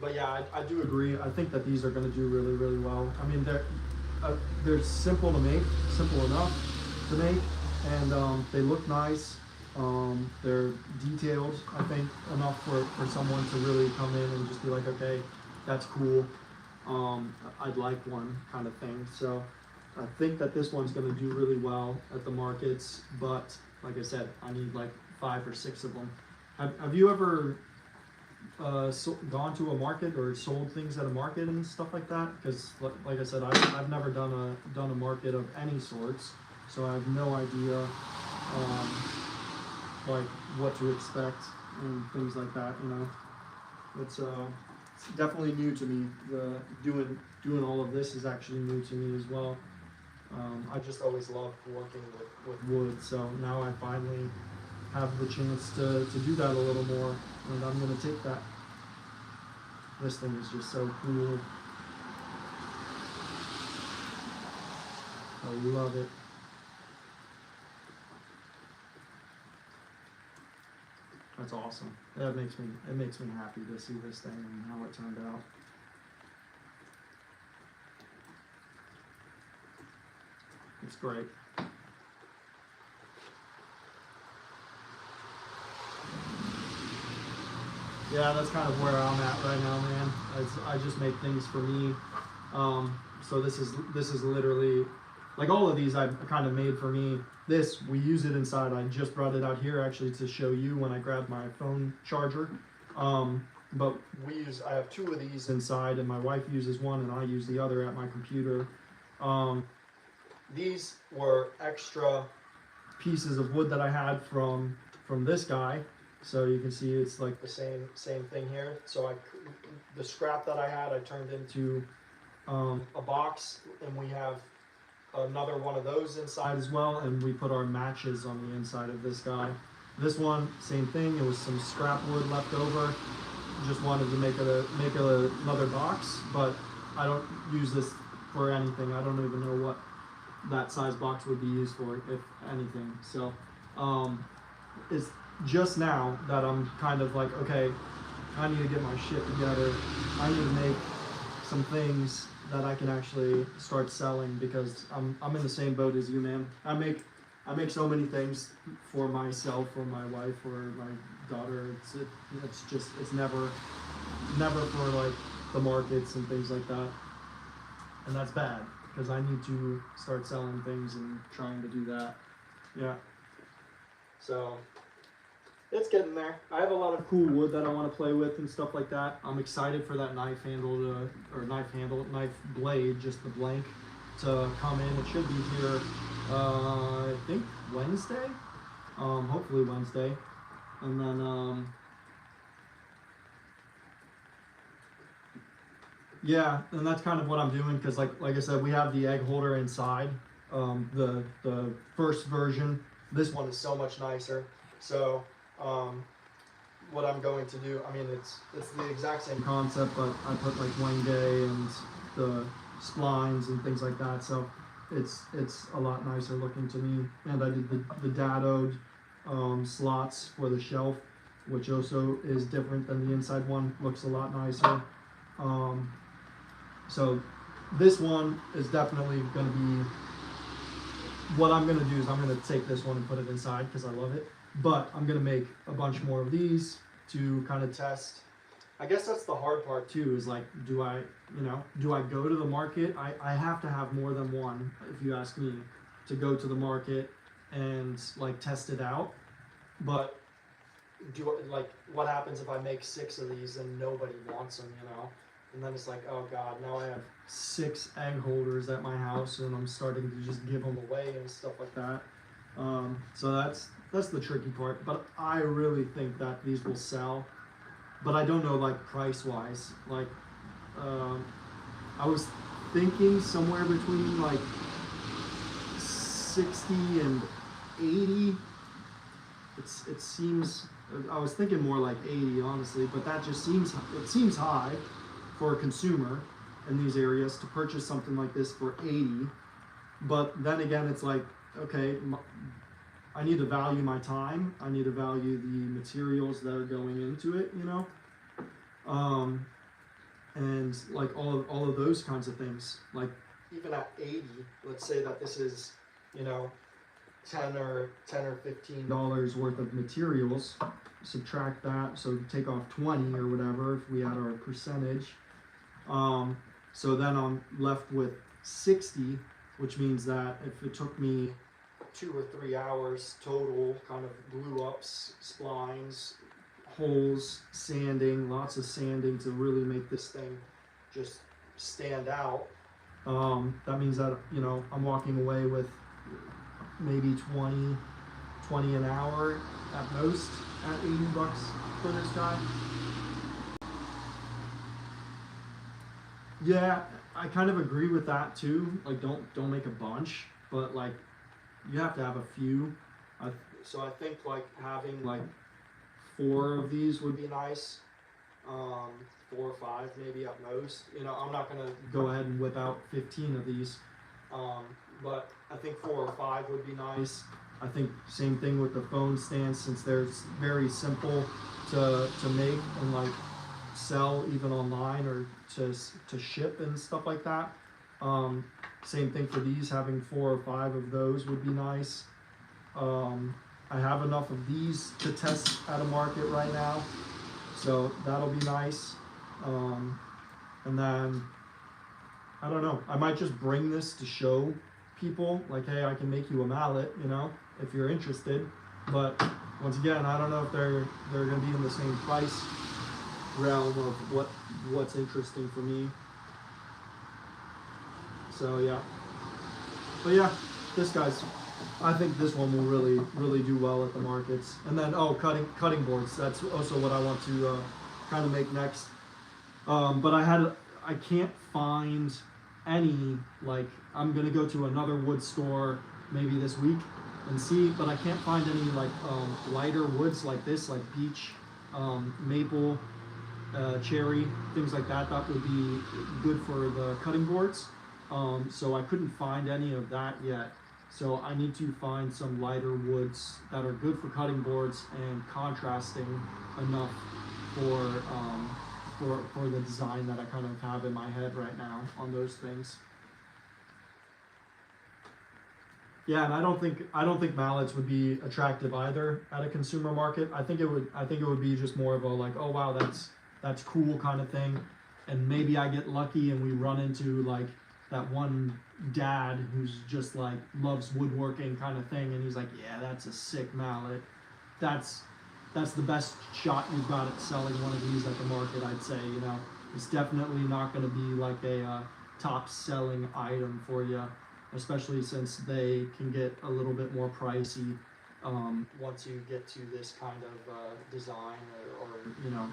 But yeah, I do agree. I think that these are going to do really, really well. I mean, they're simple to make, simple enough to make, and they look nice. They're detailed, I think, enough for someone to really come in and just be like, okay, that's cool. I'd like one, kind of thing. So I think that this one's going to do really well at the markets, but like I said, I need like 5 or 6 of them. Have you ever gone to a market or sold things at a market and stuff like that? Because like I said, I've never done a market of any sorts, so I have no idea like what to expect and things like that, you know. It's definitely new to me. Doing all of this is actually new to me as well. I just always loved working with wood, so now I finally have the chance to do that a little more, and I'm gonna take that. This thing is just so cool. I love it. That's awesome. It makes me happy to see this thing and how it turned out. It's great. Yeah, that's kind of where I'm at right now, man. I just make things for me. So this is literally, like, all of these I've kind of made for me. This, we use it inside. I just brought it out here actually to show you when I grabbed my phone charger. But I have two of these inside, and my wife uses one and I use the other at my computer. These were extra pieces of wood that I had from this guy. So you can see it's like the same thing here. So the scrap that I had, I turned into a box, and we have another one of those inside as well, and we put our matches on the inside of this guy. This one, same thing. It was some scrap wood left over. Just wanted to make another box, but I don't use this for anything. I don't even know what that size box would be used for, if anything. So it's just now that I'm kind of like, okay, I need to get my shit together. I need to make some things that I can actually start selling, because I'm in the same boat as you, man. I make so many things for myself, or my wife, or my daughter. It's never for like the markets and things like that, and that's bad, because I need to start selling things and trying to do that. Yeah. So it's getting there. I have a lot of cool wood that I want to play with and stuff like that. I'm excited for that knife blade, just the blank, to come in. It should be here, I think Wednesday, hopefully Wednesday, and then yeah, and that's kind of what I'm doing, because like I said, we have the egg holder inside, the first version. This one is so much nicer. So what I'm going to do, I mean, it's the exact same concept, but I put like Wenge and the splines and things like that, so it's a lot nicer looking to me. And I did the dadoed slots for the shelf, which also is different than the inside one. Looks a lot nicer. So this one is definitely going to be, what I'm going to do is I'm going to take this one and put it inside because I love it. But I'm going to make a bunch more of these to kind of test. I guess that's the hard part too, is like, do I go to the market? I have to have more than one, if you ask me, to go to the market and like test it out. But what happens if I make 6 of these and nobody wants them, And then it's like, oh God, now I have 6 egg holders at my house, and I'm starting to just give them away and stuff like that. So that's the tricky part. But I really think that these will sell. But I don't know, like, price-wise. Like, I was thinking somewhere between like 60 and 80. It seems. I was thinking more like 80, honestly, but that just seems high for a consumer in these areas to purchase something like this for 80. But then again, it's like, okay, I need to value my time. I need to value the materials that are going into it, and like all of those kinds of things. Like, even at 80, let's say that this is, $10 or $15 worth of materials. Subtract that, so take off 20 or whatever if we add our percentage. So then I'm left with 60, which means that if it took me 2 or 3 hours total, kind of glue ups, splines, holes, sanding, lots of sanding to really make this thing just stand out. That means that, I'm walking away with maybe 20 an hour at most at $80 for this guy. Yeah, I kind of agree with that too. Like, don't make a bunch, but like, you have to have a few. So I think like having like 4 of these would be nice. 4 or 5 maybe at most. You know, I'm not gonna go ahead and whip out 15 of these. But I think 4 or 5 would be nice. I think same thing with the phone stands, since they're very simple to make and like sell even online or to ship and stuff like that. Same thing for these, having 4 or 5 of those would be nice. I have enough of these to test at a market right now, so that'll be nice. And then I don't know, I might just bring this to show people, like, hey, I can make you a mallet, you know, if you're interested. But once again, I don't know if they're gonna be in the same price realm of what's interesting for me. So yeah, but yeah, I think this one will really do well at the markets. And then cutting boards, that's also what I want to kind of make next. But I can't find any, like, I'm gonna go to another wood store maybe this week and see, but I can't find any like lighter woods like this, like beech, maple, cherry, things like that. That would be good for the cutting boards. So I couldn't find any of that yet. So I need to find some lighter woods that are good for cutting boards and contrasting enough for the design that I kind of have in my head right now on those things. Yeah, and I don't think mallets would be attractive either at a consumer market. I think it would be just more of a like, oh wow, that's cool kind of thing. And maybe I get lucky and we run into like that one dad who's just like loves woodworking kind of thing, and he's like, yeah, that's a sick mallet. That's the best shot you've got at selling one of these at the market, I'd say. You know, it's definitely not going to be like a top selling item for you, especially since they can get a little bit more pricey once you get to this kind of design or you know,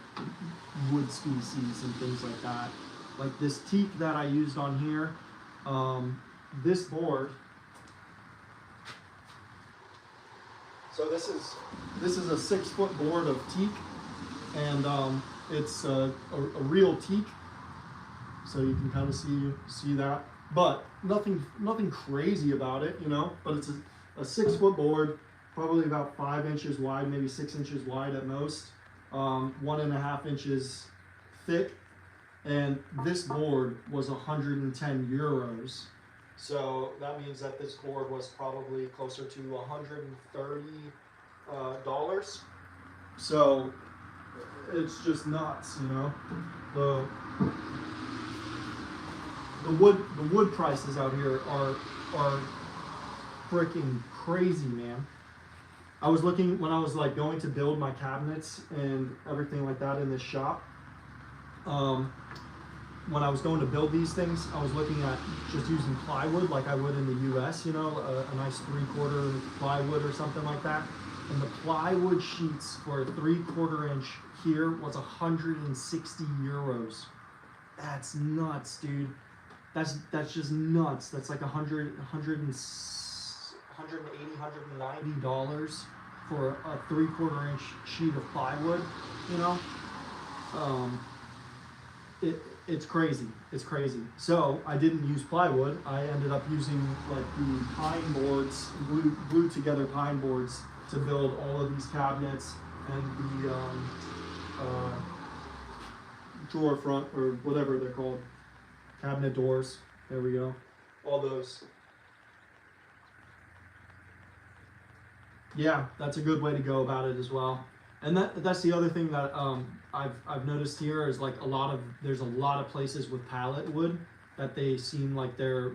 wood species and things like that. Like this teak that I used on here, this board. So this is a 6-foot board of teak, and it's a real teak. So you can kind of see that, but nothing crazy about it, you know. But it's a 6-foot board, probably about 5 inches wide, maybe 6 inches wide at most, 1.5 inches thick. And this board was 110 euros. So that means that this board was probably closer to $130. So it's just nuts, you know. The wood prices out here are freaking crazy, man. I was looking when I was like going to build my cabinets and everything like that in this shop. When I was going to build these things, I was looking at just using plywood like I would in the US, you know, a nice 3/4 plywood or something like that. And the plywood sheets for a 3/4 inch here was 160 euros. That's nuts, dude. That's just nuts. That's like $180, $190 for a 3/4 inch sheet of plywood, you know. It's crazy. It's crazy. So I didn't use plywood. I ended up using like the pine boards, glued together pine boards to build all of these cabinets and the drawer front or whatever they're called, cabinet doors. There we go. All those. Yeah, that's a good way to go about it as well. And that's the other thing that I've noticed here is like there's a lot of places with pallet wood that they seem like they're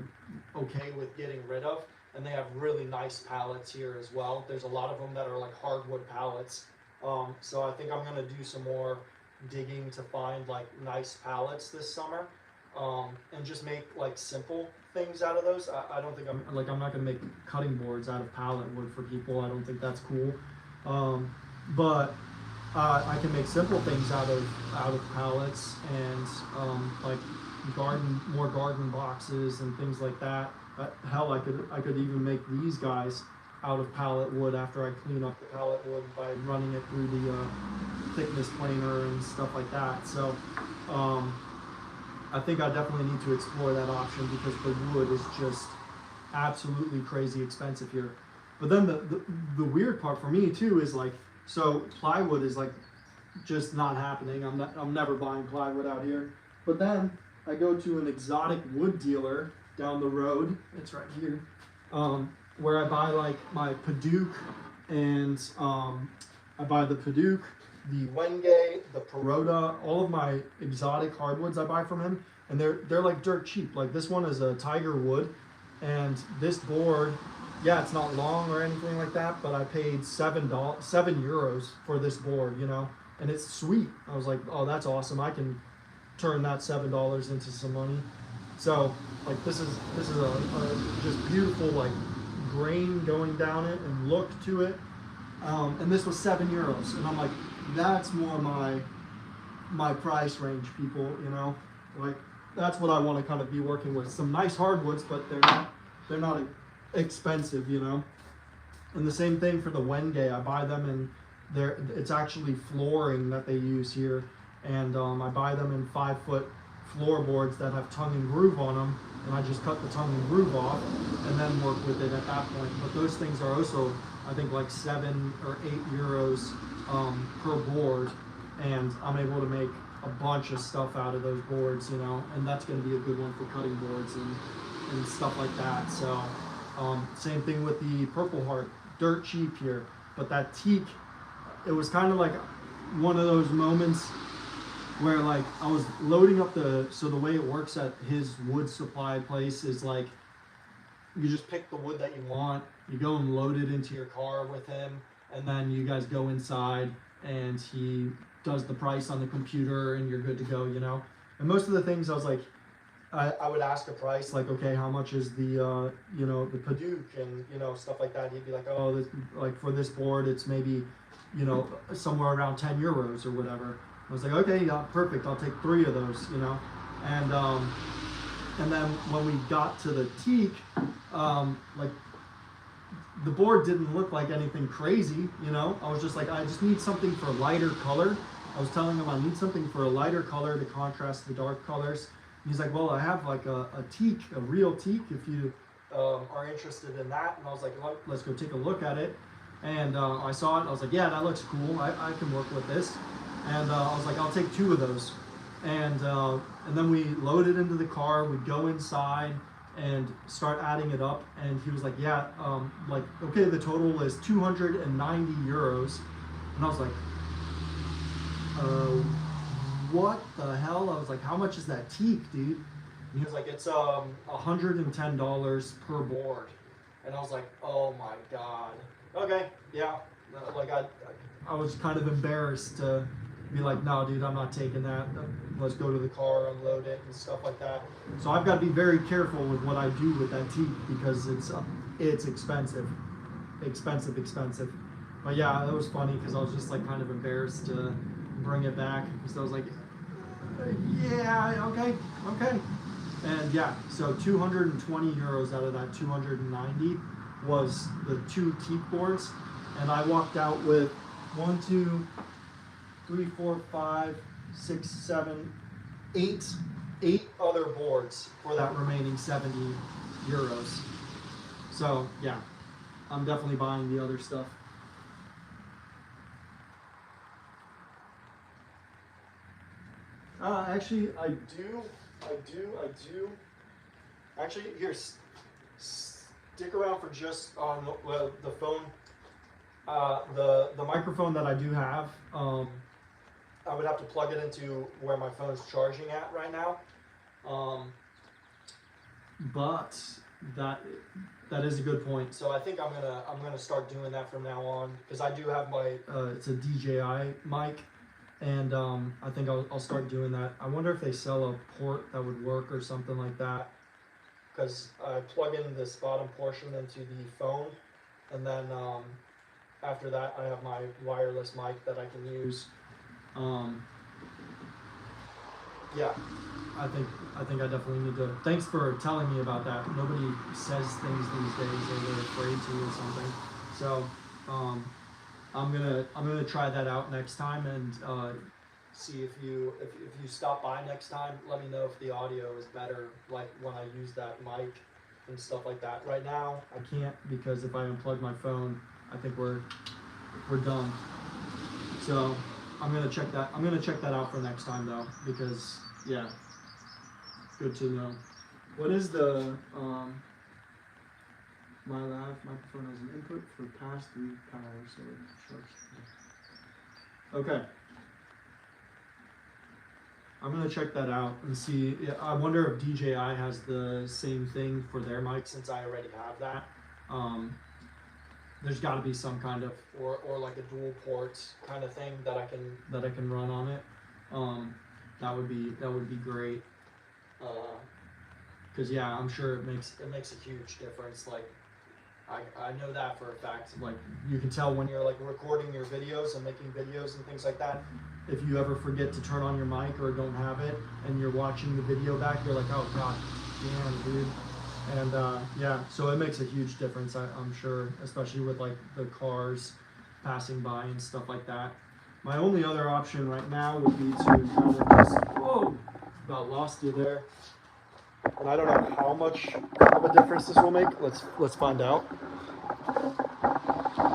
okay with getting rid of, and they have really nice pallets here as well. There's a lot of them that are like hardwood pallets. So I think I'm gonna do some more digging to find like nice pallets this summer, and just make like simple things out of those. I don't think I'm not gonna make cutting boards out of pallet wood for people. I don't think that's cool. But I can make simple things out of pallets and like garden boxes and things like that. Hell, I could even make these guys out of pallet wood after I clean up the pallet wood by running it through the thickness planer and stuff like that. So I think I definitely need to explore that option because the wood is just absolutely crazy expensive here. But then the weird part for me too is like, so plywood is like just not happening. I'm never buying plywood out here. But then I go to an exotic wood dealer down the road. It's right here, where I buy like my Padauk and I buy the Padauk, the Wenge, the Perota, all of my exotic hardwoods I buy from him, and they're like dirt cheap. Like this one is a tiger wood, and this board, yeah, it's not long or anything like that, but I paid €7 for this board, you know, and it's sweet. I was like, oh, that's awesome. I can turn that $7 into some money. So like this is a just beautiful like grain going down it and look to it, and this was €7, and I'm like, that's more my price range, people, you know, like that's what I want to kind of be working with. Some nice hardwoods, but they're not expensive, you know. And the same thing for the Wenge. I buy them and it's actually flooring that they use here, and I buy them in 5-foot floorboards that have tongue and groove on them, and I just cut the tongue and groove off and then work with it at that point. But those things are also, I think, like €7 or €8 per board, and I'm able to make a bunch of stuff out of those boards, you know, and that's going to be a good one for cutting boards and stuff like that. So same thing with the Purple Heart, dirt cheap here, but that teak, it was kind of like one of those moments where like I was loading up so the way it works at his wood supply place is like, you just pick the wood that you want, you go and load it into your car with him, and then you guys go inside and he does the price on the computer and you're good to go, you know. And most of the things I was like, I would ask a price like, okay, how much is the you know, the Padauk and, you know, stuff like that. He'd be like, oh, this, like for this board it's maybe, you know, somewhere around €10 or whatever. I was like, okay, yeah, perfect, I'll take 3 of those, you know. And then when we got to the teak, like the board didn't look like anything crazy, you know. I was just like, I just need something for lighter color. I was telling him I need something for a lighter color to contrast the dark colors. And he's like, well, I have like a teak, a real teak, if you are interested in that. And I was like, let's go take a look at it. And I saw it, I was like, yeah, that looks cool, I can work with this. And I was like, I'll take 2 of those. And then we load it into the car, we go inside and start adding it up. And he was like, yeah, like, okay, the total is €290. And I was like, what the hell? I was like, how much is that teak, dude? And he was like, it's $110 per board. And I was like, oh my God. Okay, yeah. Like I was kind of embarrassed to be like, no, dude, I'm not taking that. Let's go to the car, unload it, and stuff like that. So I've got to be very careful with what I do with that teak because it's expensive, expensive. But yeah, it was funny because I was just like kind of embarrassed to bring it back because I was like, yeah, okay. And yeah, so €220 out of that 290 was the 2 teak boards, and I walked out with 1, 2, 3, 4, 5, 6, 7, 8 other boards for that remaining €70. So yeah, I'm definitely buying the other stuff. Actually, I do. Actually, here, stick around for just on the phone. The microphone that I do have, I would have to plug it into where my phone's charging at right now. But that is a good point. So I think I'm gonna start doing that from now on because I do have my it's a DJI mic, and I think I'll start doing that. I wonder if they sell a port that would work or something like that, because I plug in this bottom portion into the phone, and then after that I have my wireless mic that I can use. Yeah, I think I definitely need to. Thanks for telling me about that. Nobody says things these days, or they're afraid to or something. So I'm gonna try that out next time, and see if you stop by next time. Let me know if the audio is better, like when I use that mic and stuff like that. Right now I can't, because if I unplug my phone, I think we're done. So I'm gonna check that out for next time though, because yeah, good to know. What is the my lav microphone has an input for pass-through power, so it starts. Okay. I'm gonna check that out and see. I wonder if DJI has the same thing for their mic, since I already have that. There's got to be some kind of or like a dual port kind of thing that I can run on it. That would be great. Cause yeah, I'm sure it makes a huge difference. Like I know that for a fact. Like you can tell when you're like recording your videos and making videos and things like that. If you ever forget to turn on your mic or don't have it, and you're watching the video back, you're like, oh god, damn, dude. And yeah, so it makes a huge difference. I'm sure, especially with like the cars passing by and stuff like that. My only other option right now would be to kind of just, whoa, about lost you there. And I don't know how much of a difference this will make. Let's find out.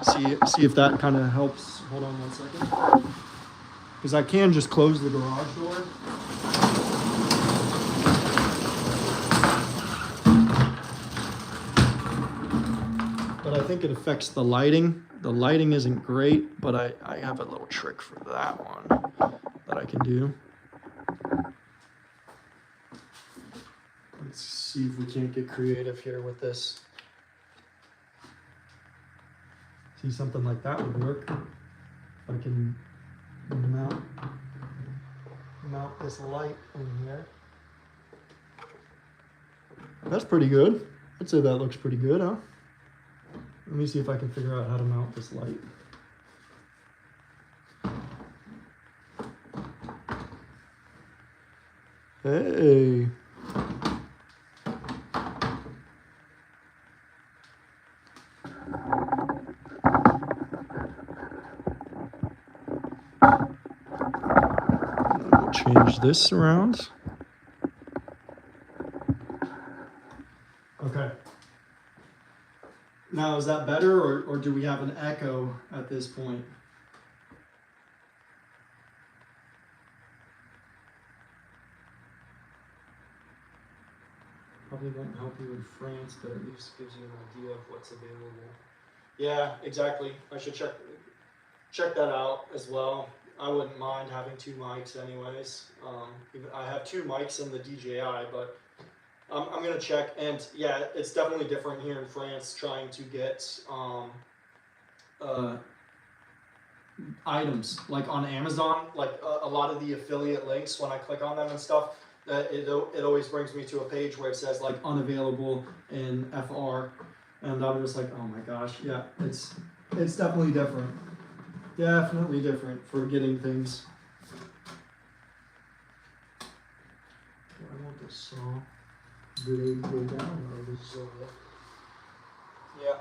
See if that kind of helps. Hold on 1 second. Because I can just close the garage door. But I think it affects the lighting. The lighting isn't great, but I have a little trick for that one that I can do. Let's see if we can't get creative here with this. See, something like that would work. I can mount this light in here. That's pretty good. I'd say that looks pretty good, huh? Let me see if I can figure out how to mount this light. Hey. We'll change this around. Okay. Now, is that better, or do we have an echo at this point? Probably won't help you in France, but at least gives you an idea of what's available. Yeah, exactly. I should check that out as well. I wouldn't mind having two mics anyways. I have two mics in the DJI, but I'm gonna check. And yeah, it's definitely different here in France trying to get items like on Amazon. Like a lot of the affiliate links, when I click on them and stuff, it always brings me to a page where it says like unavailable in FR, and I'm just like, oh my gosh, yeah, it's definitely different. Definitely different for getting things. I want this saw blade go down or this saw. Yeah.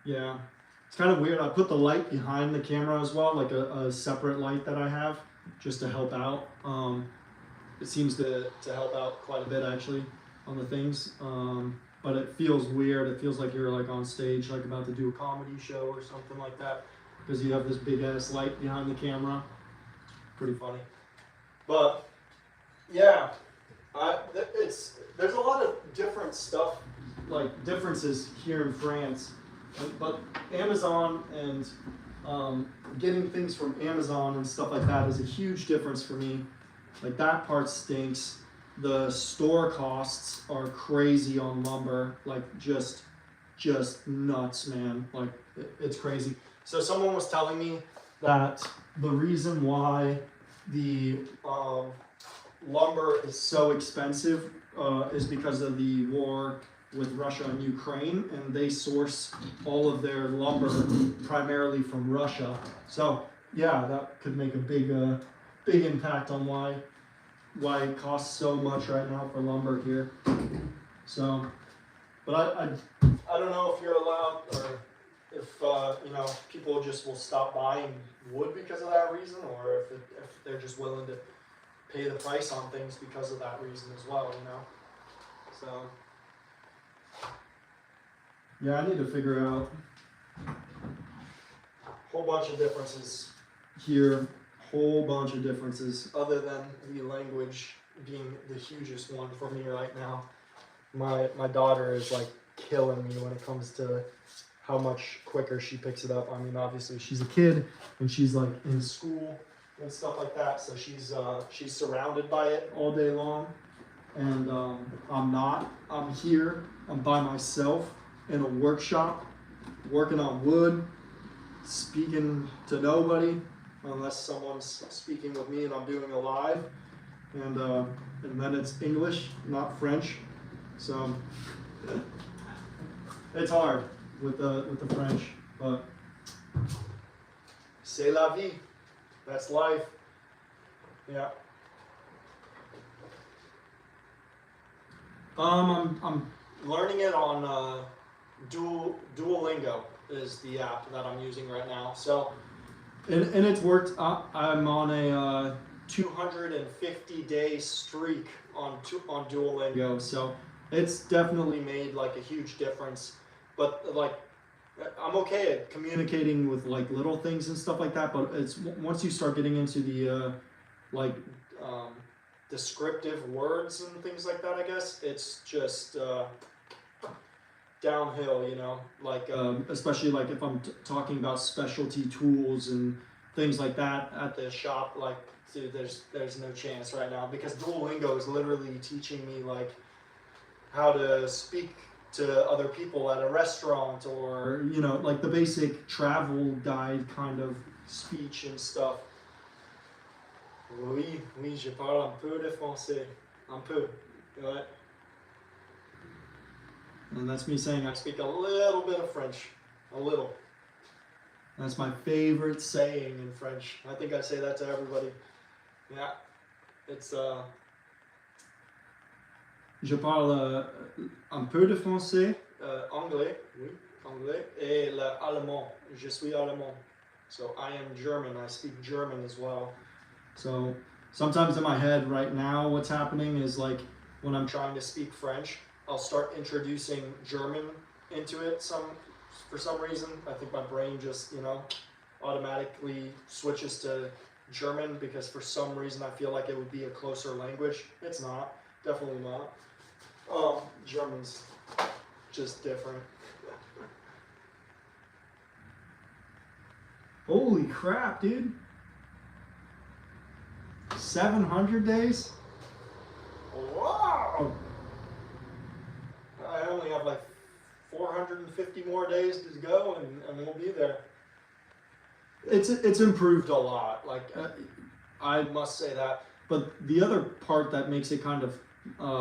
Yeah. It's kind of weird. I put the light behind the camera as well, like a separate light that I have, just to help out. It seems to help out quite a bit actually on the things. But it feels weird. It feels like you're like on stage, like about to do a comedy show or something like that, because you have this big ass light behind the camera. Pretty funny. But yeah, there's a lot of different stuff, like differences here in France. But Amazon and getting things from Amazon and stuff like that is a huge difference for me. Like that part stinks. The store costs are crazy on lumber, like just nuts, man. Like it's crazy. So someone was telling me that the reason why the lumber is so expensive is because of the war with Russia and Ukraine, and they source all of their lumber primarily from Russia. So yeah, that could make a big impact on why it costs so much right now for lumber here. So, but I don't know if you're allowed, or if people just will stop buying wood because of that reason, or if they're just willing to pay the price on things because of that reason as well, So yeah, I need to figure out a whole bunch of differences here, whole bunch of differences other than the language being the hugest one for me right now. My daughter is like killing me when it comes to how much quicker she picks it up. I mean, obviously she's a kid and she's like in school and stuff like that, so she's surrounded by it all day long, and I'm not. I'm here. I'm by myself in a workshop, working on wood, speaking to nobody unless someone's speaking with me and I'm doing a live, and then it's English, not French. So it's hard with the French, but c'est la vie. That's life. Yeah. I'm learning it on Duolingo is the app that I'm using right now. So, and it's worked. I'm on a 250-day streak on Duolingo. So it's definitely made like a huge difference. But like, I'm okay at communicating with like little things and stuff like that. But it's once you start getting into the descriptive words and things like that, I guess it's just downhill, like especially like if I'm talking about specialty tools and things like that at the shop, like dude, there's no chance right now, because Duolingo is literally teaching me like how to speak to other people at a restaurant, or like the basic travel guide kind of speech and stuff. Oui, je parle un peu de français. Un peu, right? And that's me saying I speak a little bit of French. A little. That's my favorite saying in French. I think I say that to everybody. Yeah. It's, Je parle un peu de français. Anglais, oui, anglais. Et l'allemand. Je suis allemand. So I am German. I speak German as well. So sometimes in my head right now, what's happening is like when I'm trying to speak French, I'll start introducing German into it for some reason. I think my brain just, automatically switches to German because for some reason I feel like it would be a closer language. It's not. Definitely not. German's just different. Holy crap, dude. 700 days? Wow! I only have like 450 more days to go, and we'll be there. It's improved a lot. Like I must say that. But the other part that makes it kind of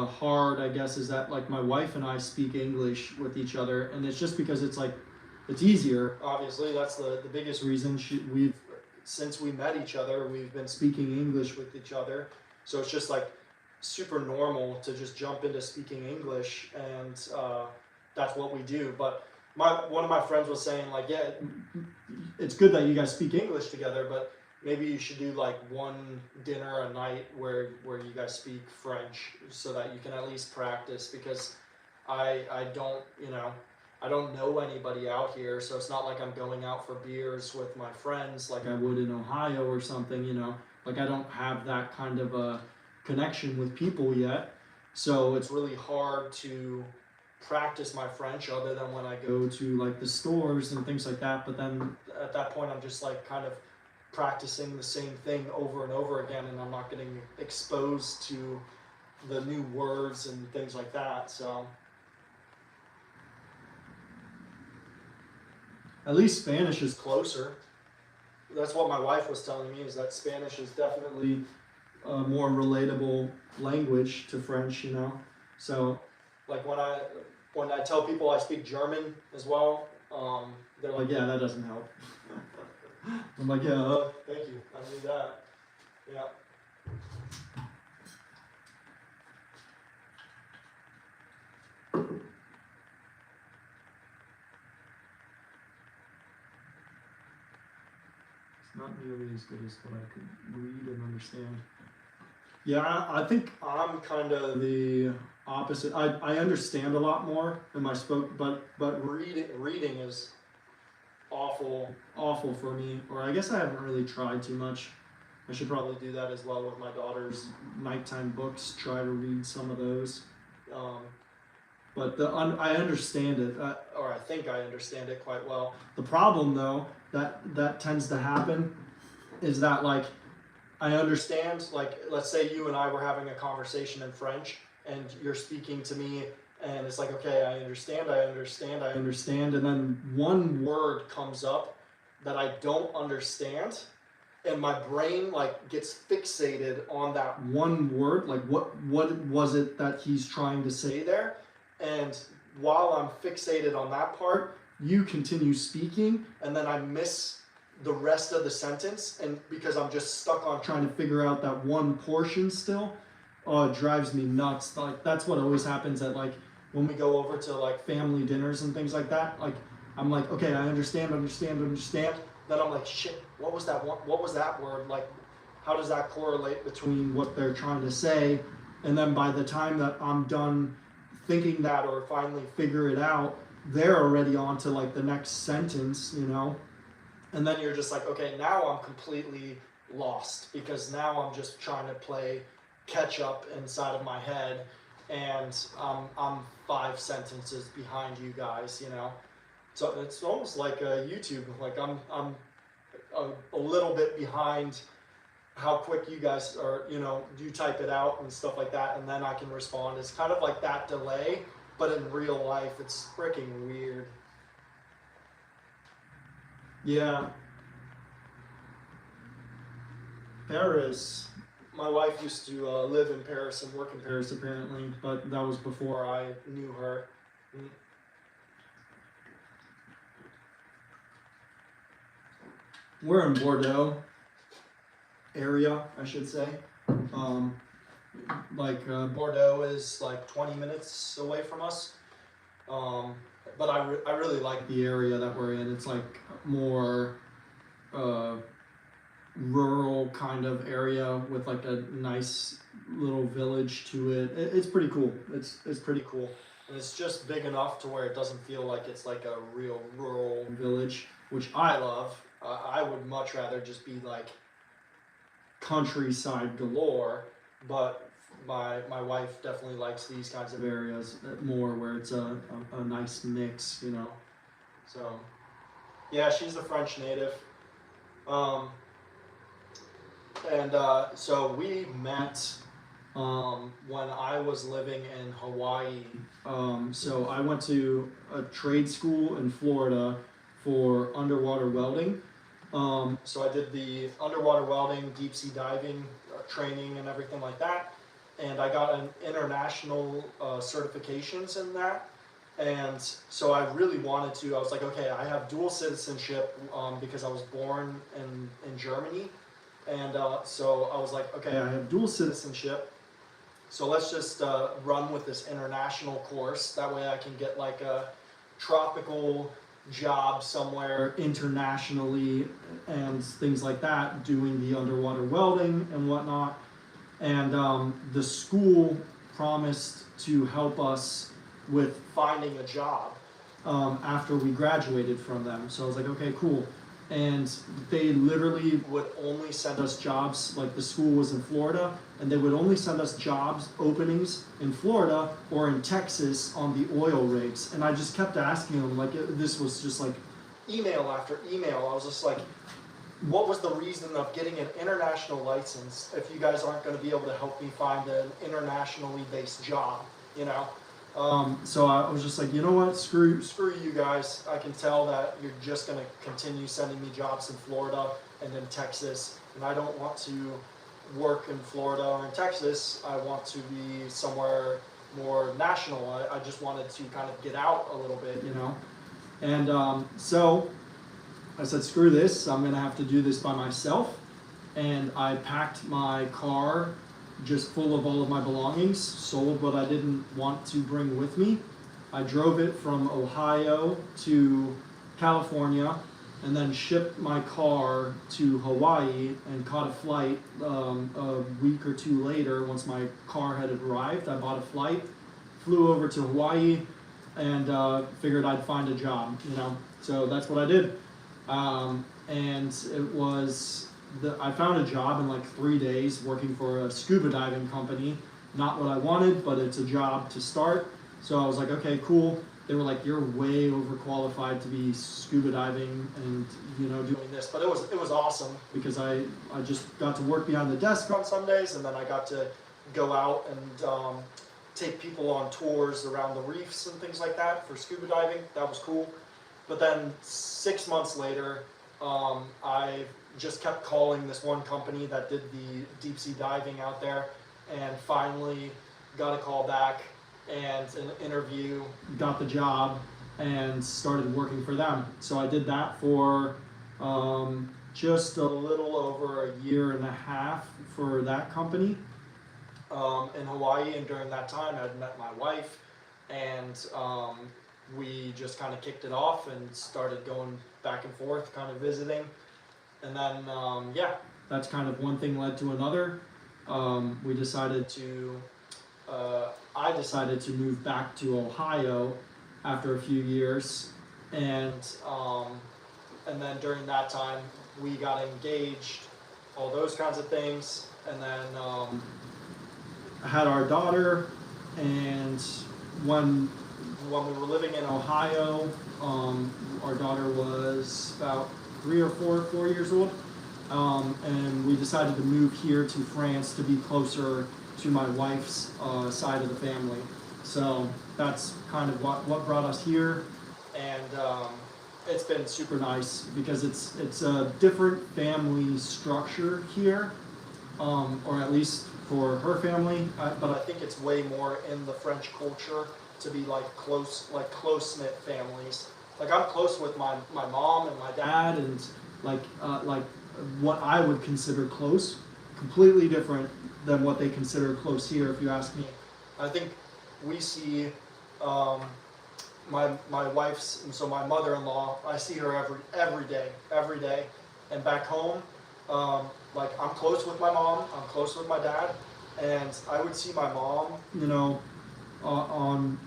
hard, I guess, is that like my wife and I speak English with each other, and it's just because it's easier. Obviously, that's the biggest reason. Since we met each other, we've been speaking English with each other. So it's just like super normal to just jump into speaking English, and that's what we do. But one of my friends was saying like, yeah, it's good that you guys speak English together, but maybe you should do like one dinner a night where you guys speak French, so that you can at least practice, because I don't know anybody out here, so it's not like I'm going out for beers with my friends like I would in Ohio or something, Like I don't have that kind of a connection with people yet. So it's really hard to practice my French other than when I go to like the stores and things like that. But then at that point I'm just like kind of practicing the same thing over and over again, and I'm not getting exposed to the new words and things like that. So at least Spanish is closer. That's what my wife was telling me, is that Spanish is definitely a more relatable language to French, So like when when I tell people I speak German as well, they're like, yeah, that doesn't help. I'm like, yeah, thank you. I need that. Yeah. It's not nearly as good as what I could read and understand. Yeah, I think I'm kind of the opposite. I understand a lot more in my but reading is awful for me. Or I guess I haven't really tried too much. I should probably do that as well with my daughter's nighttime books. Try to read some of those. But I understand it, or I think I understand it quite well. The problem, though, that tends to happen, is that like I understand, like let's say you and I were having a conversation in French, and you're speaking to me, and it's like, okay, I understand, and then one word comes up that I don't understand, and my brain like gets fixated on that one word, like what was it that he's trying to say there? And while I'm fixated on that part, you continue speaking, and then I miss the rest of the sentence, and because I'm just stuck on trying to figure out that one portion still, it drives me nuts. Like that's what always happens at like when we go over to like family dinners and things like that. Like I'm like, okay, I understand. Then I'm like, shit, what was that word? Like, how does that correlate between what they're trying to say? And then by the time that I'm done thinking that or finally figure it out, they're already on to like the next sentence, you know? And then you're just like, okay, now I'm completely lost because now I'm just trying to play catch up inside of my head, and I'm 5 sentences behind you guys, you know? So it's almost like YouTube, like I'm a little bit behind how quick you guys are, you know, you type it out and stuff like that, and then I can respond. It's kind of like that delay, but in real life, it's freaking weird. Yeah. Paris. My wife used to live in Paris and work in Paris apparently, but that was before I knew her. We're in Bordeaux area, I should say. Bordeaux is like 20 minutes away from us. But I really like the area that we're in. It's like more rural kind of area with like a nice little village to it. It's pretty cool. It's pretty cool. And it's just big enough to where it doesn't feel like it's like a real rural village, which I love. I would much rather just be like countryside galore, but my wife definitely likes these kinds of areas more where it's a nice mix, you know. So yeah, she's a French native. So we met when I was living in Hawaii. So I went to a trade school in Florida for underwater welding. So I did the underwater welding, deep sea diving training and everything like that. And I got an international certifications in that. And so I really wanted to, I was like, okay, I have dual citizenship because I was born in Germany. And so I was like, okay, I have dual citizenship. So let's just run with this international course. That way I can get like a tropical job somewhere internationally and things like that, doing the underwater welding and whatnot. And the school promised to help us with finding a job after we graduated from them. So I was like, okay, cool. And they literally would only send us jobs, like the school was in Florida, and they would only send us jobs openings in Florida or in Texas on the oil rigs. And I just kept asking them, like, this was just like email after email. I was just like, what was the reason of getting an international license if you guys aren't going to be able to help me find an internationally based job, you know? So I was just like, you know what, screw you guys. I can tell that you're just going to continue sending me jobs in Florida and in Texas, and I don't want to work in Florida or in Texas. I want to be somewhere more national. I just wanted to kind of get out a little bit, you know. And so I said, screw this, I'm gonna have to do this by myself. And I packed my car just full of all of my belongings, sold what I didn't want to bring with me. I drove it from Ohio to California, and then shipped my car to Hawaii and caught a flight a week or two later. Once my car had arrived, I bought a flight, flew over to Hawaii, and figured I'd find a job, you know. So that's what I did. And it was, I found a job in like 3 days working for a scuba diving company. Not what I wanted, but it's a job to start. So I was like, okay, cool. They were like, you're way overqualified to be scuba diving and, you know, doing this. But it was awesome because I just got to work behind the desk on Sundays, and then I got to go out and take people on tours around the reefs and things like that for scuba diving. That was cool. But then 6 months later, I just kept calling this one company that did the deep sea diving out there, and finally got a call back and an interview, got the job, and started working for them. So I did that for just a little over a year and a half for that company in Hawaii. And during that time, I'd met my wife, and we just kind of kicked it off and started going back and forth, kind of visiting. And then, yeah, that's kind of one thing led to another. We decided to, I decided to move back to Ohio after a few years. And then during that time, we got engaged, all those kinds of things. And then had our daughter, and when we were living in Ohio, our daughter was about 3 or 4 years old, and we decided to move here to France to be closer to my wife's side of the family. So that's kind of what brought us here, and it's been super nice because it's a different family structure here, or at least for her family, but I think it's way more in the French culture to be like close-knit families. Like I'm close with my mom and my dad, and like what I would consider close, completely different than what they consider close here, if you ask me. I think we see my wife's, and so my mother-in-law, I see her every day, and back home, like I'm close with my mom, I'm close with my dad, and I would see my mom, you know, on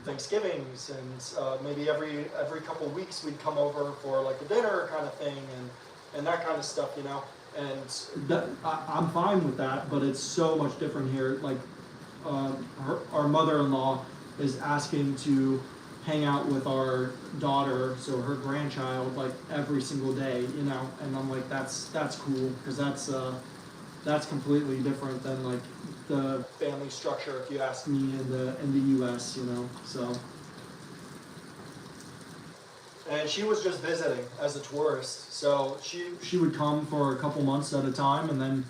Thanksgivings, and maybe every couple of weeks we'd come over for like a dinner kind of thing, and that kind of stuff, you know. And that, I'm fine with that, but it's so much different here. Like our mother-in-law is asking to hang out with our daughter, so her grandchild, like every single day, you know. And I'm like, that's cool, because that's completely different than like the family structure, if you ask me, in the U.S., you know. So, and she was just visiting as a tourist, so she would come for a couple months at a time, and then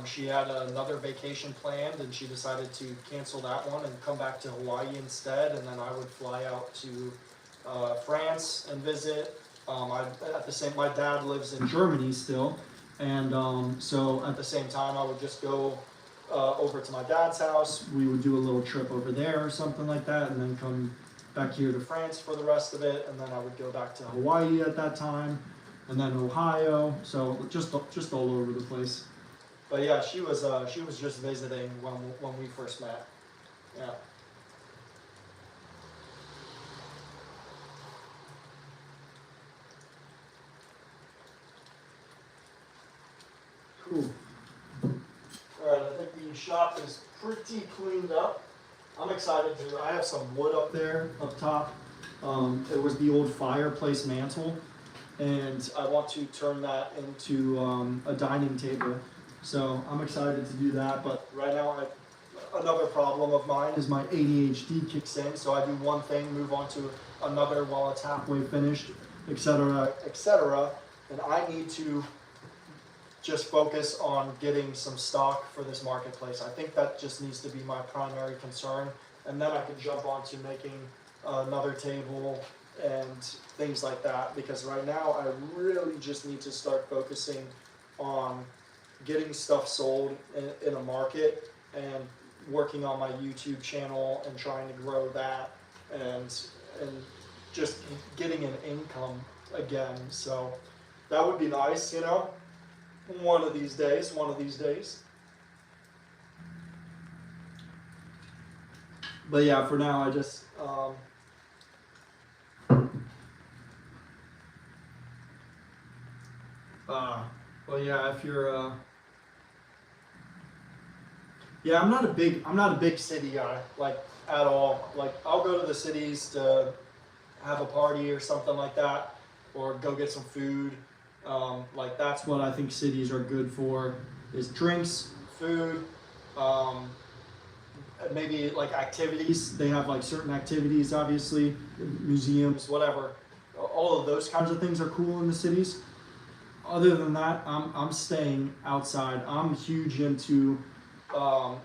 she had another vacation planned, and she decided to cancel that one and come back to Hawaii instead. And then I would fly out to France and visit. My dad lives in Germany still. And so at the same time, I would just go over to my dad's house. We would do a little trip over there or something like that, and then come back here to France for the rest of it. And then I would go back to Hawaii at that time, and then Ohio. So just all over the place. But yeah, she was just visiting when we first met. Yeah. Cool. Alright, I think the shop is pretty cleaned up. I'm excited to, I have some wood up there, up top. It was the old fireplace mantle, and I want to turn that into a dining table. So I'm excited to do that, but right now another problem of mine is my ADHD kicks in, so I do one thing, move on to another while it's halfway finished, etc., etc., and I need to just focus on getting some stock for this marketplace. I think that just needs to be my primary concern, and then I can jump on to making another table and things like that, because right now I really just need to start focusing on getting stuff sold in a market and working on my YouTube channel and trying to grow that and just getting an income again. So that would be nice, you know, one of these days. But yeah, for now I just well, yeah, if you're yeah, I'm not a big city guy, like, at all. Like, I'll go to the cities to have a party or something like that, or go get some food. Like, that's what I think cities are good for, is drinks, food, maybe like activities. They have like certain activities, obviously, museums, whatever. All of those kinds of things are cool in the cities. Other than that, I'm staying outside. I'm huge into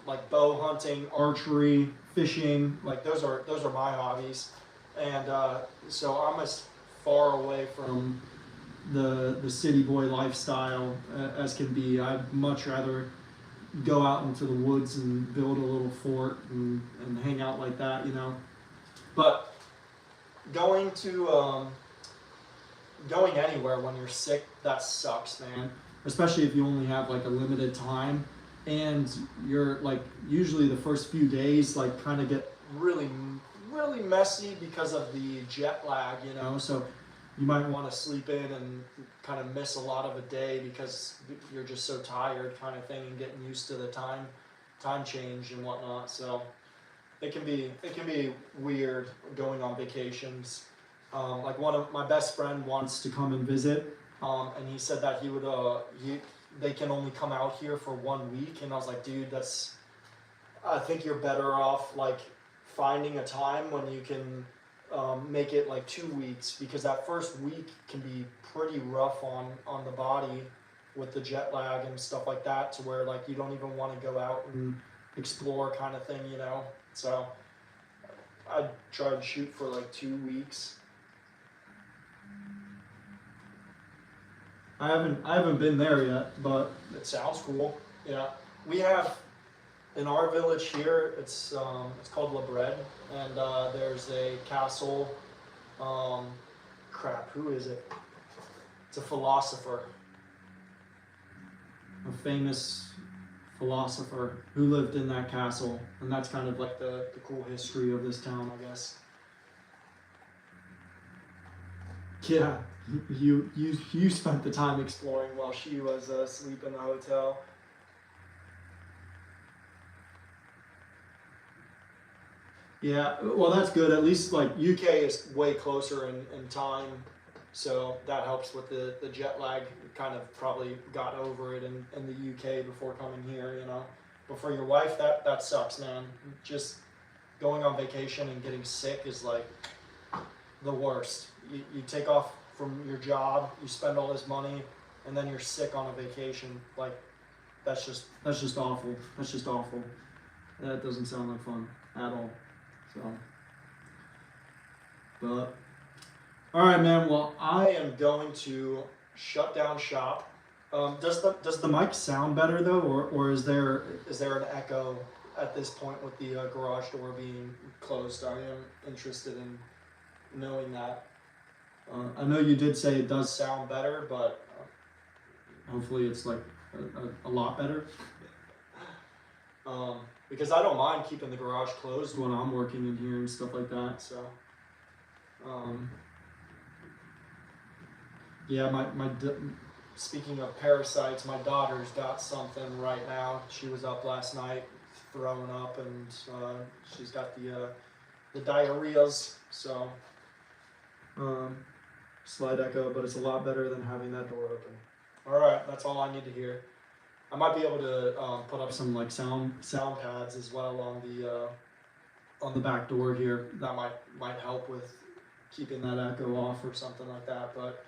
like bow hunting, archery, fishing. Like, those are my hobbies, and so I'm as far away from the city boy lifestyle as can be. I'd much rather go out into the woods and build a little fort and hang out like that, you know. But going anywhere when you're sick, that sucks, man. Especially if you only have like a limited time, and you're like, usually the first few days like kind of get really messy because of the jet lag, you know. So you might want to sleep in and kind of miss a lot of a day because you're just so tired, kind of thing, and getting used to the time change and whatnot. So it can be weird going on vacations. Like, one of my best friend wants to come and visit, and he said that he would they can only come out here for 1 week, and I was like, dude, I think you're better off like finding a time when you can make it like 2 weeks, because that first week can be pretty rough on the body with the jet lag and stuff like that, to where like you don't even want to go out and explore, kind of thing, you know. So I'd try to shoot for like 2 weeks. I haven't been there yet, but it sounds cool. Yeah, we have in our village here. It's called La Brede, and there's a castle. Who is it? It's a philosopher, a famous philosopher who lived in that castle, and that's kind of like the cool history of this town, I guess. Yeah, you spent the time exploring while she was asleep in the hotel. Yeah, well, that's good. At least like UK is way closer in time, so that helps with the jet lag. Kind of probably got over it in the UK before coming here, you know. But for your wife, that sucks, man. Just going on vacation and getting sick is like the worst. You take off from your job, you spend all this money, and then you're sick on a vacation. Like, that's just awful. That's just awful. That doesn't sound like fun at all. So, but all right, man. Well, I am going to shut down shop. Does the mic sound better though, or is there an echo at this point with the garage door being closed? I am interested in knowing that. I know you did say it does sound better, but hopefully it's like a lot better. Because I don't mind keeping the garage closed when I'm working in here and stuff like that. So, yeah, speaking of parasites, my daughter's got something right now. She was up last night throwing up, and she's got the diarrheas. So, slight echo, but it's a lot better than having that door open. All right, that's all I need to hear. I might be able to put up some like sound pads as well on the back door here. That might help with keeping that echo off or something like that. But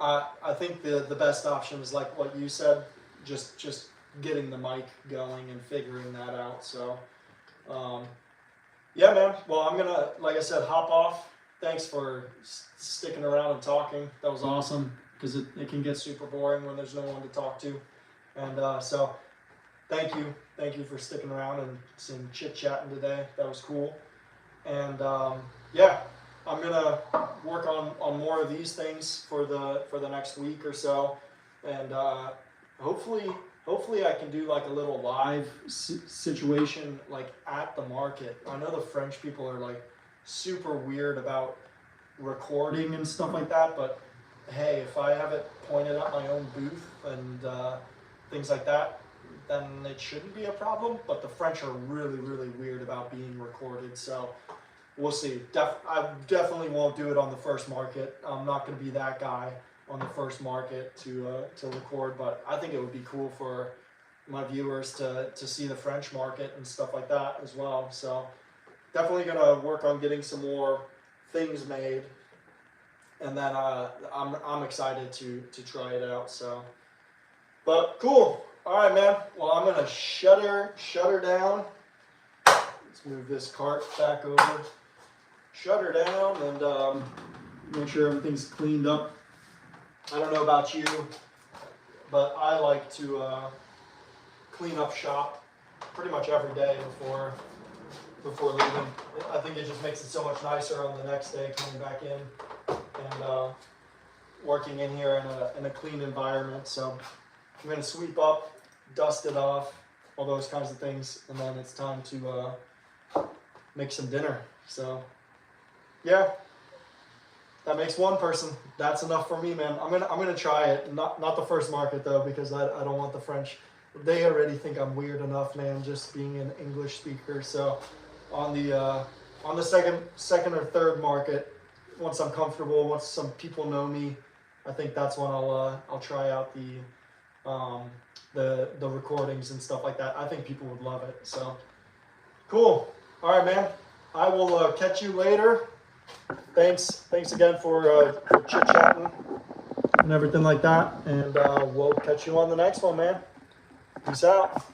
I think the best option is like what you said, just getting the mic going and figuring that out. So, yeah, man. Well, I'm gonna, like I said, hop off. Thanks for sticking around and talking. That was awesome because it can get super boring when there's no one to talk to. And so, thank you for sticking around and some chit chatting today. That was cool. And yeah, I'm gonna work on more of these things for the next week or so, and hopefully I can do like a little live situation like at the market. I know the French people are like super weird about recording and stuff like that, but hey, if I have it pointed at my own booth and things like that, then it shouldn't be a problem. But the French are really weird about being recorded, so we'll see. I definitely won't do it on the first market. I'm not going to be that guy on the first market to record, but I think it would be cool for my viewers to see the French market and stuff like that as well. So definitely going to work on getting some more things made, and then I'm excited to try it out. So, but cool. All right, man. Well, I'm gonna shut her down. Let's move this cart back over. Shut her down and make sure everything's cleaned up. I don't know about you, but I like to clean up shop pretty much every day before leaving. I think it just makes it so much nicer on the next day coming back in and working in here in a clean environment. So I'm gonna sweep up, dust it off, all those kinds of things, and then it's time to make some dinner. So yeah, that makes one person. That's enough for me, man. I'm gonna try it. Not the first market though, because I don't want the French. They already think I'm weird enough, man, just being an English speaker. So on the second or third market, once I'm comfortable, once some people know me, I think that's when I'll try out the recordings and stuff like that. I think people would love it. So cool. All right, man. I will catch you later. Thanks again for chit chatting and everything like that. And we'll catch you on the next one, man. Peace out.